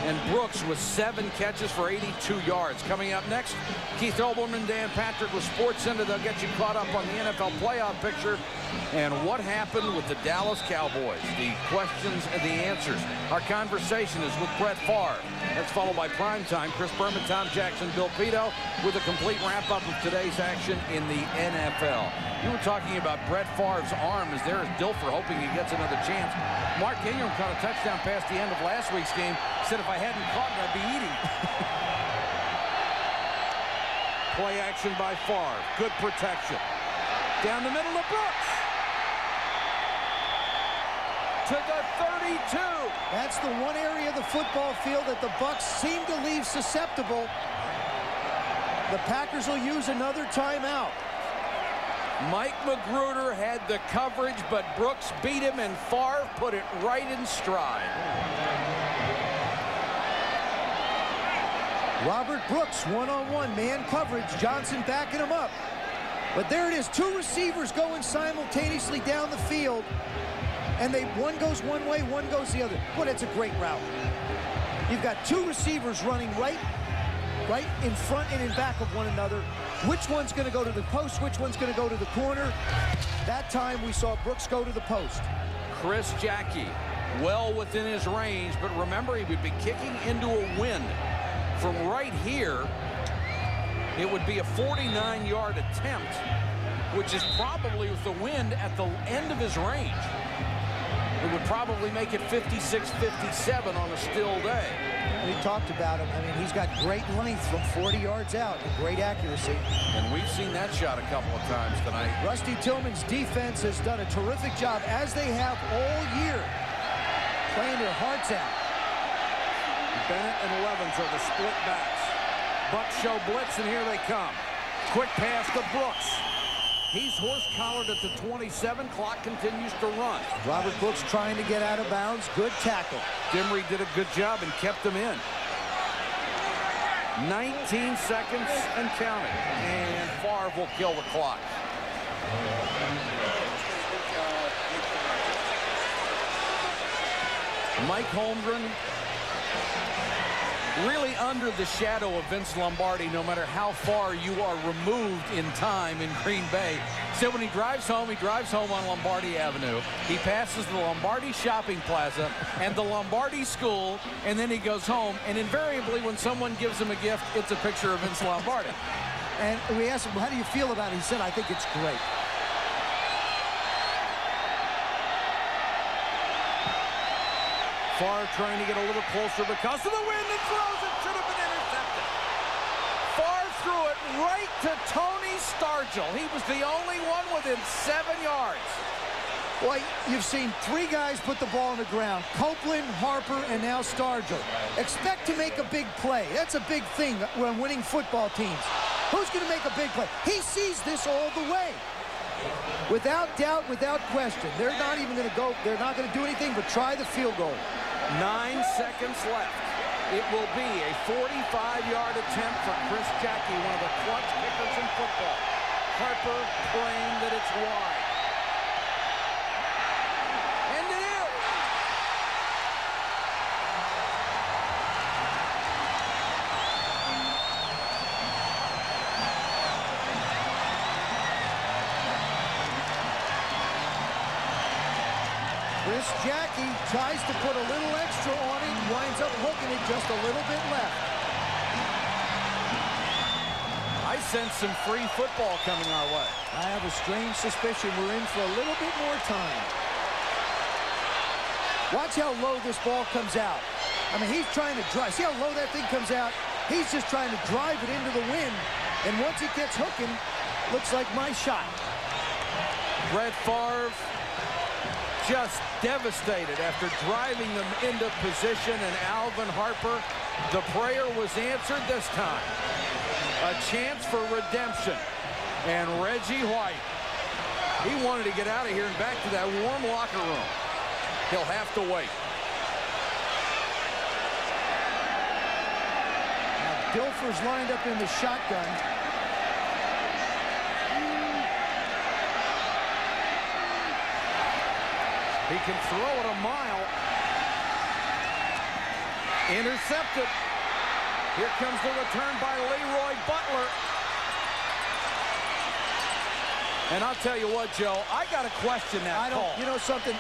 And Brooks with 7 catches for 82 yards. Coming up next, Keith Olbermann, Dan Patrick with SportsCenter. They'll get you caught up on the NFL playoff picture and what happened with the Dallas Cowboys. The questions and the answers. Our conversation is with Brett Favre. That's followed by Primetime. Chris Berman, Tom Jackson, Bill Pito with a complete wrap-up of today's action in the NFL. You were talking about Brett Favre's arm as there is Dilfer hoping he gets another chance. Mark Ingram caught a touchdown pass the end of last week's game. Said if I hadn't caught it, I'd be eating. Play action by Favre. Good protection. Down the middle of Brooks. To the 32. That's the one area of the football field that the Bucs seem to leave susceptible. The Packers will use another timeout. Mike Magruder had the coverage, but Brooks beat him, and Favre put it right in stride. Robert Brooks, one-on-one, man coverage. Johnson backing him up. But there it is, 2 receivers going simultaneously down the field. And one goes one way, one goes the other. Boy, that's a great route. You've got 2 receivers running right in front and in back of one another. Which one's going to go to the post? Which one's going to go to the corner? That time we saw Brooks go to the post. Chris Jackie, well within his range, but remember, he would be kicking into a wind. From right here, it would be a 49-yard attempt, which is probably with the wind at the end of his range. It would probably make it 56-57 on a still day. We talked about him. I mean, he's got great length from 40 yards out and great accuracy. And we've seen that shot a couple of times tonight. Rusty Tillman's defense has done a terrific job, as they have all year, playing their hearts out. Bennett and Levens are the split backs. Bucks show blitz, and here they come. Quick pass to Brooks. He's horse-collared at the 27. Clock continues to run. Robert Brooks trying to get out of bounds. Good tackle. Dimry did a good job and kept them in. 19 seconds and counting. And Favre will kill the clock. Mike Holmgren really under the shadow of Vince Lombardi, no matter how far you are removed in time in Green Bay. So when he drives home on Lombardi Avenue. He passes the Lombardi Shopping Plaza and the Lombardi School, and then he goes home. And invariably, when someone gives him a gift, it's a picture of Vince Lombardi. And we asked him, how do you feel about it? He said, I think it's great. Favre trying to get a little closer because of the wind and throws it. Should have been intercepted. Favre threw it right to Tony Stargell. He was the only one within 7 yards. Boy, you've seen 3 guys put the ball on the ground. Copeland, Harper, and now Stargell. Expect to make a big play. That's a big thing when winning football teams. Who's going to make a big play? He sees this all the way. Without doubt, without question. They're not even going to go. They're not going to do anything but try the field goal. 9 seconds left. It will be a 45-yard attempt for Chris Jackie, one of the clutch kickers in football. Harper praying that it's wide. And it is! Chris Jackie tries to put a little extra on it, winds up hooking it just a little bit left. I sense some free football coming our way. I have a strange suspicion we're in for a little bit more time. Watch how low this ball comes out. I mean, he's trying to drive. See how low that thing comes out? He's just trying to drive it into the wind. And once it gets hooking, looks like my shot. Brett Favre just devastated after driving them into position, and Alvin Harper, the prayer was answered this time. A chance for redemption. And Reggie White, he wanted to get out of here and back to that warm locker room. He'll have to wait. Now, Dilfer's lined up in the shotgun. He can throw it a mile. Intercepted. Here comes the return by Leroy Butler. And I'll tell you what, Joe, I got to question that call. You know something?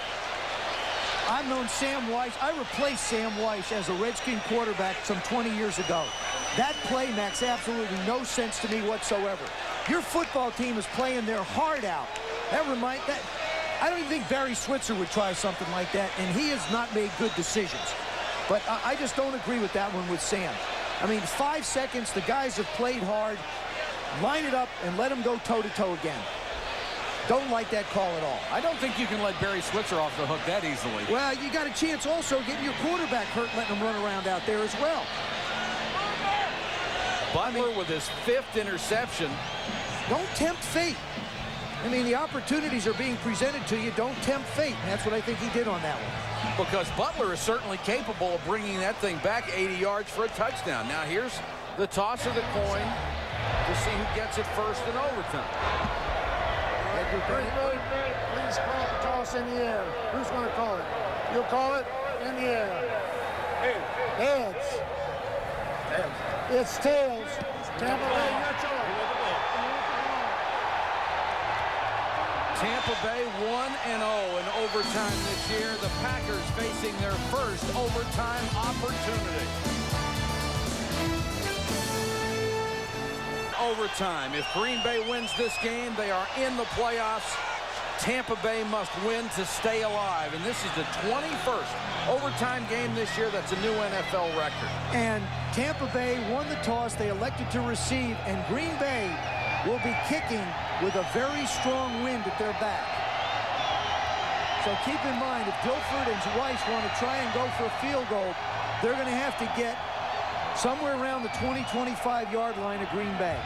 I've known Sam Weiss. I replaced Sam Weiss as a Redskin quarterback some 20 years ago. That play makes absolutely no sense to me whatsoever. Your football team is playing their heart out. I don't even think Barry Switzer would try something like that, and he has not made good decisions. But I just don't agree with that one with Sam. I mean, 5 seconds, the guys have played hard. Line it up and let them go toe-to-toe again. Don't like that call at all. I don't think you can let Barry Switzer off the hook that easily. Well, you got a chance also getting your quarterback hurt, letting him run around out there as well. Butler with his 5th interception. Don't tempt fate. I mean, the opportunities are being presented to you. Don't tempt fate. And that's what I think he did on that one. Because Butler is certainly capable of bringing that thing back 80 yards for a touchdown. Now here's the toss of the coin to see who gets it first in overtime. Please call the toss in the air. Who's going to call it? You'll call it in the air. Heads. It's tails. Tampa Bay, your choice. Tampa Bay 1-0 in overtime this year. The Packers facing their first overtime opportunity. Overtime. If Green Bay wins this game, they are in the playoffs. Tampa Bay must win to stay alive. And this is the 21st overtime game this year. That's a new NFL record. And Tampa Bay won the toss. They elected to receive. And Green Bay will be kicking with a very strong wind at their back. So keep in mind, if Dilfer and Weiss want to try and go for a field goal, they're going to have to get somewhere around the 20-25-yard line of Green Bay.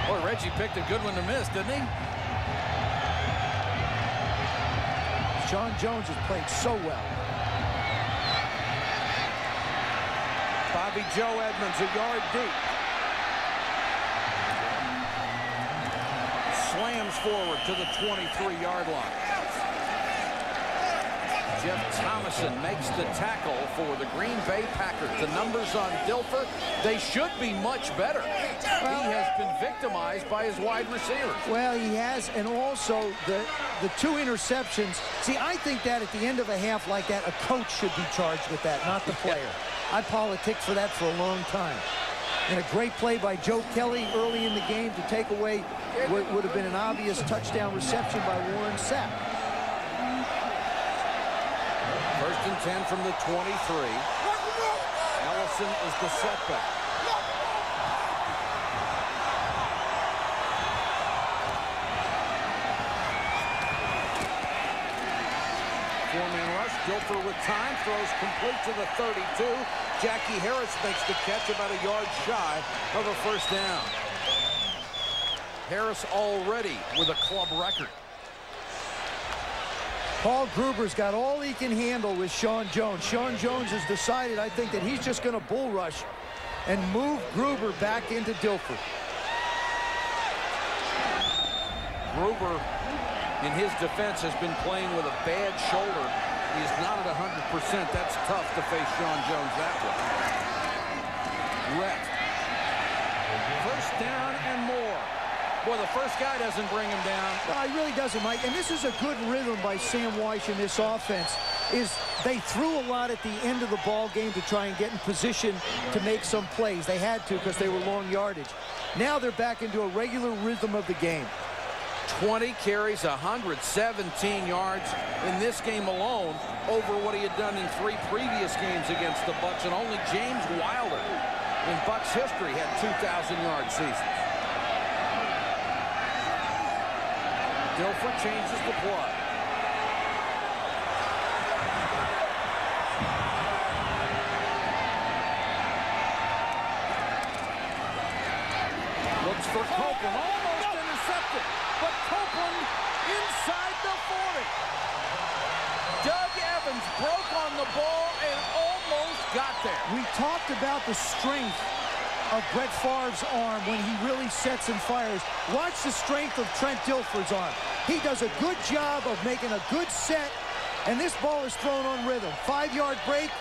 Boy, Reggie picked a good one to miss, didn't he? Sean Jones has played so well. Bobby Joe Edmonds a yard deep. Slams forward to the 23-yard line. Jeff Thomason makes the tackle for the Green Bay Packers. The numbers on Dilfer, they should be much better. He has been victimized by his wide receivers. Well, he has, and also the 2 interceptions. See, I think that at the end of a half like that, a coach should be charged with that, not the player. I politicked for that for a long time. And a great play by Joe Kelly early in the game to take away what would have been an obvious touchdown reception by Warren Sapp. 1st and 10 from the 23. Ellison is the setback. Four-man rush. Dilfer with time. Throws complete to the 32. Jackie Harris makes the catch about a yard shy of a first down. Harris already with a club record. Paul Gruber's got all he can handle with Sean Jones. Sean Jones has decided, I think, that he's just going to bull rush and move Gruber back into Dilfer. Gruber, in his defense, has been playing with a bad shoulder. He's not at 100%. That's tough to face Sean Jones that way. Rhett. First down and more. Boy, the first guy doesn't bring him down. Well, he really doesn't, Mike. And this is a good rhythm by Sam Wyche in this offense. Is they threw a lot at the end of the ball game to try and get in position to make some plays. They had to because they were long yardage. Now they're back into a regular rhythm of the game. 20 carries, 117 yards in this game alone over what he had done in 3 previous games against the Bucs, and only James Wilder in Bucs history had 2,000-yard seasons. Dilfer changes the play. Looks for Copeland, almost intercepted, but Copeland inside the 40. Doug Evans broke on the ball and almost got there. We talked about the strength of Brett Favre's arm when he really sets and fires. Watch the strength of Trent Dilfer's arm. He does a good job of making a good set, and this ball is thrown on rhythm. 5-yard break,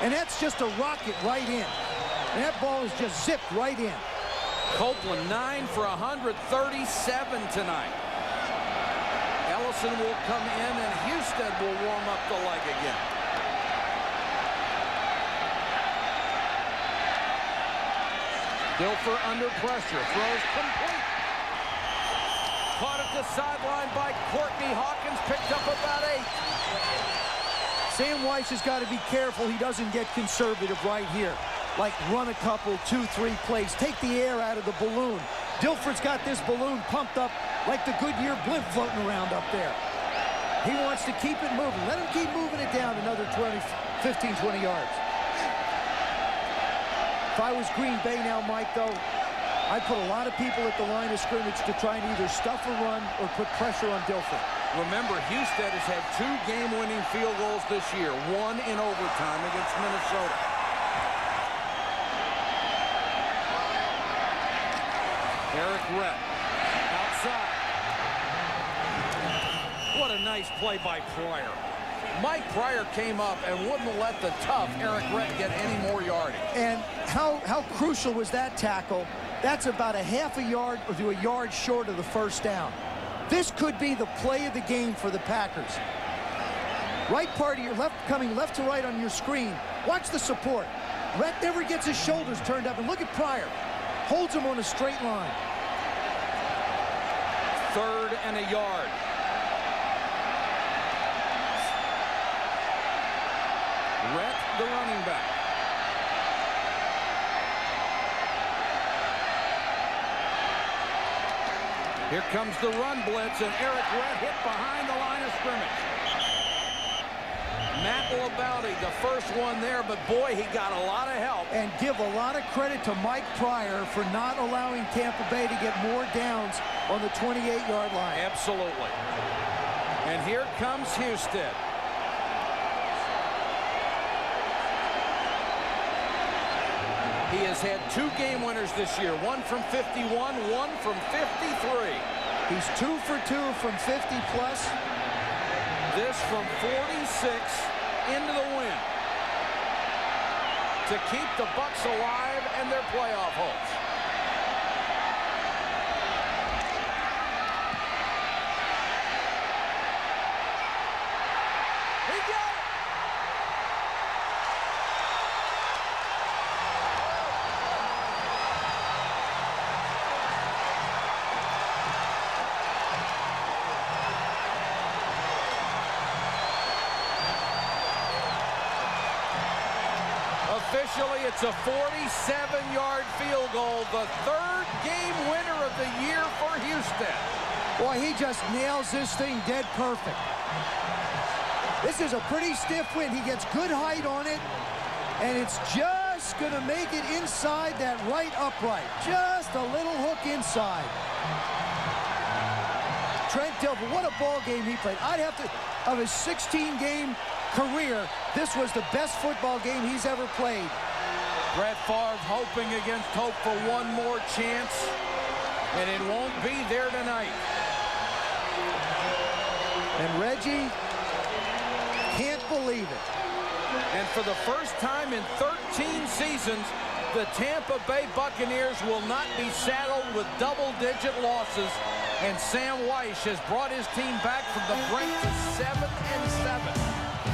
and that's just a rocket right in. And that ball is just zipped right in. Copeland 9 for 137 tonight. Ellison will come in, and Husted will warm up the leg again. Dilfer under pressure, throws complete. Caught at the sideline by Courtney Hawkins, picked up about 8. Sam Wyche has got to be careful he doesn't get conservative right here. Like run a couple, 2, 3 plays. Take the air out of the balloon. Dilfer's got this balloon pumped up like the Goodyear blimp floating around up there. He wants to keep it moving. Let him keep moving it down another 15, 20 yards. If I was Green Bay now, Mike, though, I'd put a lot of people at the line of scrimmage to try and either stuff a run or put pressure on Dilfer. Remember, Husted has had 2 game-winning field goals this year, 1 in overtime against Minnesota. Eric Rhett outside. What a nice play by Pryor. Mike Pryor came up and wouldn't let the tough Eric Rhett get any more yardage. And how crucial was that tackle? That's about a half a yard or to a yard short of the first down. This could be the play of the game for the Packers. Right part of your left, coming left to right on your screen. Watch the support. Rhett never gets his shoulders turned up, and look at Pryor. Holds him on a straight line. 3rd and a yard. Rhett, the running back. Here comes the run blitz, and Eric Rhett hit behind the line of scrimmage. double a bounty. The first one there, but boy, he got a lot of help. And give a lot of credit to Mike Pryor for not allowing Tampa Bay to get more downs on the 28-yard line. Absolutely. And here comes Husted. He has had 2 game winners this year, one from 51, one from 53. He's 2 for 2 from 50-plus. This from 46 into the win to keep the Bucs alive and their playoff hopes. He got it! Officially, it's a 47-yard field goal, the 3rd game winner of the year for Husted. Boy, he just nails this thing dead perfect. This is a pretty stiff win. He gets good height on it, and it's just going to make it inside that right upright. Just a little hook inside. Trent Dilfer, what a ball game he played. I'd have to, of his 16-game career, this was the best football game he's ever played. Brett Favre hoping against hope for one more chance, and it won't be there tonight. And Reggie can't believe it. And for the first time in 13 seasons, the Tampa Bay Buccaneers will not be saddled with double-digit losses, and Sam Wyche has brought his team back from the brink to 7-7.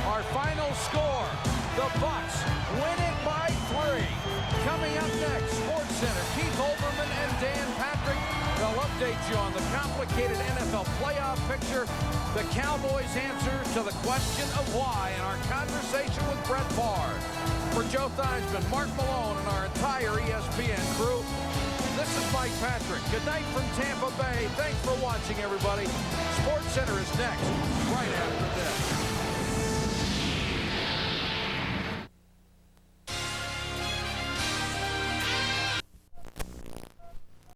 Our final score, the Bucs win it by 3. Coming up next, SportsCenter, Keith Olbermann and Dan Patrick. They'll update you on the complicated NFL playoff picture, the Cowboys' answer to the question of why, and our conversation with Brett Favre. For Joe Theismann, Mark Malone, and our entire ESPN crew, this is Mike Patrick. Good night from Tampa Bay. Thanks for watching, everybody. SportsCenter is next, right after this.